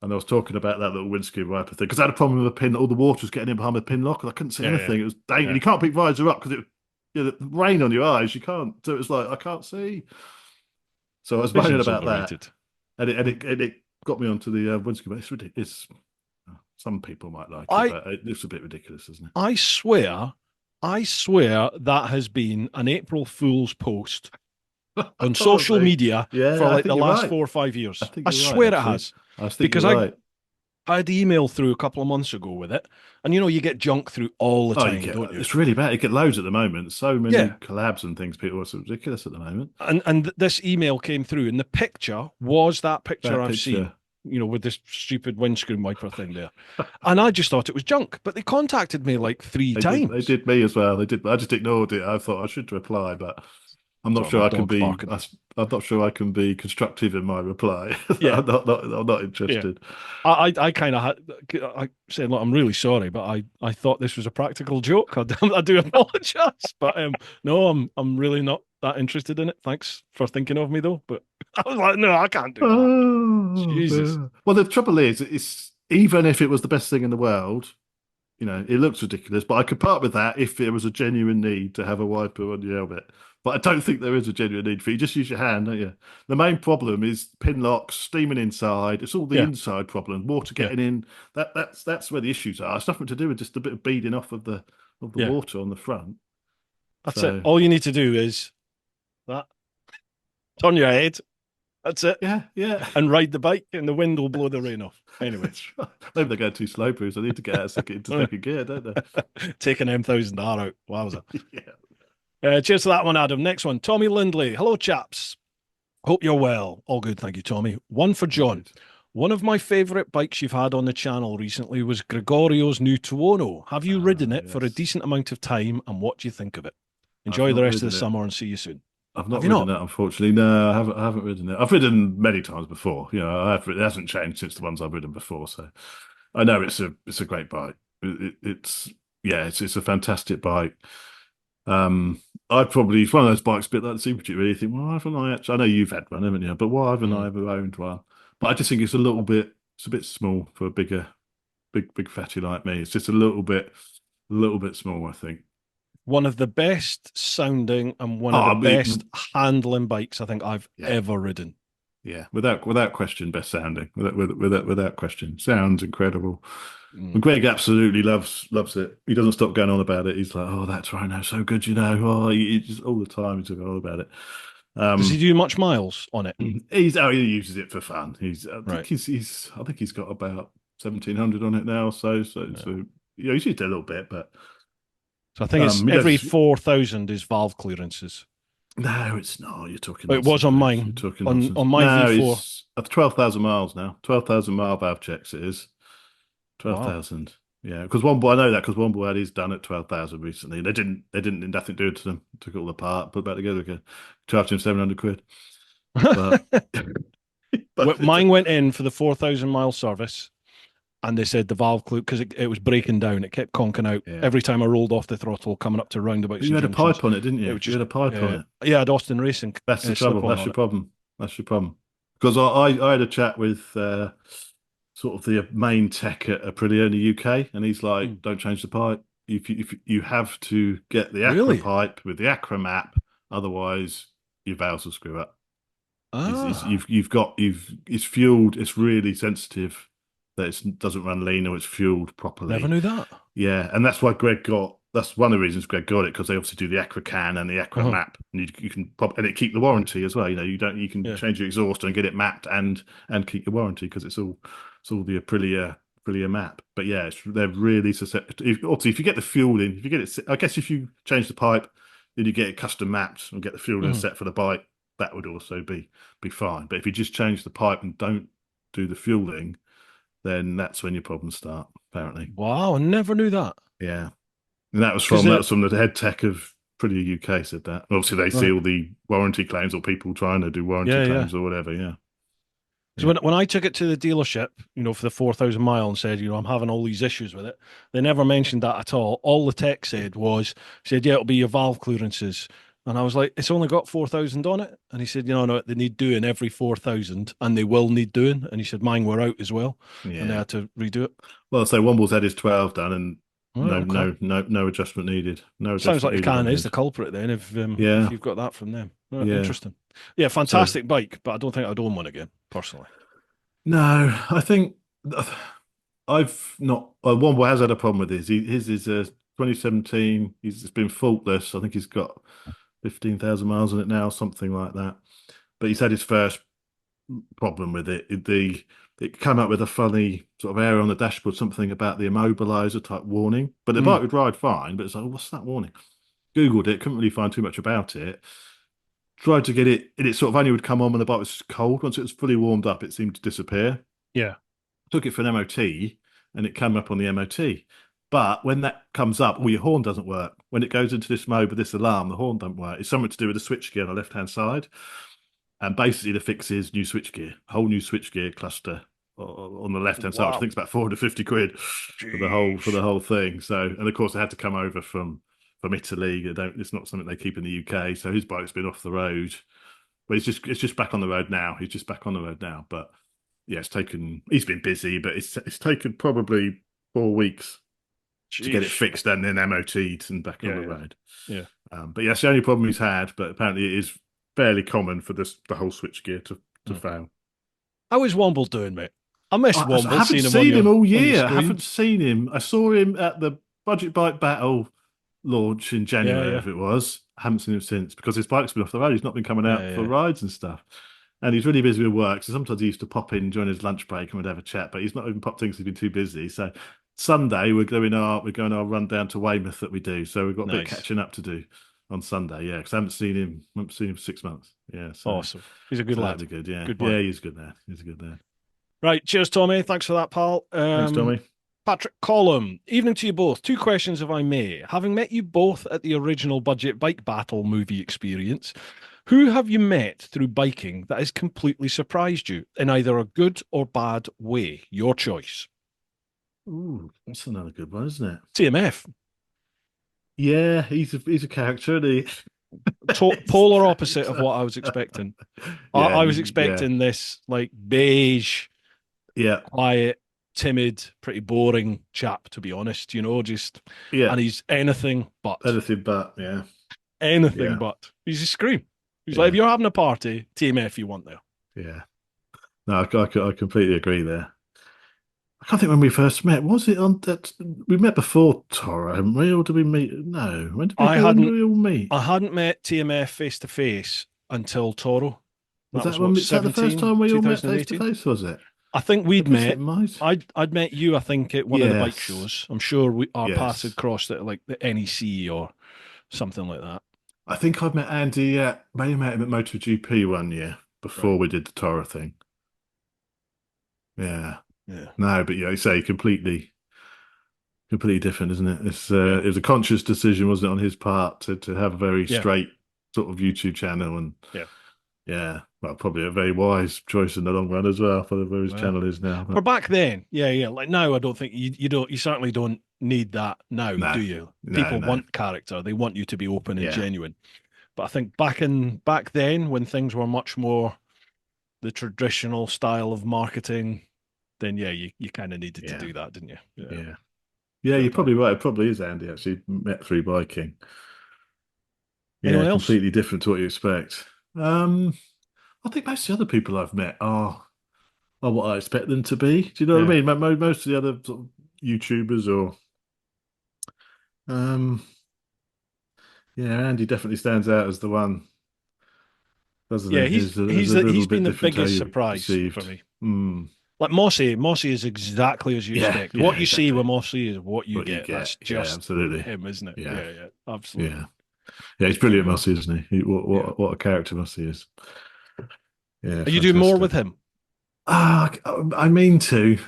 and I was talking about that little windscreen wiper thing because I had a problem with the pin. All the water was getting in behind the pin lock, and I couldn't see anything. It was dangerous. Yeah. You can't pick visor up because the rain on your eyes. You can't. So it was like I can't see. So I was moaning Vision's about overrated. that, and it got me onto the windscreen. It's ridiculous. Some people might like it, but it's a bit ridiculous, isn't it? I swear that has been an April Fool's post on social media for like the last 4 or 5 years. I swear it has. I was thinking because I had the email through a couple of months ago with it, and you know you get junk through all the time, don't you? It's really bad. You get loads at the moment. So many collabs and things. People are so ridiculous at the moment. And this email came through, and the picture was that picture I've seen. You know, with this stupid windscreen wiper thing there. And I just thought it was junk. But they contacted me like 3 times. They did me as well. They did. I just ignored it. I thought I should reply, but I'm not sure I can be. I'm not sure I can be constructive in my reply. Yeah. I'm not interested. Yeah. I kind of I said, look, I'm really sorry, but I thought this was a practical joke. I do apologize, but no, I'm really not that interested in it. Thanks for thinking of me though. But I was like, no, I can't do that. Jesus. Yeah. Well, the trouble is, it's even if it was the best thing in the world, you know, it looks ridiculous. But I could part with that if there was a genuine need to have a wiper on your helmet. But I don't think there is a genuine need for it. You just use your hand, don't you? The main problem is pin locks, steaming inside. It's all the inside problem. Water getting in. That's where the issues are. It's nothing to do with just a bit of beading off of the water on the front. That's it. All you need to do is that. Turn your head. That's it. Yeah. And ride the bike, and the wind will blow the rain off. Anyway, maybe they're going too slow, Bruce. I need to get out into second gear, don't they? Take an M1000R out. Wowza. Yeah. Cheers to that one, Adam. Next one, Tommy Lindley. Hello, chaps. Hope you're well. All good, thank you, Tommy. One for John. One of my favourite bikes you've had on the channel recently was Gregorio's new Tuono. Have you ridden it for a decent amount of time, and what do you think of it? Enjoy the rest of the summer and see you soon. I've not ridden it, unfortunately. No, I haven't ridden it. I've ridden many times before. You know, it hasn't changed since the ones I've ridden before. So I know it's a great bike. It's a fantastic bike. It's one of those bikes, a bit like the Super Duty, where you think, why haven't I actually? I know you've had one, haven't you? But why haven't I ever owned one? But I just think it's a bit small for a big fatty like me. It's just a little bit small, I think. One of the best sounding and one of the best handling bikes I think I've ever ridden. Yeah, without question, best sounding. Without question, sounds incredible. Greg absolutely loves it. He doesn't stop going on about it. He's like, "Oh, that's right, now so good, you know." Oh, he just all the time he's going on about it. Does he do much miles on it? He uses it for fun. I think he's got about 1,700 on it now. So he's used it a little bit, but So I think it's he every does. 4,000 is valve clearances. No, it's not. You're talking But it was nonsense, on mate. You're mine, talking on nonsense. my No, V4. it's at 12,000 miles now. 12,000 mile valve checks it is. Wow. 12,000. Yeah, because one boy, I know that because one boy had his done at 12,000 recently. They didn't nothing to do to them. Took it all apart, put it back together again. Charged him 700 quid. But, Mine went in for the 4,000 mile service, and they said the valve clue, because it was breaking down, it kept conking out yeah. every time I rolled off the throttle coming up to roundabouts But you and had a junctions. pipe on it, didn't It you? was You just, had a pipe on it. yeah, I had Austin Racing That's the slip trouble. on That's on your it. problem. That's your problem. Because I had a chat with sort of the main tech at Aprilia in the UK, and he's Hmm. like, "Don't change the pipe. If you have to get the Acra Really? pipe with the Acra map, otherwise your valves will screw up. Ah, It's fueled. It's really sensitive that it doesn't run lean or it's fueled never properly. knew that. Yeah, and that's why Greg got. That's one of the reasons Greg got it because they obviously do the Acra can and the Acra Uh-huh. map, and you can and it keep the warranty as well. You can Yeah. change your exhaust and get it mapped and keep your warranty because it's all the Aprilia map. But yeah, they're really susceptible. Obviously, if you get the fuel in, if you get it, I guess if you change the pipe, then you get it custom mapped and get the fuel in Mhm. set for the bike, that would also be fine. But if you just change the pipe and don't do the fueling, then that's when your problems start. Apparently, Wow, I never knew that. yeah. And that was Because from that was from the head tech of Pretty UK said that. Obviously, they see right, all the warranty claims or people trying to do warranty yeah, yeah. claims or whatever. Yeah, So yeah, when I took it to the dealership, for the 4,000 mile and said, I'm having all these issues with it, they never mentioned that at all. All the tech said, yeah, it'll be your valve clearances. And I was like, it's only got 4,000 on it. And he said, no, they need doing every 4,000 and they will need doing. And he said, mine were out as well. And they yeah. had to redo it. Well, so Womble's had his 12 done, and Right, okay. no adjustment needed. No Sounds adjustment like the needed can on is the his. culprit then if Yeah, you've got that from them. Right, yeah. interesting. Yeah, So fantastic bike, but I don't think I'd own one again, personally. no, I think I've not. Womble has had a problem with his. His is 2017. It's been faultless. I think he's got 15,000 miles on it now, something like that. But he's had his first problem with it. It came up with a funny sort of error on the dashboard, something about the immobilizer type warning. But the Mm, bike would ride fine. But it's like, what's that warning? Googled it, couldn't really find too much about it. Tried to get it, and it sort of only would come on when the bike was cold. Once it was fully warmed up, it seemed to disappear. yeah. Took it for an MOT, and it came up on the MOT. But when that comes up, well, your horn doesn't work. When it goes into this mode with this alarm, the horn don't work. It's something to do with the switchgear on the left-hand side. And basically, the fix is new switchgear, whole new switchgear cluster on the left hand side, which I Wow. think is about 450 quid for Jeez. the whole thing. So, and of course, they had to come over from Italy. It's not something they keep in the UK. So his bike's been off the road, but it's just back on the road now. He's just back on the road now. But yeah, he's been busy, but it's taken probably 4 weeks to get it Jeez. fixed and then MOT'd and back on Yeah, the yeah, road. yeah. But yeah, it's the only problem he's had. But apparently, it is fairly common for the whole switchgear to Mm. fail. How is Womble doing, mate? I missed I Womble, haven't seeing him seen him all on your year. I screen. haven't seen him. I saw him at the Budget Bike Battle launch in Yeah, January, yeah, if it was. I haven't seen him since because his bike's been off the road. He's not been coming out yeah, for yeah. rides and stuff. And he's really busy with work. So sometimes he used to pop in during his lunch break and we'd have a chat, but he's not even popped in because he's been too busy. So Sunday we're going our run down to Weymouth that we do. So we've got a bit of Nice. catching up to do on Sunday. Yeah, because I haven't seen him for 6 months. Yeah, Awesome. He's a good so that'd lad. be good. Yeah, Good man. yeah, he's good there. He's a good there. Right. Cheers, Tommy. Thanks for that, pal. Thanks, Tommy. Patrick Collum, evening to you both. Two questions, if I may. Having met you both at the original Budget Bike Battle movie experience, who have you met through biking that has completely surprised you in either a good or bad way? Your choice. Ooh, that's another good one, isn't it? TMF. Yeah, he's a character, and he. Polar opposite of what I was expecting. Yeah, I was yeah, expecting this like beige, yeah, quiet, timid, pretty boring chap, to be honest, yeah. and he's anything but. Anything but, yeah, Anything yeah, but. He's a scream. He's like, if yeah, you're having a party, TMF you want there. yeah. No, I completely agree there. I can't think when we first met. Was it on that we met before Toro, haven't we? Or did we meet? No. I When did hadn't we all meet? I hadn't met TMF face to face until Toro. Was That that was what, is that the first 17, time we all met face to 2018? face? Was it? I think we'd guess it met. might. I'd met you, I think, at one of the bike Yes. shows. I'm sure our paths had Yes. crossed at like the NEC or something like that. I think I've met Andy at, maybe met him at MotoGP one year Right. before we did the Torah thing. Yeah. Yeah. No, but yeah, you say completely different, isn't it? Yeah. It was a conscious decision, wasn't it, on his part to have a very Yeah. straight sort of YouTube channel, and Yeah. yeah, well, probably a very wise choice in the long run as well for where his Well, channel is now. for But back then, yeah, yeah. Like now, I don't think you certainly don't need that now, no, do you? no, People no, want character. They want you to be open and yeah, genuine. But I think back then, when things were much more the traditional style of marketing, then yeah, you kind of needed to yeah, do that, didn't you? Yeah, yeah, yeah. fair You're play. probably right. It probably is Andy actually met through biking. Yeah, Anyone else? completely different to what you expect. I think most of the other people I've met are what I expect them to be. Do you know what Yeah, I mean? Most of the other sort of YouTubers or um, yeah, Andy definitely stands out as the one, doesn't yeah. he? He's a little He's been bit the different to how biggest you surprise for perceived. me. Mm. Like Mossy is exactly as you Yeah, expect. yeah, What you see exactly. with Mossy is what you What you get. get. That's Yeah, just absolutely. him, isn't it? Yeah, Yeah, yeah, yeah. absolutely. Yeah, he's brilliant, Mossy, isn't he? Yeah. What a character Mossy is. Yeah, Are you doing more with fantastic. him? I mean to.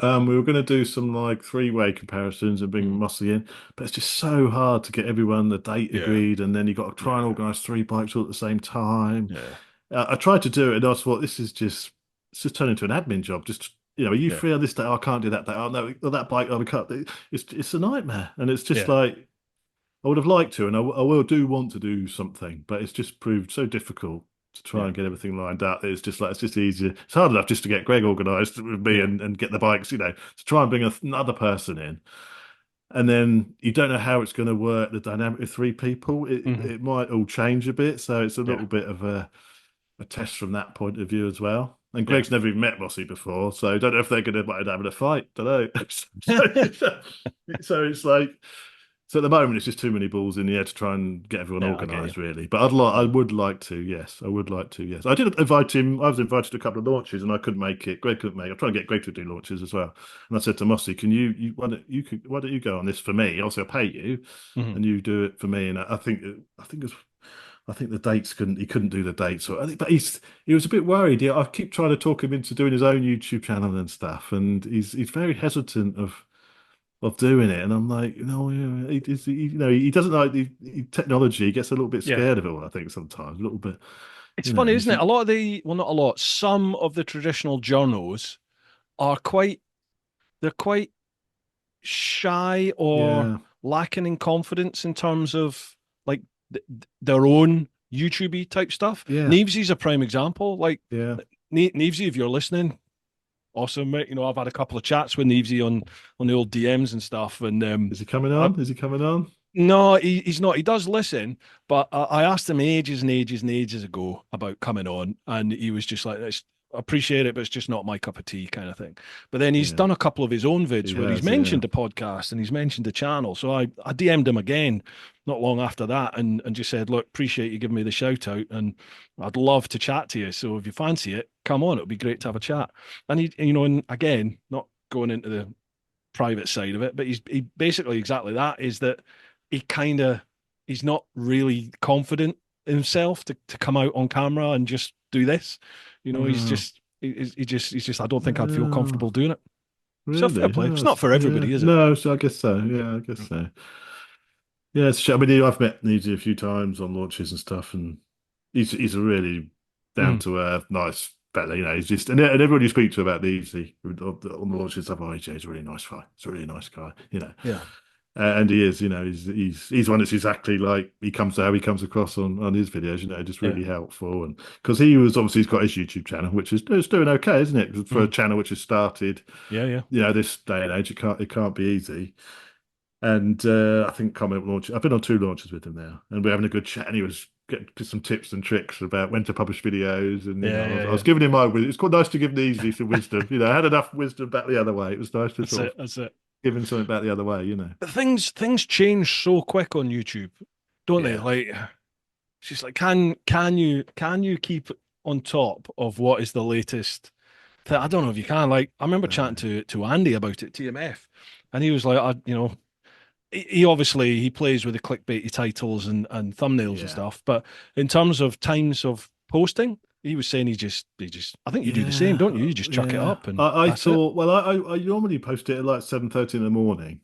We were going to do some like three-way comparisons and bring Mhm. Mossy in, but it's just so hard to get everyone the date Yeah, agreed, and then you got to try and yeah, organise three bikes all at the same time. yeah, I tried to do it, and I thought it's just turned into an admin job. Just are you yeah, free on this day? Oh, I can't do that day. Oh no, oh, that bike. Oh, we can't. It's a nightmare, and it's just yeah, like I would have liked to, and I will do want to do something, but it's just proved so difficult to try yeah, and get everything lined up. That it's just easier. It's hard enough just to get Greg organised with me yeah. and get the bikes, to try and bring another person in. And then you don't know how it's going to work, the dynamic of three people. Hmm. It might all change a bit. So it's a Yeah, little bit of a test from that point of view as well. And yeah. Greg's never even met Mossy before, so I don't know if they're going to might have a fight. Don't know. So it's like, so at the moment it's just too many balls in the air to try and get everyone Yeah, I get you. organised, really. But I would like to, yes, I would like to, yes. I did invite him. I was invited to a couple of launches, and I couldn't make it. Greg couldn't make it. I'm trying to get Greg to do launches as well. And I said to Mossy, "Can why don't you go on this for me? Obviously, I'll pay you, Hmm. and you do it for me." And I think the dates he couldn't do the dates. But he was a bit worried. Yeah, I keep trying to talk him into doing his own YouTube channel and stuff, and he's very hesitant of doing it. And I'm like, he doesn't like technology. He gets a little bit Yeah. scared of it all, I think sometimes, a little bit. It's funny, isn't it? A lot of well, not a lot, some of the traditional journos are they're quite shy or Yeah, lacking in confidence in terms of like their own YouTubey type stuff. yeah, Nevesy's a prime example. Like yeah. Nevesy, if you're listening, awesome, mate. I've had a couple of chats with Nevesy on the old DMs and stuff, and Is he coming I, on? Is he coming on? no, he's not. He does listen, but I asked him ages and ages and ages ago about coming on, and he was just like, I appreciate it, but it's just not my cup of tea kind of thing. But then he's Yeah, done a couple of his own vids he where he's has. Yeah, mentioned the podcast and he's mentioned the channel. So I DM'd him again not long after that and just said, look, appreciate you giving me the shout out, and I'd love to chat to you. So if you fancy it, come on. It'll be great to have a chat. And and again, not going into the private side of it, but he basically exactly that is that he's not really confident in himself to come out on camera and just do this. He's no, just he's just I don't think I'd feel no, comfortable doing it. So fair really. play. Oh, It's not for yeah, everybody, is it? no. So I guess so. Yeah, I guess so. Yeah, I mean, I've met Neezy a few times on launches and stuff, and he's a really down Mm. to earth, nice fella. He's just and everyone you speak to about Neezy on the launches stuff, oh, he's a really nice guy. He's a really nice guy. Yeah, And he is. He's one that's exactly like how he comes across on his videos. Just yeah, really helpful, and because he's got his YouTube channel, which is it's doing okay, isn't it? For a mm. channel which has started, Yeah, yeah, this day and age, it can't be easy. And I think comment launch. I've been on two launches with him now, and we're having a good chat. And he was getting some tips and tricks about when to publish videos. And yeah, I was, yeah, I was yeah. giving him it's quite nice to give Neasy some wisdom. I had enough wisdom back the other way. It was nice to That's sort it. of That's it. give him something back the other way. But things change so quick on YouTube, don't they? Yeah, Like it's just like can you keep on top of what is the latest I don't know if you can. Like, I remember chatting to Andy about it, TMF, and he was like, he obviously he plays with the clickbaity titles and thumbnails and Yeah. stuff, but in terms of times of posting, he was saying he just I think you do the same, Yeah, don't you? You just chuck it up and I that's it. thought, well, I normally post it at like 7:30 in the morning,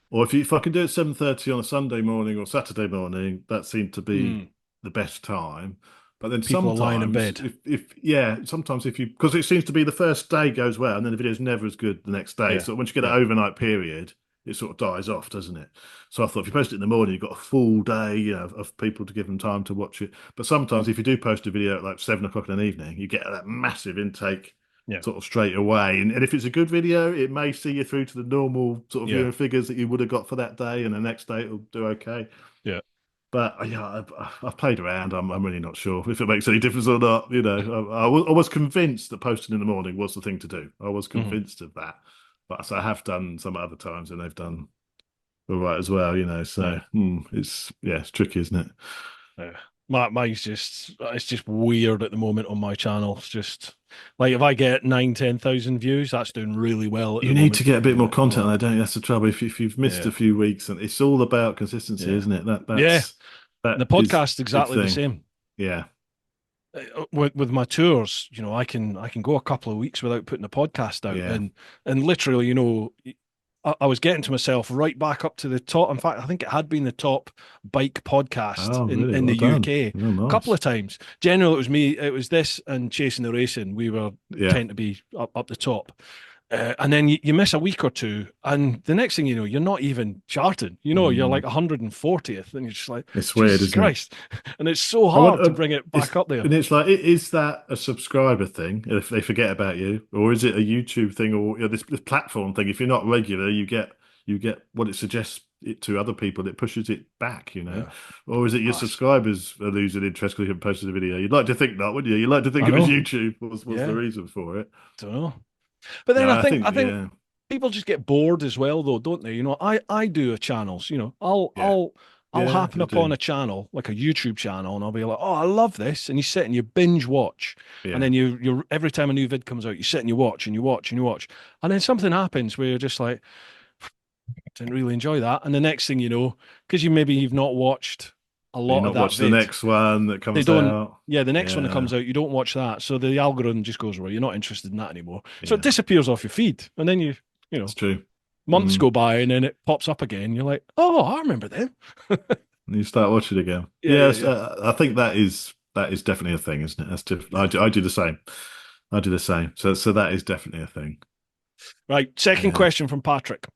or if I can do it 7:30 on a Sunday morning or Saturday morning, that seemed to be Mm. the best time. But then People are lying in sometimes, bed. sometimes if you because it seems to be the first day goes well, and then the video's never as good the next day. Yeah, So once you get an yeah. overnight period, it sort of dies off, doesn't it? So I thought if you post it in the morning, you've got a full day, of people to give them time to watch it. But sometimes if you do post a video at like 7 o'clock in the evening, you get that massive intake Yeah, sort of straight away. And if it's a good video, it may see you through to the normal sort of yeah, viewing figures that you would have got for that day, and the next day it'll do okay. yeah. But yeah, I've played around. I'm really not sure if it makes any difference or not. I was convinced that posting in the morning was the thing to do. I was Hmm. convinced of that. But so I have done some other times, and they've done all right as well. So Yeah, it's tricky, isn't it? yeah. Mine's just it's just weird at the moment on my channel. It's just like if I get 9, 10,000 views, that's doing really well at You the need to moment. get a bit And more you're like, content on oh, there, don't you? That's the trouble. If you've missed yeah, a few weeks, and it's all about consistency, yeah, isn't it? yeah. That The is podcast's big exactly the thing. same. Yeah. With my tours, I can go a couple of weeks without putting a podcast out, Yeah. and literally, I was getting to myself right back up to the top. In fact, I think it had been the top bike podcast Oh, really? in Well the done. UK a Oh, couple nice. of times. Generally, it was me. It was this and Chasing the Racing. We were Yeah. tend to be up the top. And then you miss a week or two, and the next thing you know, you're not even charted. You're like Mm. 140th, and you're just like, It's weird, Jesus isn't it? Christ. And it's so I want hard to bring it back up there. it's like, is that a subscriber thing if they forget about you, or is it a YouTube thing, or this platform thing? If you're not regular, you get what it suggests it to other people. It pushes it back. Yeah. Or is it your Us. subscribers are losing interest because you haven't posted a video? You'd like to think not, wouldn't you? You'd like to think I it was know. YouTube was the Yeah. reason for it. Don't know. But then Yeah, I I think think people just get bored as well, though, don't they? I do a channels. yeah, I'll yeah, happen you upon do. a channel like a YouTube channel, and I'll be like, oh, I love this, and you sit and you binge watch, and Yeah. then you every time a new vid comes out, you sit and you watch and you watch and you watch, and then something happens where you're just like, didn't really enjoy that, and the next thing you know, because you've not watched a You lot of not that watch the vid, next one that they comes don't. out. Yeah, the next one that Yeah, comes out, you don't watch that, so the algorithm just goes, well, you're not interested in that anymore, so it yeah, disappears off your feed, and then you it's know. true. Months Mm. go by and then it pops up again. You're like, oh, I remember them. And you start watching again. Yeah, yeah, Yes, yeah. I think that is definitely a thing, isn't it? That's just I do the same. I do the same. So that is definitely a thing. Right. Second Yeah. question from Patrick.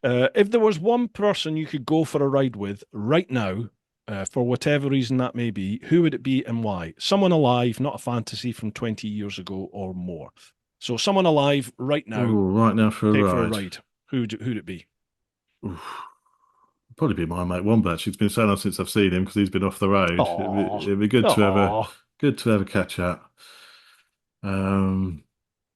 If there was one person you could go for a ride with right now, for whatever reason that may be, who would it be and why? Someone alive, not a fantasy from 20 years ago or more. So someone alive right Oh, now, right now for a take for a ride. ride. Who'd it be? Oof. Probably be my mate Wombat. It's been so long since I've seen him because he's been off the road. Oh, It'd be oh, good to have a catch up. Um,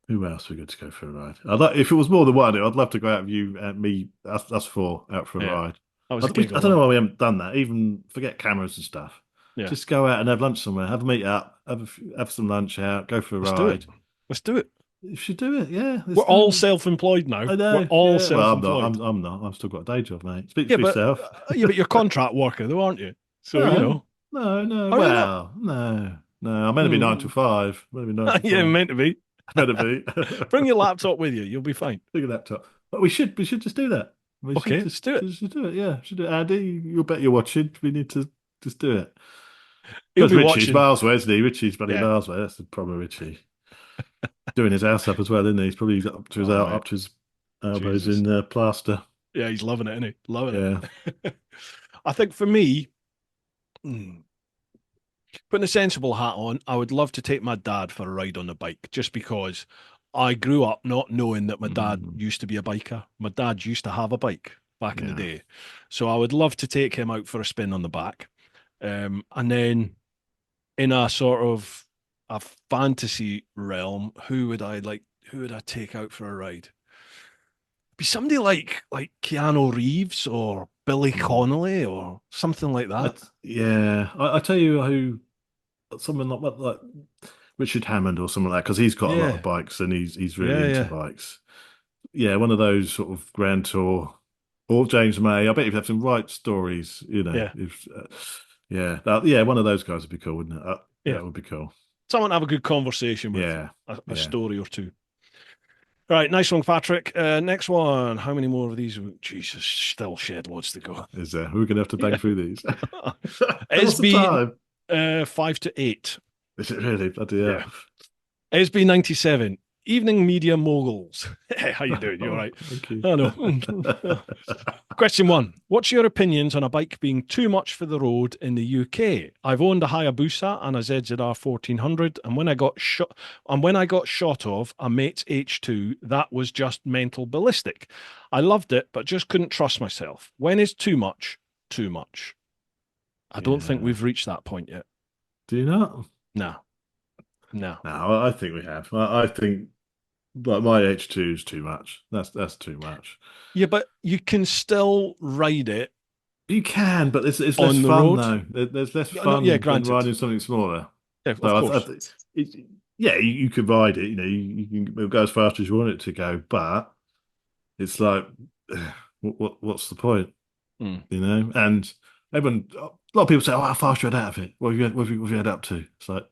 who else would be good to go for a ride? If it was more than one, I'd love to go out with you, me, us four out for a yeah. ride. That was a I giggle, don't know that. why we haven't done that. Even forget cameras and stuff. Yeah. Just go out and have lunch somewhere. Have a meet up. Have some lunch out. Go for a Let's do it. ride. Let's do it. You should do it. Yeah, We're let's all do. self-employed now. I We're know. all Yeah. Well, I'm not. self-employed. I'm not. I've still got a day job, mate. Speak Yeah, for but yourself. you're contract worker though, aren't you? So No, no. are you not? Well, no, no. I'm meant to be nine to Hmm. five. I'm meant to be nine to Yeah, five. meant to be. Meant to be. Bring your laptop with you. You'll be fine. Big laptop. But we should just do that. We should Okay, let's do it. just do it. Yeah, should do it. Andy, you'll bet you're watching. We need to just do it. He'll Because be Richie's watching. miles away, isn't he? Richie's bloody Yeah. miles away. That's the problem, Richie. Doing his house up as well, isn't he? He's probably got Oh mate, up to his elbows Jesus. in plaster. Yeah, he's loving it, isn't he? Loving Yeah, it. I think for me, hmm, putting a sensible hat on, I would love to take my dad for a ride on the bike, just because I grew up not knowing that my dad Mm, used to be a biker. My dad used to have a bike back in the yeah, day. So I would love to take him out for a spin on the back. And then in a sort of a fantasy realm, who would I take out for a ride? Be somebody like Keanu Reeves or Billy mm. Connolly or something like that. Yeah. I tell you who someone like Richard Hammond or something like that, because he's got a lot of Yeah, bikes and he's really yeah, into yeah, bikes. Yeah, one of those sort of Grand Tour or James May. I bet you'd have some right stories, yeah, if yeah, yeah, one of those guys would be cool, wouldn't it? yeah. That would be cool. Someone to have a good conversation with, Yeah, a yeah. story or two. Right, nice one, Patrick. Next one. How many more of these? Jesus, still shed loads to go. Is there? We're gonna have to bang Yeah. through these. What's the SB time? 5 to 8. Is it really? Bloody Yeah. hell. SB 97. Evening media moguls. How you doing? You all Oh, right? thank you. I know. Question 1. What's your opinions on a bike being too much for the road in the UK? I've owned a Hayabusa and a ZZR 1400, and when I got shot of a mate's H2, that was just mental ballistic. I loved it, but just couldn't trust myself. When is too much too much? I don't think Yeah. we've reached that point yet. Do you not? No. No. No, I think we have. I think like my H2 is too much. That's too much. Yeah, but you can still ride it You can, but it's less on the fun road. though. There's less No, no, yeah, fun than granted. riding something smaller. Yeah, of So course. yeah, you could ride it. You can it'll go as fast as you want it to go, but it's like, what's the point? Mm. And everyone, a lot of people say, "Oh, how fast you had out of it? What have you had up to?" It's like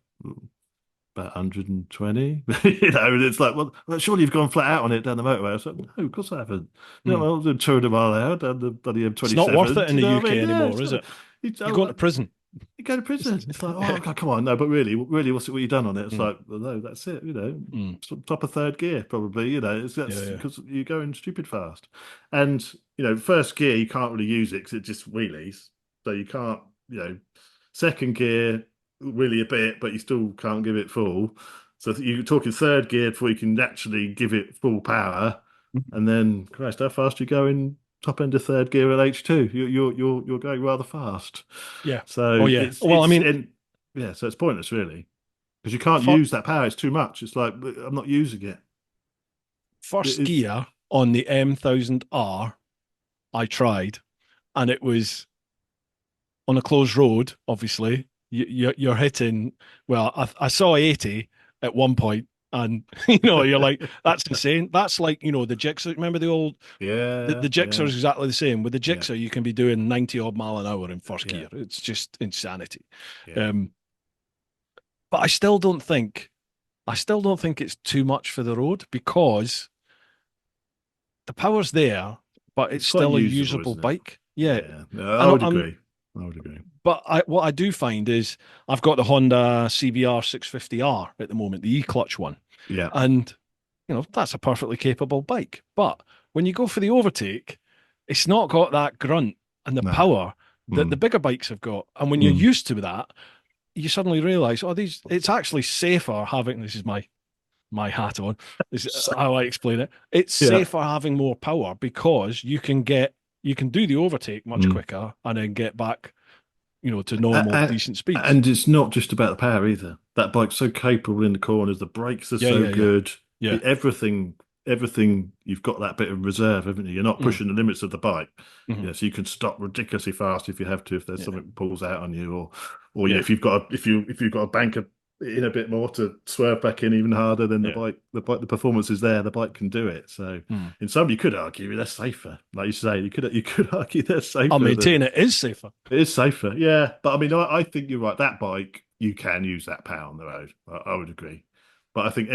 about 120. And it's like, well, surely you've gone flat out on it down the motorway. I was like, no, of course I haven't. Mm. I was doing 200 mile an hour down the bloody It's not worth M27. it in Do you the know what I UK mean? Yeah, anymore, it's is not. it? You're going to prison. You go to prison. It's like, oh, God, come on, no, but really, what you done on it? It's Mm. like, well, no, that's it. Mm. Top of third gear, probably. Yeah, That's yeah. because you're going stupid fast. And first gear you can't really use it because it just wheelies, so you can't. Second gear really a bit, but you still can't give it full. So you're talking third gear before you can actually give it full power, and then Christ, how fast you going? Top end of third gear at H2. You're going rather fast. Yeah. So Oh, yeah. Well, I mean, yeah, so it's pointless really because you can't for, use that power. It's too much. It's like I'm not using it. first It's gear on the M1000R, I tried, and it was on a closed road, obviously. You're hitting, well, I saw 80 at one point, and you're like, that's insane. That's like, the Gixxer. Remember the old, the yeah, Gixxer yeah, is exactly the same. With the yeah, Gixxer, you can be doing 90 odd mile an hour in first yeah, gear. It's just insanity. yeah. Um, but I still don't think it's too much for the road because the power's there, but it's It's quite still a usable, usable isn't it? bike. Yeah. Yeah, no, I And would I'm agree. I would agree. But what I do find is I've got the Honda CBR 650R at the moment, the e-clutch one, Yeah. and that's a perfectly capable bike. But when you go for the overtake, it's not got that grunt and the No. power that the Mm. bigger bikes have got. And when you're Mm. used to that, you suddenly realize, it's actually safer having, this is my hat on, this is how I explain it. It's Yeah. safer having more power because you can do the overtake much Mm. quicker and then get back to normal, And, decent speeds. and it's not just about the power either. That bike's so capable in the corners. The brakes are Yeah, so yeah, yeah, good. yeah. Everything, you've got that bit of reserve, haven't you? You're not Mm, pushing the limits of the bike. mhm, So you can stop ridiculously fast if you have to, if there's yeah, something that pulls out on you, or yeah, if you've got a banker in a bit more to swerve back in even harder, then yeah. the performance is there. The bike can do it. So Mm. in some, you could argue that's safer. Like you say, you could argue that's I'll safer than maintain it is safer. it is safer, yeah. But I mean, I think you're right. That bike, you can use that power on the road. I would agree. But I think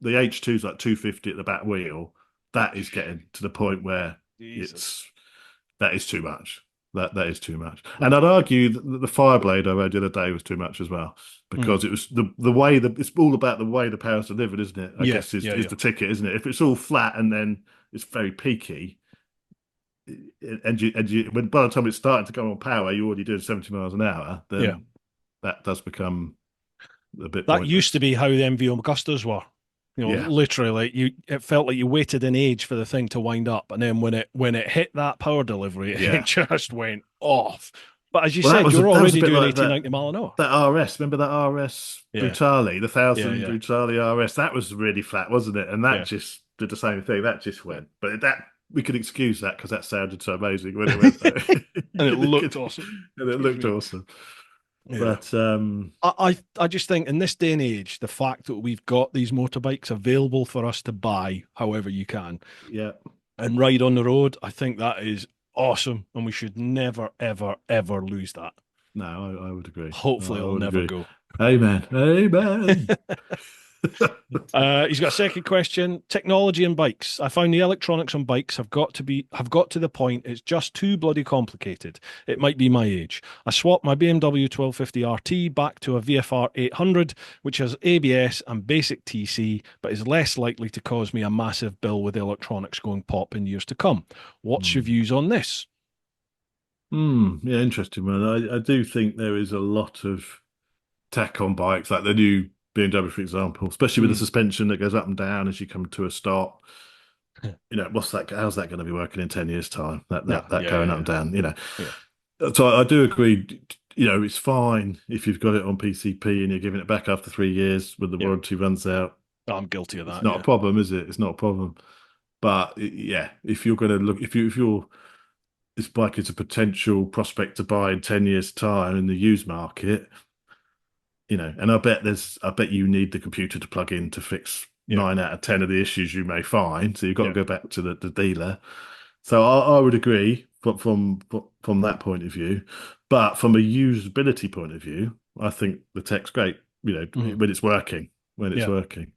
the H2 is like 250 at the back wheel. That is getting to the point where Jesus. it's that is too much. That is too much. And I'd argue that the Fireblade I rode the other day was too much as well Mm. because it was the way that it's all about the way the power's delivered, isn't it? I Yeah, guess is yeah, is yeah, the ticket, isn't it? If it's all flat and then it's very peaky, when by the time it's starting to come on power, you're already doing 70 miles an hour, yeah. then that does become a bit That used to pointless. be how the MV Augustas were. Yeah. Literally, it felt like you waited an age for the thing to wind up, and then when it hit that power delivery, it Yeah. just went off. But as you Well, said, you're that was a already bit doing like 80, that 90 mile an hour. that RS. Remember that RS Yeah, Brutale, the yeah, 1000 yeah, Brutale RS? That was really flat, wasn't it? And that yeah. just did the same thing. That just went. But that we could excuse that because that sounded so amazing when it went there. And it It looked could- awesome. and it Excuse looked me. awesome. Yeah. But I just think in this day and age, the fact that we've got these motorbikes available for us to buy however you can yeah, and ride on the road, I think that is awesome. And we should never, ever, ever lose that. no, I would agree. Hopefully I it'll would never agree. go. Amen. Amen. He's got a second question. Technology and bikes. I find the electronics on bikes have got to the point it's just too bloody complicated. It might be my age. I swapped my BMW 1250 RT back to a VFR 800, which has ABS and basic TC, but is less likely to cause me a massive bill with electronics going pop in years to come. What's your views on this? Yeah, interesting one. I do think there is a lot of tech on bikes, like the new BMW, for example, especially with the Mm. suspension that goes up and down as you come to a stop. You know, what's that? How's that going to be working in 10 years' time? Yeah, That yeah, going yeah, up and yeah. down, you know. Yeah. So I do agree. You know, it's fine if you've got it on PCP and you're giving it back after 3 years when the Yeah. warranty runs out. I'm guilty of It's that. not a Yeah. problem, is it? It's not a problem. But yeah, if you're going to look, if you're this bike is a potential prospect to buy in 10 years' time in the used market, you know, and I bet you need the computer to plug in to fix Yeah. 9 out of 10 of the issues you may find. So you've got to Yeah. go back to the dealer. So I would agree from that point of view, but from a usability point of view, I think the tech's great. You know, Mhm. when it's working, when it's Yeah. working.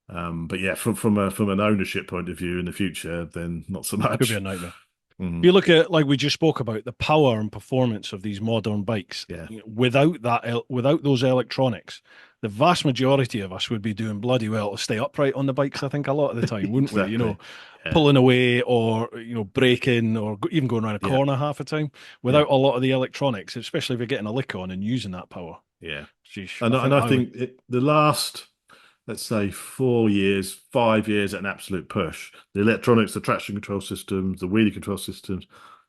But yeah, from an ownership point of view in the future, then not so Could be a much. nightmare. If Mhm. you look at, like we just spoke about, the power and performance of these modern bikes, Yeah, without without those electronics, the vast majority of us would be doing bloody well to stay upright on the bikes. I think a lot of the time, wouldn't we? You know, exactly. Yeah, pulling away or braking or even going around a yeah, corner half the time yeah, without a lot of the electronics, especially if you're getting a lick on and using that power. yeah. Sheesh, I And think I I would. think the last, let's say, 4 years, 5 years at an absolute push, the electronics, the traction control systems, the wheelie control systems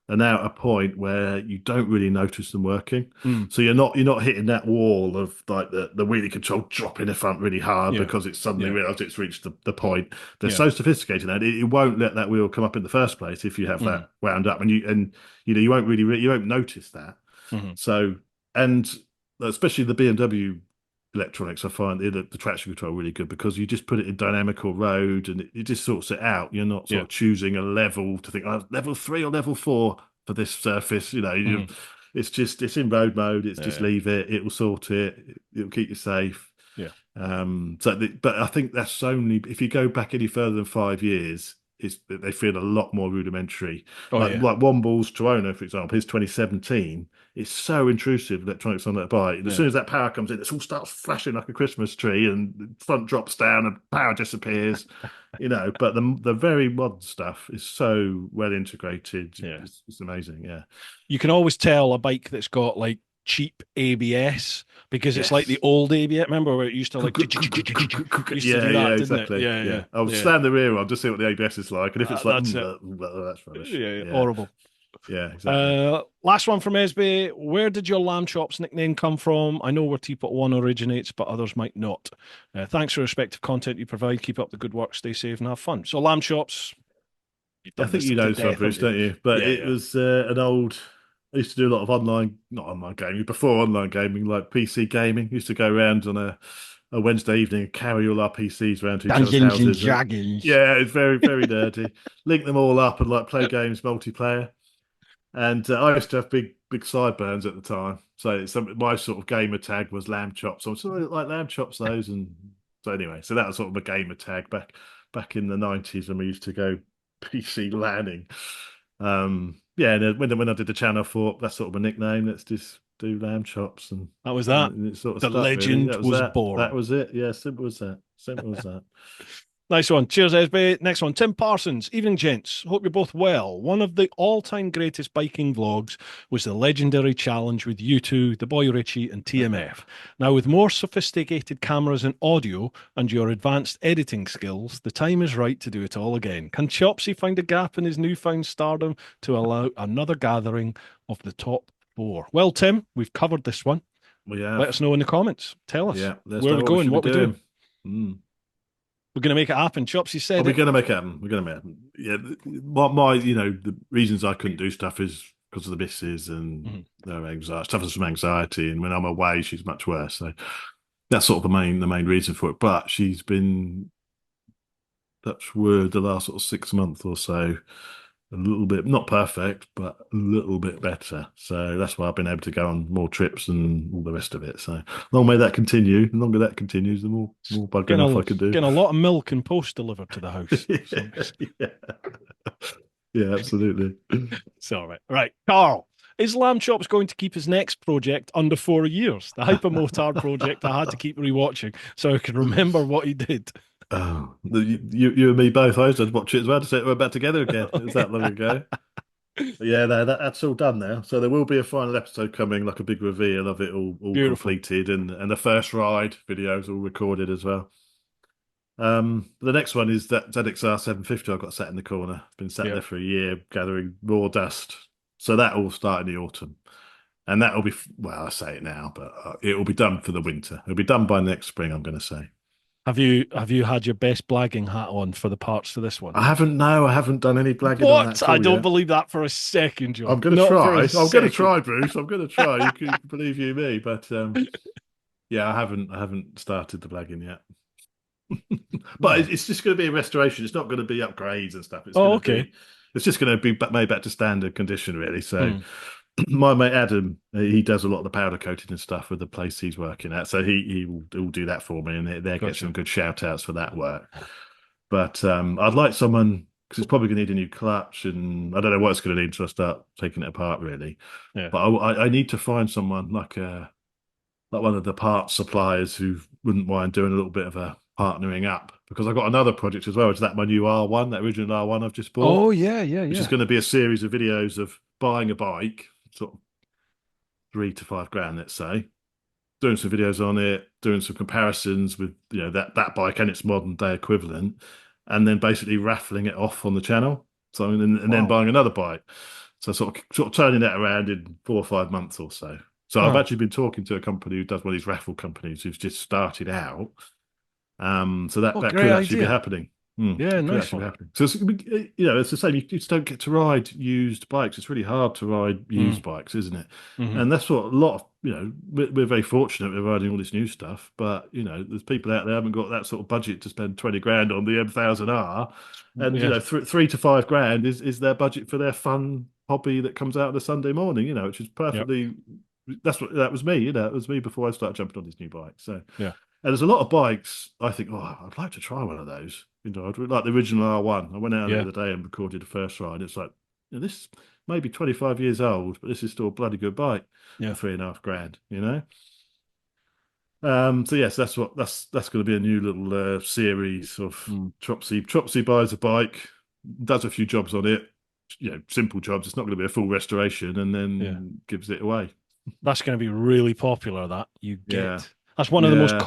are now at a point where you don't really notice them working. Mm, So you're not hitting that wall of like the wheelie control dropping the front really hard yeah, because it's suddenly yeah, realized it's reached the point. They're yeah. so sophisticated now it won't let that wheel come up in the first place if you have Mm, that wound up, and you know you won't you won't notice that. mhm. So, and especially the BMW electronics, I find the traction control really good because you just put it in dynamical road and it just sorts it out. You're not sort Yeah. of choosing a level to think, oh, level 3 or level 4 for this surface. You know, Mhm. it's in road mode. It's just Yeah, leave it. It will sort it. It'll keep you safe. yeah. But I think that's only if you go back any further than 5 years, they feel a lot more rudimentary. Oh yeah, Like Womble's Tuono, for example, his 2017. It's so intrusive electronics on that bike. And as yeah. soon as that power comes in, it all starts flashing like a Christmas tree, and the front drops down, and power disappears. You know, but the very modern stuff is so well integrated. Yeah. It's amazing. Yeah. You can always tell a bike that's got like cheap ABS because it's like the Yes. old ABS. Remember where it used to like used to Yeah, do yeah, that, didn't it? exactly. Yeah, yeah, Yeah. I'll yeah. slam the rear on to see what the ABS is like. And if it's like, That's it. that's rubbish. Yeah, yeah, Yeah. horrible. Yeah, exactly. Last one from Esby. Where did your lamb chops nickname come from? I know where TeapotOne originates, but others might not. Thanks for the respective content you provide. Keep up the good work. Stay safe and have fun. So lamb chops. You've I done think this you to know this one, death, Bruce, haven't you? don't you? But Yeah, it yeah. was an old. I used to do a lot of not online gaming, before online gaming, like PC gaming. Used to go around on a Wednesday evening and carry all our PCs around to each other's Dungeons and houses. Dragons. Yeah, it's very, very nerdy. Link them all up and like play games multiplayer. And I used to have big sideburns at the time. So my sort of gamer tag was lamb chops. So I sort of like lamb chops those. And so anyway, so that was sort of a gamer tag back in the 90s when we used to go PC LANing. Yeah, and then when I did the channel, I thought that's sort of a nickname. Let's just do lamb chops, That was that. and it sort of The stuck really. legend That was was that. That born. was it. Yeah, simple as that. Simple as that. Nice one. Cheers, Esby. Next one, Tim Parsons. Evening, gents. Hope you're both well. One of the all-time greatest biking vlogs was the legendary challenge with you two, the boy Richie and TMF. Now, with more sophisticated cameras and audio and your advanced editing skills, the time is right to do it all again. Can Chopsy find a gap in his newfound stardom to allow another gathering of the top four? Well, Tim, we've covered this one. We Let have. us know in the comments. Tell us Yeah, let's where know we're what we going, should be what we do. doing. Mm. We're going to make it happen. Chopsy Are said we it. going to make it happen? We're going to make it happen. Yeah, my the reasons I couldn't do stuff is because of the missus and Mhm. their anxiety, suffers from anxiety, and when I'm away, she's much worse. So that's sort of the main reason for it. But she's been, touch wood, the last sort of 6 months or so, a little bit, not perfect, but a little bit better. So that's why I've been able to go on more trips and all the rest of it. So long may that continue. The longer that continues, the more bugging off I can do. Getting a lot of milk and post delivered to the house. So Yeah. Yeah, absolutely. it's all right. Right, Carl. Is Lamb Chops going to keep his next project under 4 years? The Hypermotard project I had to keep rewatching so I could remember what he did. Oh, you and me both. I used to watch it as well to say we're back together again. It was that long ago. But yeah, no, that's all done now. So there will be a final episode coming, like a big reveal of it all Beautiful. completed, and the first ride videos all recorded as well. The next one is that ZXR 750 I've got sat in the corner. It's been sat Yeah. there for a year, gathering raw dust. So that will start in the autumn, and that will be, well, I say it now, but it will be done for the winter. It'll be done by next spring, I'm going to say. Have you had your best blagging hat on for the parts to this one? I haven't. No, I haven't done any blagging on that What? at I all don't yet. believe that for a second, I'm John. going to Not for try. a I'm going to second. try, Bruce. I'm going to try. You can believe you me, but yeah, I haven't started the blagging yet. But No. it's just going to be a restoration. It's not going to be upgrades and stuff. Oh, okay. It's just going to be made back to standard condition, really. So Hmm. my mate Adam, he does a lot of the powder coating and stuff with the place he's working at. So he will do that for me, and there get Gotcha. some good shout outs for that work. But I'd like someone, because it's probably going to need a new clutch, and I don't know what it's going to need until I start taking it apart, really. Yeah. But I need to find someone like one of the parts suppliers who wouldn't mind doing a little bit of a partnering up, because I've got another project as well. It's that my new R1, that original R1 I've just bought, Oh, yeah, yeah, which is yeah. going to be a series of videos of buying a bike, sort of 3 to 5 grand, let's say, doing some videos on it, doing some comparisons with that bike and its modern day equivalent, and then basically raffling it off on the channel. So and then Wow. buying another bike. So sort of turning that around in 4 or 5 months or so. So I've Uh-huh. actually been talking to a company who does one of these raffle companies who's just started out. So that Oh, that great could actually be idea. happening. Yeah, It could nice actually be one. happening. So it's the same. You just don't get to ride used bikes. It's really hard to ride Mm. used bikes, isn't it? Hmm. And that's what a lot of we're very fortunate with riding all this new stuff. But there's people out there who haven't got that sort of budget to spend 20 grand on the M1000R, and Yeah, 3 to 5 grand is their budget for their fun hobby that comes out on a Sunday morning. Which is yeah, perfectly. That was me. It was me before I started jumping on this new bike. So. yeah, And there's a lot of bikes. I think, I'd like to try one of those. Like the original R1. I went out the yeah, other day and recorded the first ride. It's like, this may be 25 years old, but this is still a bloody good bike for yeah. 3.5 grand. So yes, that's going to be a new little series of Mm. Tropsy. Tropsy buys a bike, does a few jobs on it, simple jobs. It's not going to be a full restoration, and Yeah. then gives it away. That's going to be really popular. That you Yeah, get. That's one of the most yeah,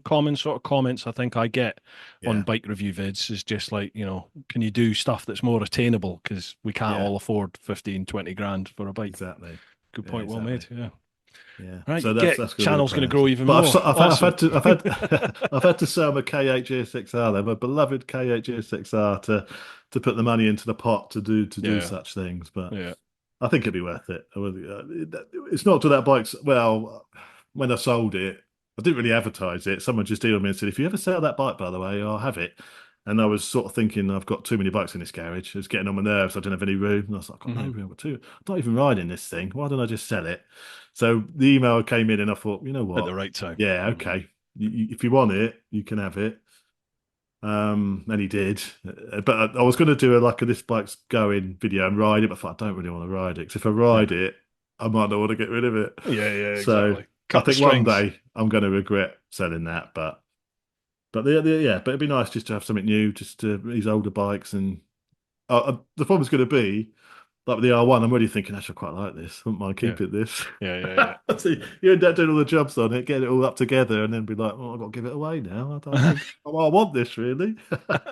common sort of comments I think I get on yeah, bike review vids is just like, can you do stuff that's more attainable? Because we can't yeah. all afford 15, 20 grand for a bike. Exactly. Good Yeah, point. Well made. exactly. Yeah. Yeah, Right. so that's Get that's going to be the channel's going to plan. grow even But more. I've Awesome. had to I've had to sell my K8 GSXR, my beloved K8 GSXR, to put the money into the pot to do Yeah. such things. But Yeah. I think it'd be worth it. It's not to that bike's. Well, when I sold it, I didn't really advertise it. Someone just emailed me and said, "If you ever sell that bike, by the way, I'll have it." And I was sort of thinking, I've got too many bikes in this garage. It was getting on my nerves. I didn't have any room. And I was like, I've got no Mhm. room. I've got two. I'm not even riding this thing. Why don't I just sell it? So the email came in, and I thought, you know At the what? right time. Yeah, Mhm. okay. If you want it, you can have it. And he did. But I was going to do like a this bike's going video and ride it, but I thought I don't really want to ride it, because if I ride Yeah. it, I might not want to get rid of it. Yeah. Yeah. So Exactly. I Cut the think one strings. day I'm going to regret selling that. But but it'd be nice just to have something new, just to these older bikes. And the problem's going to be, like with the R1, I'm already thinking, actually, I quite like this. I wouldn't mind Yeah. keeping this. Yeah. Yeah. So you end up doing all the jobs on it, getting it all up together, and then be like, oh, I've got to give it away now. I don't Yeah. think I want this, really. Think of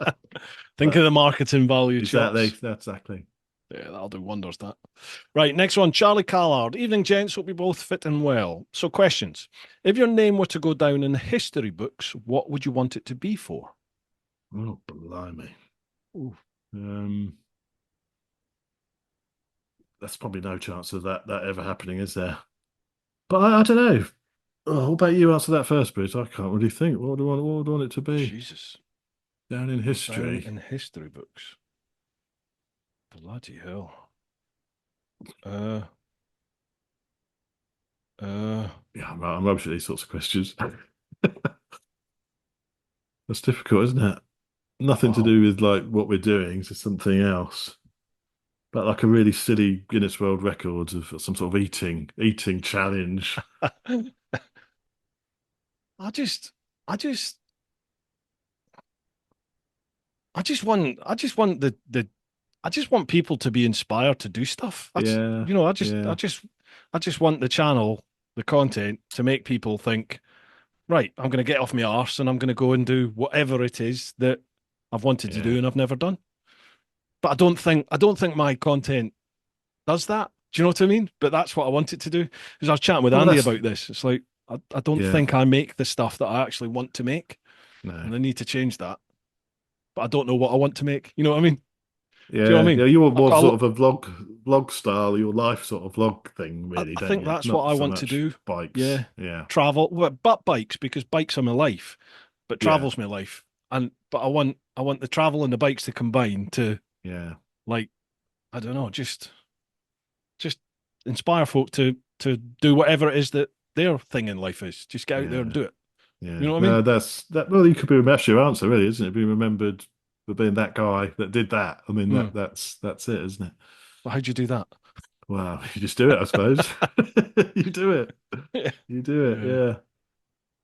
But the marketing value, exactly, chops. exactly. Yeah, that'll do wonders, that. Right, next one, Charlie Callard. Evening, gents. Hope you both fit and well. So, questions. If your name were to go down in the history books, what would you want it to be for? Oh, blimey. Ooh. Um, There's probably no chance of that ever happening, is there? But I don't know. Oh, what about you answer that first, Bruce? I can't really think. What do I want it to be? Jesus. Down in Down history. in history books. Bloody hell. Uh, uh, Yeah, I'm rubbish at these sorts of questions. That's difficult, isn't it? Nothing to wow. do with like what we're doing, it's just something else. But like a really silly Guinness World Records of some sort of eating challenge. I just, I just, I just want people to be inspired to do stuff. That's, Yeah, I yeah, just want the channel, the content to make people think, right, I'm going to get off my arse and I'm going to go and do whatever it is that I've wanted to do yeah. and I've never done. But I don't think my content does that. Do you know what I mean? But that's what I want it to do. Because I was chatting with Well, Andy that's about this. It's like I don't yeah. think I make the stuff that I actually want to make, No. and I need to change that. But I don't know what I want to make. You know what I mean? Do you know what Yeah, I mean? yeah, you're I've more got sort of a vlog style, your life sort of vlog thing, really, I don't think you? that's what Not I so want to much do. bikes. Yeah, Yeah, travel, well, but bikes because bikes are my life, but yeah, travel's my life. And but I want the travel and the bikes to combine to yeah, like I don't know, just inspire folk to do whatever it is that their thing in life is. Just get out there and yeah, do it. You yeah. know what I mean? No, that's that. Well, you could be that's your answer, really, isn't it? Be remembered for being that guy that did that. I mean, Mm. that's it, isn't it? Well, how'd you do that? Wow, you just do it, I suppose. You do it. Yeah. You do it. Yeah.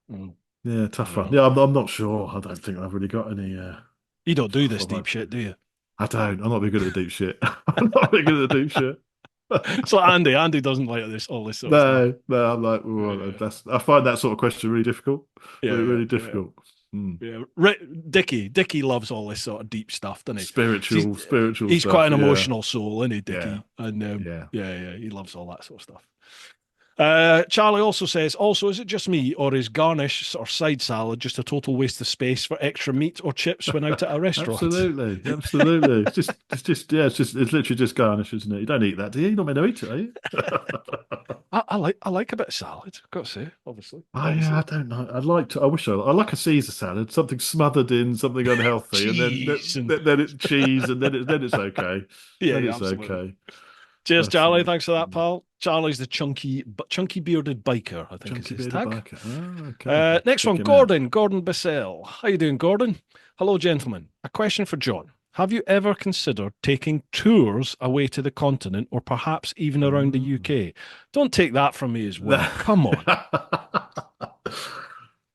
Yeah, Mm. yeah. I Tough don't one. know. Yeah, I'm not sure. I don't think I've really got any You don't do tough this one. deep shit, do you? I don't. I'm not very good at the deep shit. I'm not very good at the deep shit. So Andy, Andy doesn't like this all this sort of stuff. No, I'm like, well, Yeah. that's. I find that sort of question really difficult, Yeah, really, yeah, really yeah. difficult. Hmm. Yeah, Dickie loves all this sort of deep stuff, doesn't he? He's Spiritual he's quite stuff. an Yeah, emotional soul, isn't he, yeah, Dickie? And yeah. yeah, he loves all that sort of stuff. Charlie also says, also, is it just me, or is garnish or side salad just a total waste of space for extra meat or chips when out at a restaurant? Absolutely, absolutely. Yeah, it's literally just garnish, isn't it? You don't eat that, do you? You're not meant to eat it, are you? I like a bit of salad. Got to say, I obviously, don't know. I'd like to. I like a Caesar salad, something smothered in something unhealthy, and cheese and then it's cheese, and then it's okay. yeah, Then yeah, it's absolutely. okay. Cheers, But Charlie. Thanks for that, pal. Charlie's the chunky bearded biker, I think is chunky his bearded tag. biker. Oh, okay. Next Check one, him out. Gordon Bissell. How you doing, Gordon? Hello, gentlemen. A question for John. Have you ever considered taking tours away to the continent or perhaps even around the Oh. UK? Don't take that from me as well. Come on.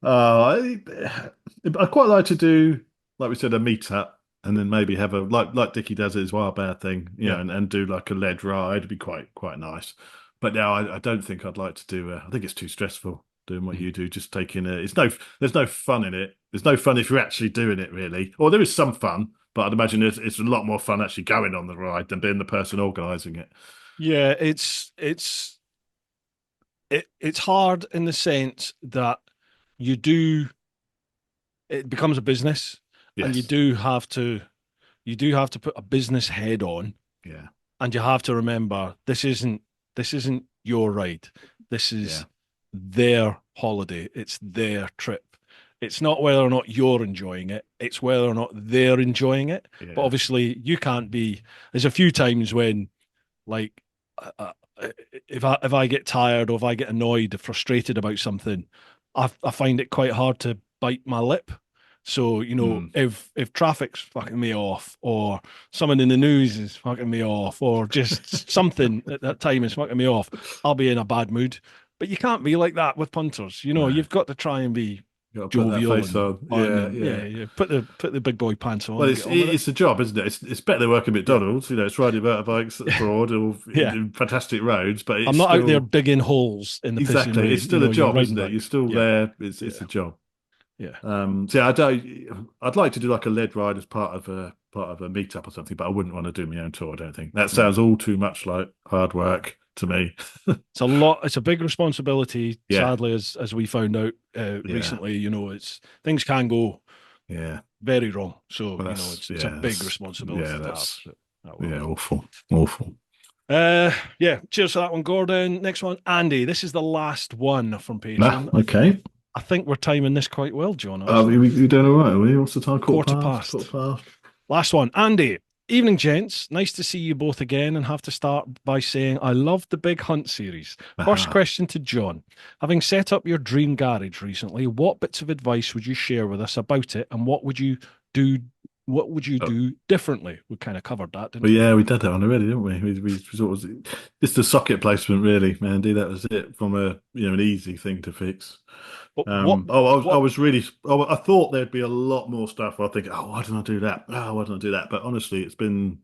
I quite like to do, like we said, a meetup, and then maybe have a like Dickie does it as Wild Bear thing, Yeah. and do like a lead ride. It'd be quite nice. But now I don't think I'd like to do. I think it's too stressful doing what Mm. you do. Just taking a. There's no fun in it. There's no fun if you're actually doing it, really. Or there is some fun, but I'd imagine it's a lot more fun actually going on the ride than being the person organising it. Yeah, it's hard in the sense that you do it becomes a business and Yes. you do have to put a business head on Yeah. and you have to remember this isn't your ride. This Yeah. is their holiday. It's their trip. It's not whether or not you're enjoying it. It's whether or not they're enjoying it. But Yeah. obviously, you can't be. There's a few times when, like, if I get tired or if I get annoyed or frustrated about something, I find it quite hard to bite my lip. So, Mm. if traffic's fucking me off, or someone in the news is fucking me off, or just something at that time is fucking me off, I'll be in a bad mood. But you can't be like that with punters. No. You've got to try and be Got to put that jovial face and on. fun, Yeah. and yeah, Yeah. yeah. Put the big boy pants on Well, and get on with it. it's a job, isn't it? It's better than working at Yeah, McDonald's. It's riding motorbikes abroad or yeah. in fantastic roads, but I'm it's not out there still digging holes in the pissing exactly. It's rain. still a You're job, riding isn't it? You're bike. still Yeah, there. It's yeah, a job. yeah. So yeah, I'd like to do like a lead ride as part of a meetup or something, but I wouldn't want to do my own tour. I don't think that Mm. sounds all too much like hard work to me. It's a lot. It's a big responsibility. Yeah, Sadly, as we found out yeah, recently, it's things can go yeah. very wrong. So Well, that's it's a yeah, big responsibility to have. that's So, oh well. yeah, awful, awful. Yeah, cheers for that one, Gordon. Next one, Andy. This is the last one from Ah, Patreon. okay. I think we're timing this quite well, John, Are actually. we doing all right? Are we? What's the time? Quarter Quarter past? past. Quarter past? Last one, Andy. Evening, gents. Nice to see you both again, and have to start by saying I loved the Big Hunt series. First Aha. question to John. Having set up your dream garage recently, what bits of advice would you share with us about it, and what would you do? What would you Oh, do differently? We kind of covered that, didn't but we? yeah, we did that one already, didn't we? We sort of just the socket placement, really, Mandy. That was it from an easy thing to fix. But what? I What? was really, I thought there'd be a lot more stuff. I think, oh, why didn't I do that? Oh, why didn't I do that? But honestly, it's been,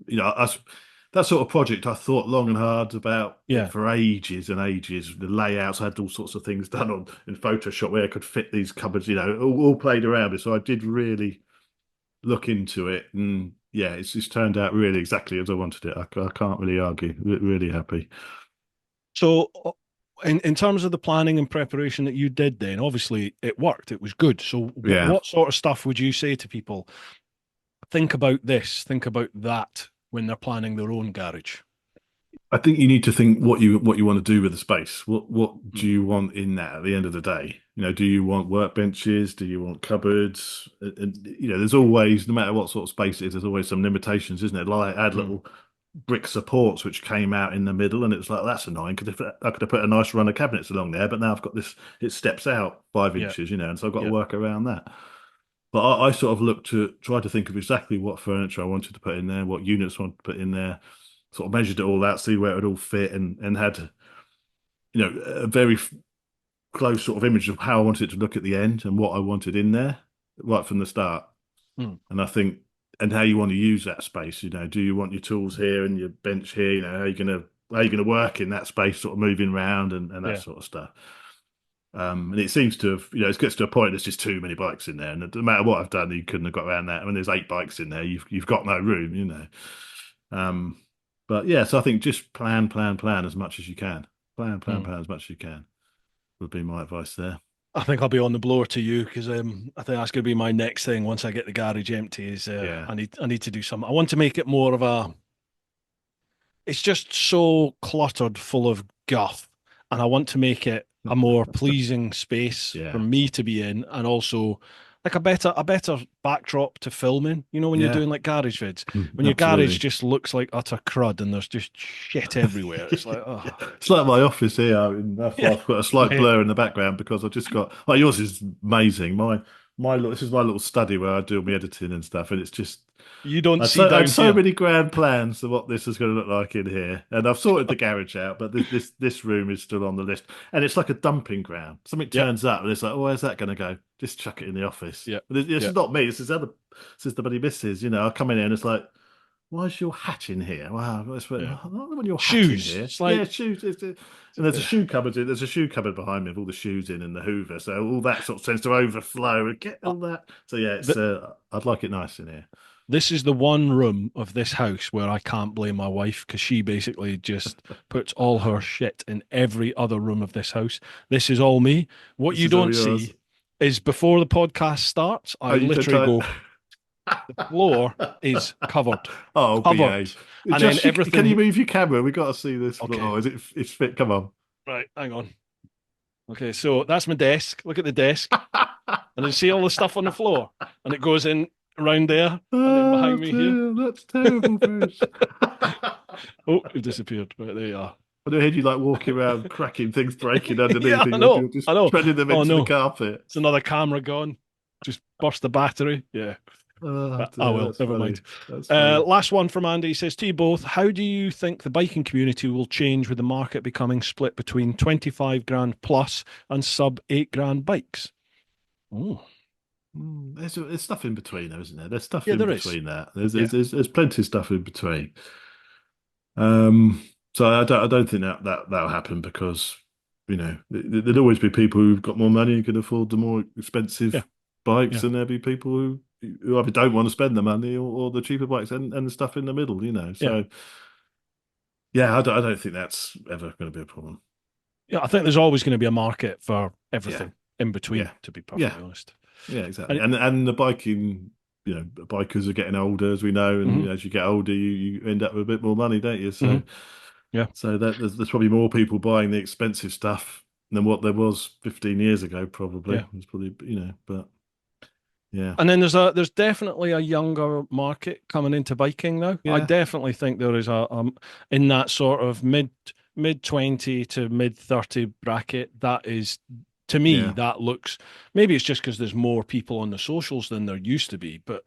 that sort of project. I thought long and hard about it Yeah. for ages and ages. The layouts, I had all sorts of things done on in Photoshop where I could fit these cupboards. All played around it. So I did really look into it, and yeah, it's turned out really exactly as I wanted it. I can't really argue. Really happy. So, in terms of the planning and preparation that you did, then obviously it worked. It was good. So, Yeah. what sort of stuff would you say to people? Think about this. Think about that when they're planning their own garage. I think you need to think what you want to do with the space. What do Mm. you want in that at the end of the day? Do you want workbenches? Do you want cupboards? There's always, no matter what sort of space it is, there's always some limitations, isn't it? Like I had Mm. little brick supports which came out in the middle, and it's like that's annoying because if I could have put a nice run of cabinets along there, but now I've got this, it steps out five Yeah. inches, and so I've got to Yeah. work around that. But I sort of looked to try to think of exactly what furniture I wanted to put in there, what units I wanted to put in there, sort of measured it all out, see where it would all fit, and had a very close sort of image of how I wanted it to look at the end and what I wanted in there right from the start. Mm. And I think, and how you want to use that space. Do you want your tools here and your bench here? How you gonna work in that space, sort of moving around and that Yeah. sort of stuff. And it seems to have, it gets to a point there's just too many bikes in there, and no matter what I've done, you couldn't have got around that. When there's 8 bikes in there, you've got no room. Um, but yeah, so I think just plan as much as you can. Mm. Plan as much as you can would be my advice there. I think I'll be on the blower to you because I think that's going to be my next thing once I get the garage empty. Is Yeah, I need to do something. I want to make it more of a. It's just so cluttered, full of guff, and I want to make it a more pleasing space for yeah, me to be in, and also like a better backdrop to filming. When you're yeah, doing like garage vids, when your garage absolutely. just looks like utter crud and there's just shit everywhere. It's like, oh, It's like my office here. That's why yeah, I've got a slight yeah, blur in the background because I've just got. Like yours is amazing. This is my little study where I do my editing and stuff, and it's just. you don't I'd see so, I had down so here. many grand plans for what this is going to look like in here, and I've sorted the garage out, but this room is still on the list, and it's like a dumping ground. Something Yep, turns up, and it's like, oh, where's that going to go? Just chuck it in the office. yep, But this is yep, not me. This is the bloody missus. I come in here and it's like, why is your hat in here? Wow, I yeah. don't want your hat in Shoes. here. It's Yeah, like, shoes. And there's a shoe cupboard. There's a shoe cupboard behind me with all the shoes in and the Hoover. So all that sort of tends to overflow and get uh, all that. So yeah, th- I'd like it nice in here. this is the one room of this house where I can't blame my wife because she basically just puts all her shit in every other room of this house. This is all me. What This you is all don't yours. see is before the podcast starts, Oh, I you don't literally try. go, the floor is covered, Oh, covered. behave. And then Can you everything. move your camera? We got to see this Okay, floor. It's fit. Come on. right, hang on. Okay, so that's my desk. Look at the desk. And then see all the stuff on the floor. And it goes in around there and then Oh behind me here. dear, that's terrible, Bruce. Oh, it disappeared. Right, there you are. I heard you like walking around, cracking things, breaking underneath, Yeah, and I you're know. just I know. treading them Oh into the no. carpet. It's another camera gone. Just burst the battery. Yeah. Oh Oh dear, well, that's never funny. mind. That's funny. Last one from Andy. He says to you both, how do you think the biking community will change with the market becoming split between 25 grand plus and sub 8 grand bikes? Oh, There's stuff in between, though, isn't there? There's stuff yeah, in there is. between that. There's Yeah. there's there's, there's plenty of stuff in between. Um, so I don't think that'll happen because there'd always be people who've got more money and can afford the more Yeah. expensive bikes, Yeah. and there'll be people who either don't want to spend the money or the cheaper bikes and the stuff in the middle. Yeah. So yeah, I don't think that's ever going to be a problem. Yeah. I think there's always going to be a market for Yeah, everything in between, yeah, to be yeah, perfectly honest. yeah, exactly. And And the biking. bikers are getting older, as we know, and Hmm. as you get older, you end up with a bit more money, don't you? Hmm. So, Yeah. so that there's probably more people buying the expensive stuff than what there was 15 years ago. Probably Yeah. it's probably but yeah, And then there's definitely a younger market coming into biking now. I yeah, definitely think there is a in that sort of mid 20 to mid 30 bracket. That is, to me, yeah. that looks, maybe it's just because there's more people on the socials than there used to be, but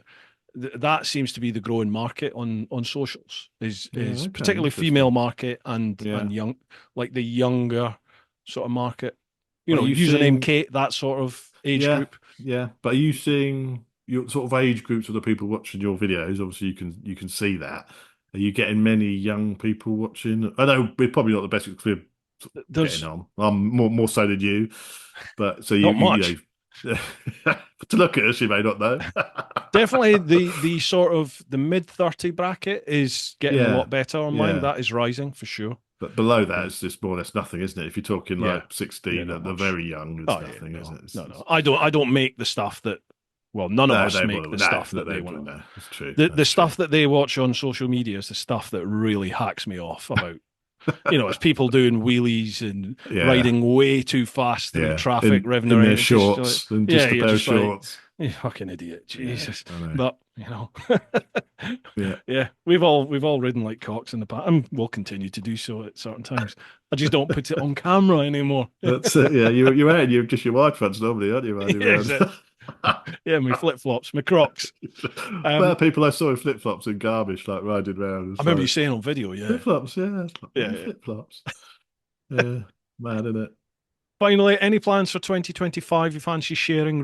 that seems to be the growing market on socials, Yeah, is okay, particularly female interesting. market and Yeah. young, like the younger sort of market. Are you Username seeing, Kate, that sort of age yeah, group. yeah. But are you seeing your sort of age groups of the people watching your videos? Obviously, you can see that. Are you getting many young people watching? I know we're probably not the best because we're sort of getting There's on. I'm more so than you, but so not much. to look at us, you may not know. Definitely the sort of the mid 30 bracket is getting a Yeah, lot better on mine. yeah. That is rising for sure. But below that, Um, it's just more or less nothing, isn't it? If you're talking yeah, like yeah, 16, not the much. very young, it's Oh yeah, nothing, isn't no, it? no, no. I don't make the stuff that. Well, none of No, us they make will. the No, stuff no, that they they want wouldn't. to. No, that's true. The That's true. stuff that they watch on social media is the stuff that really hacks me off about. It's people doing wheelies and Yeah, riding way too fast through yeah. traffic, revving In their around. It's just like, shorts and yeah, just a you're pair of just like, shorts. you fucking idiot, Yeah, Jesus. I know. But Yeah, yeah, we've all ridden like cocks in the past, and we'll continue to do so at certain times. I just don't put it on camera anymore. that's it. Yeah, you're out. You're just your wide fronts normally, aren't you, riding Yeah, around? exactly. Yeah, my flip flops, my Crocs. But Um, people I saw in flip flops and garbage, like riding around. I It's remember you like saying on video, yeah, flip flops. Yeah, it's like yeah, bloody yeah. flip flops. Yeah, mad, isn't it? Finally, any plans for 2025? You fancy sharing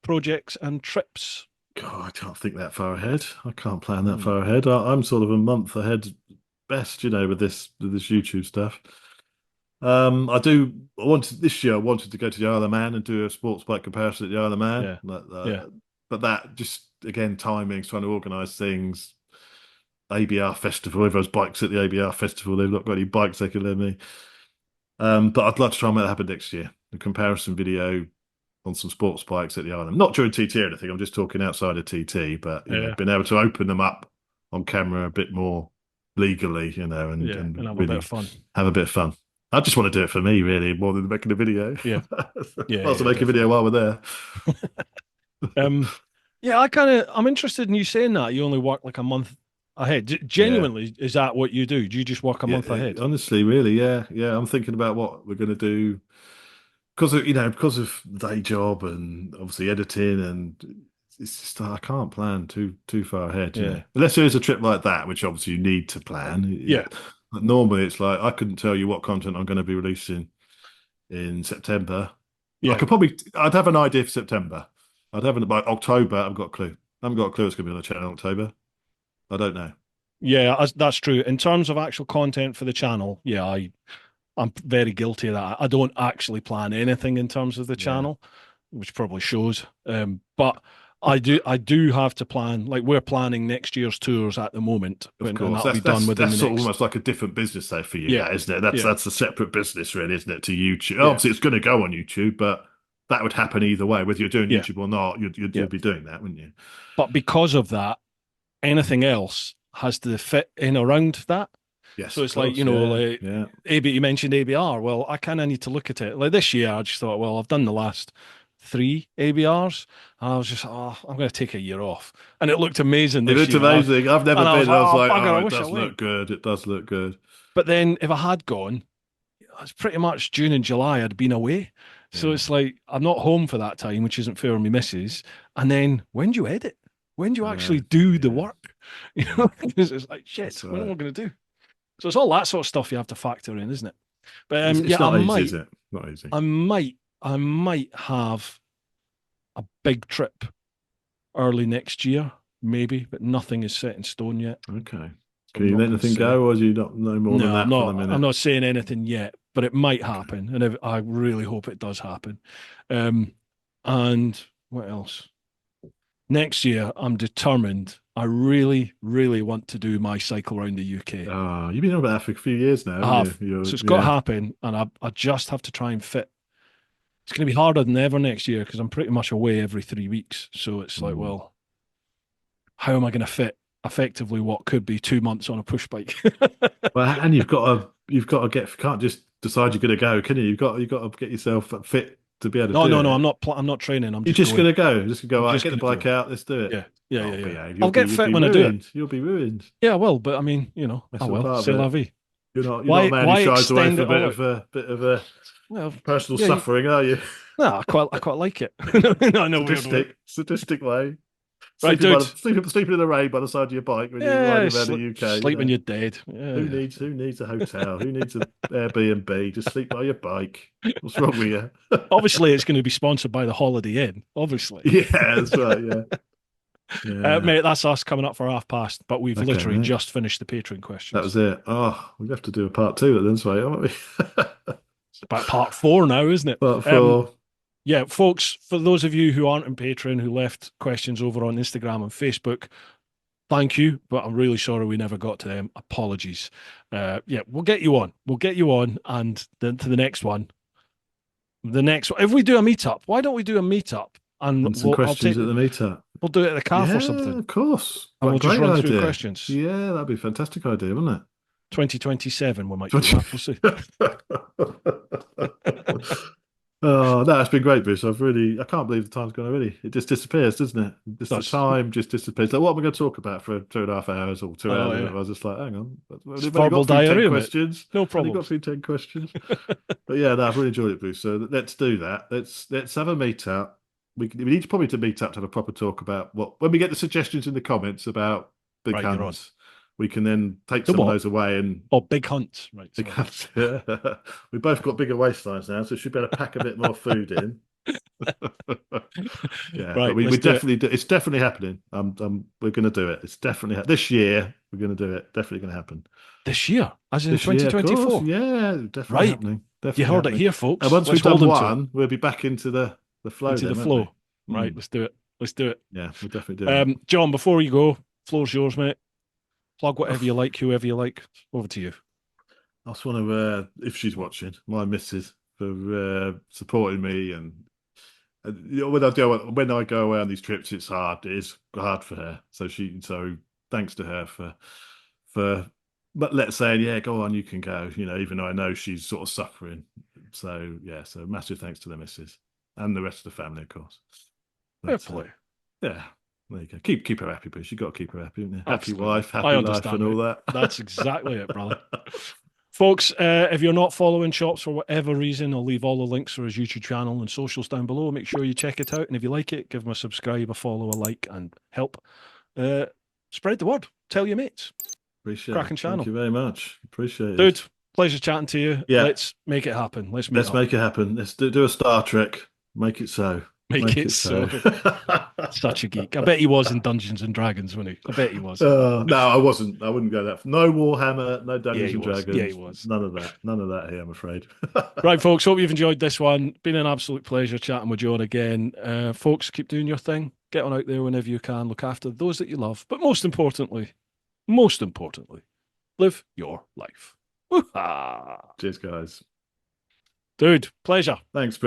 projects and trips? God, I can't think that far ahead. I can't plan that Hmm. far ahead. I'm sort of a month ahead best, with this YouTube stuff. I wanted this year. I wanted to go to the Isle of Man and do a sports bike comparison at the Isle of Man. Yeah, yeah, But that just again timings, trying to organise things. ABR festival. Everyone's bikes at the ABR festival. They've not got any bikes they can lend me. But I'd love to try and make that happen next year. A comparison video on some sports bikes at the island. Not during TT or anything. I'm just talking outside of TT, but yeah, being able to open them up on camera a bit more legally, and yeah, and and have a bit of really fun. have a bit of fun. I just want to do it for me, really, more than making a video. Yeah, yeah, Also, yeah, make a video definitely. while we're there. Um, yeah, I'm interested in you saying that you only work like a month ahead. Yeah, Genuinely, is that what you do? Do you just work a yeah. month ahead? Honestly, really, yeah, yeah. I'm thinking about what we're going to do because of day job and obviously editing and it's just I can't plan too far ahead. Yeah, Unless there is a trip like that, which obviously you need to plan. yeah, But normally it's like I couldn't tell you what content I'm going to be releasing in September. yeah, I'd have an idea for September. I'd have by October. I've got a clue. I haven't got a clue what's going to be on the channel in October. I don't know. yeah. That's true. In terms of actual content for the channel, yeah, I'm very guilty of that. I don't actually plan anything in terms of the Yeah, channel, which probably shows. But I do have to plan. Like we're planning next year's tours at the moment, of and course. that'll be That's done that's within the that's sort of next. almost like a different business though for you, Yeah, that isn't it? That's yeah, that's a separate business, really, isn't it? To YouTube. yeah, Obviously, it's going to go on YouTube, but that would happen either way, whether you're doing yeah, YouTube or not. You'd yeah. you'd be doing that, wouldn't you? But because of that, anything else has to fit in around that. Yes, So of it's like, course. Yeah, like yeah, AB, you mentioned ABR. Well, I kind of need to look at it. Like this year, I just thought, well, I've done the last three ABRs. And I was just, I'm going to take a year off. And it looked amazing it this looked year. amazing. I've never And I was been. like, I was oh, like, bugger, I it wish I does look went. good. It does look good. But then if I had gone, it's pretty much June and July, I'd been away. So Yeah, it's like, I'm not home for that time, which isn't fair on me missus. And then when do you edit? When do you I actually know. do the Yeah, work? yeah. Because it's like, shit, That's what am right. I going to do? So it's all that sort of stuff you have to factor in, isn't it? But It's yeah, I not easy, is might, it? Not easy. I might, I might have a big trip early next year, maybe, but nothing is set in stone yet. Okay. So Can I'm you not let going to anything say. go, or do you not know more than No, I'm that for the not. I'm minute? not saying anything yet, but it might Okay. happen, and I really hope it does happen. Um, and what else? Next year, I'm determined. I really, really want to do my cycle around the UK. You've been on about that for a few years now, I haven't you? have. So it's got to happen, and I just have to try and fit. It's going to be harder than ever next year because I'm pretty much away every 3 weeks. So it's like, Mm. well, how am I going to fit effectively what could be 2 months on a push bike? Well, and you've got to get. Can't just decide you're going to go, can you? You've got to get yourself fit to be able to No, do no, no. it. I'm not training. I'm You're just just going. going to go. Just gonna go. I'm Right, just get the going to do bike it. out. Let's do it. Yeah, yeah, Oh, yeah, yeah. behave. I'll get You'll fit be when I do it. ruined. You'll be ruined. Yeah, I will. But I mean, That's oh all well. part C'est of la it. vie. You're not a man who Why shies away extend from it all out? a bit of a Well, personal yeah. suffering, are you? No, I quite like it. No, no, weird way. Sadistic way. Right, Sleeping by dude. sleeping in the rain by the side of your bike when you're Yeah, riding around the UK. sleep when you're dead. Yeah, Who yeah. needs a hotel? Who needs an Airbnb? Just sleep by your bike. What's wrong with you? Obviously, it's going to be sponsored by the Holiday Inn. Obviously. Yeah, that's right. Yeah, yeah. Mate, that's us coming up for half past, but we've Okay, literally mate. just finished the Patreon That questions. was it. Oh, we have to do a part two at this rate, aren't we? It's about part 4 now, isn't it? Part four. Yeah, folks, for those of you who aren't on Patreon, who left questions over on Instagram and Facebook, thank you, but I'm really sorry we never got to them. Apologies. Yeah, we'll get you on. We'll get you on, and then to the next one. The next one. If we do a meetup, why don't we do a meetup? And some questions at the meetup. We'll do it at the calf Yeah, or something. of course. And we'll just Great run through idea. questions. Yeah, that'd be a fantastic idea, wouldn't it? 2027, we might do that. We'll see. Oh, no, it's been great, Bruce. I can't believe the time's gone already. It just disappears, doesn't it? Just the time just disappears. Like, what am I going to talk about for 2.5 hours or 2 hours? yeah. I was just like, hang on. We've only verbal got through 10 diarrhea, mate. questions. No Only problem. got through 10 questions. But yeah, no, I've really enjoyed it, Bruce. So let's do that. Let's have a meet up. We need probably to meet up to have a proper talk about when we get the suggestions in the comments about big Right, you're on. hunts. We can then take The some of what? those away and Oh, big hunts. Right. big sorry. hunts. Yeah. We've both got bigger waistlines now, so we should be able to pack a bit more food in. Yeah, Right, but we let's do it. definitely do. It's definitely happening. We're going to do it. It's definitely this year. We're going to do it. Definitely going to happen This year, as in this year. Of 2024. course. Yeah, definitely Right. happening. Definitely You heard happening. it here, folks. And once Let's we've done hold 'em to it. one, we'll be back into the flow. Into the then, flow. won't we? Right, let's do it. Let's do it. Yeah, we'll definitely do it. John, before you go, floor's yours, mate. Plug whatever you like, whoever you like. Over to you. I just want to, if she's watching, my missus for supporting me and you know, when I go away on these trips, it's hard. It is hard for her. So thanks to her but let's say, yeah, go on, you can go. You know, even though I know she's sort of suffering. So yeah, so massive thanks to the missus and the rest of the family, of course. Fair play. Yeah. There you go. Keep her happy, please. You got to keep her happy, haven't you? Happy Absolutely. wife, I happy life, understand, and all mate. that. That's exactly it, brother. Folks, if you're not following Shops for whatever reason, I'll leave all the links for his YouTube channel and socials down below. Make sure you check it out. And if you like it, give him a subscribe, a follow, a like, and help spread the word. Tell your mates. Appreciate Cracking it. channel. Thank you very much. Appreciate it. Dude, pleasure chatting to you. Yeah. Let's make it happen. Let's meet Let's up. make it happen. Let's do a Star Trek. Make it so. Make it so. Such a geek. I bet he was in Dungeons and Dragons, wasn't he? I bet he was. No, I wasn't. I wouldn't go that. No Warhammer, no Dungeons and Dragons. Yeah, he was. None of that. None of that here, I'm afraid. Right, folks. Hope you've enjoyed this one. Been an absolute pleasure chatting with John again. Folks, keep doing your thing. Get on out there whenever you can. Look after those that you love. But most importantly, live your life. Woo-ha! Cheers, guys. Dude, pleasure. Thanks, Chris.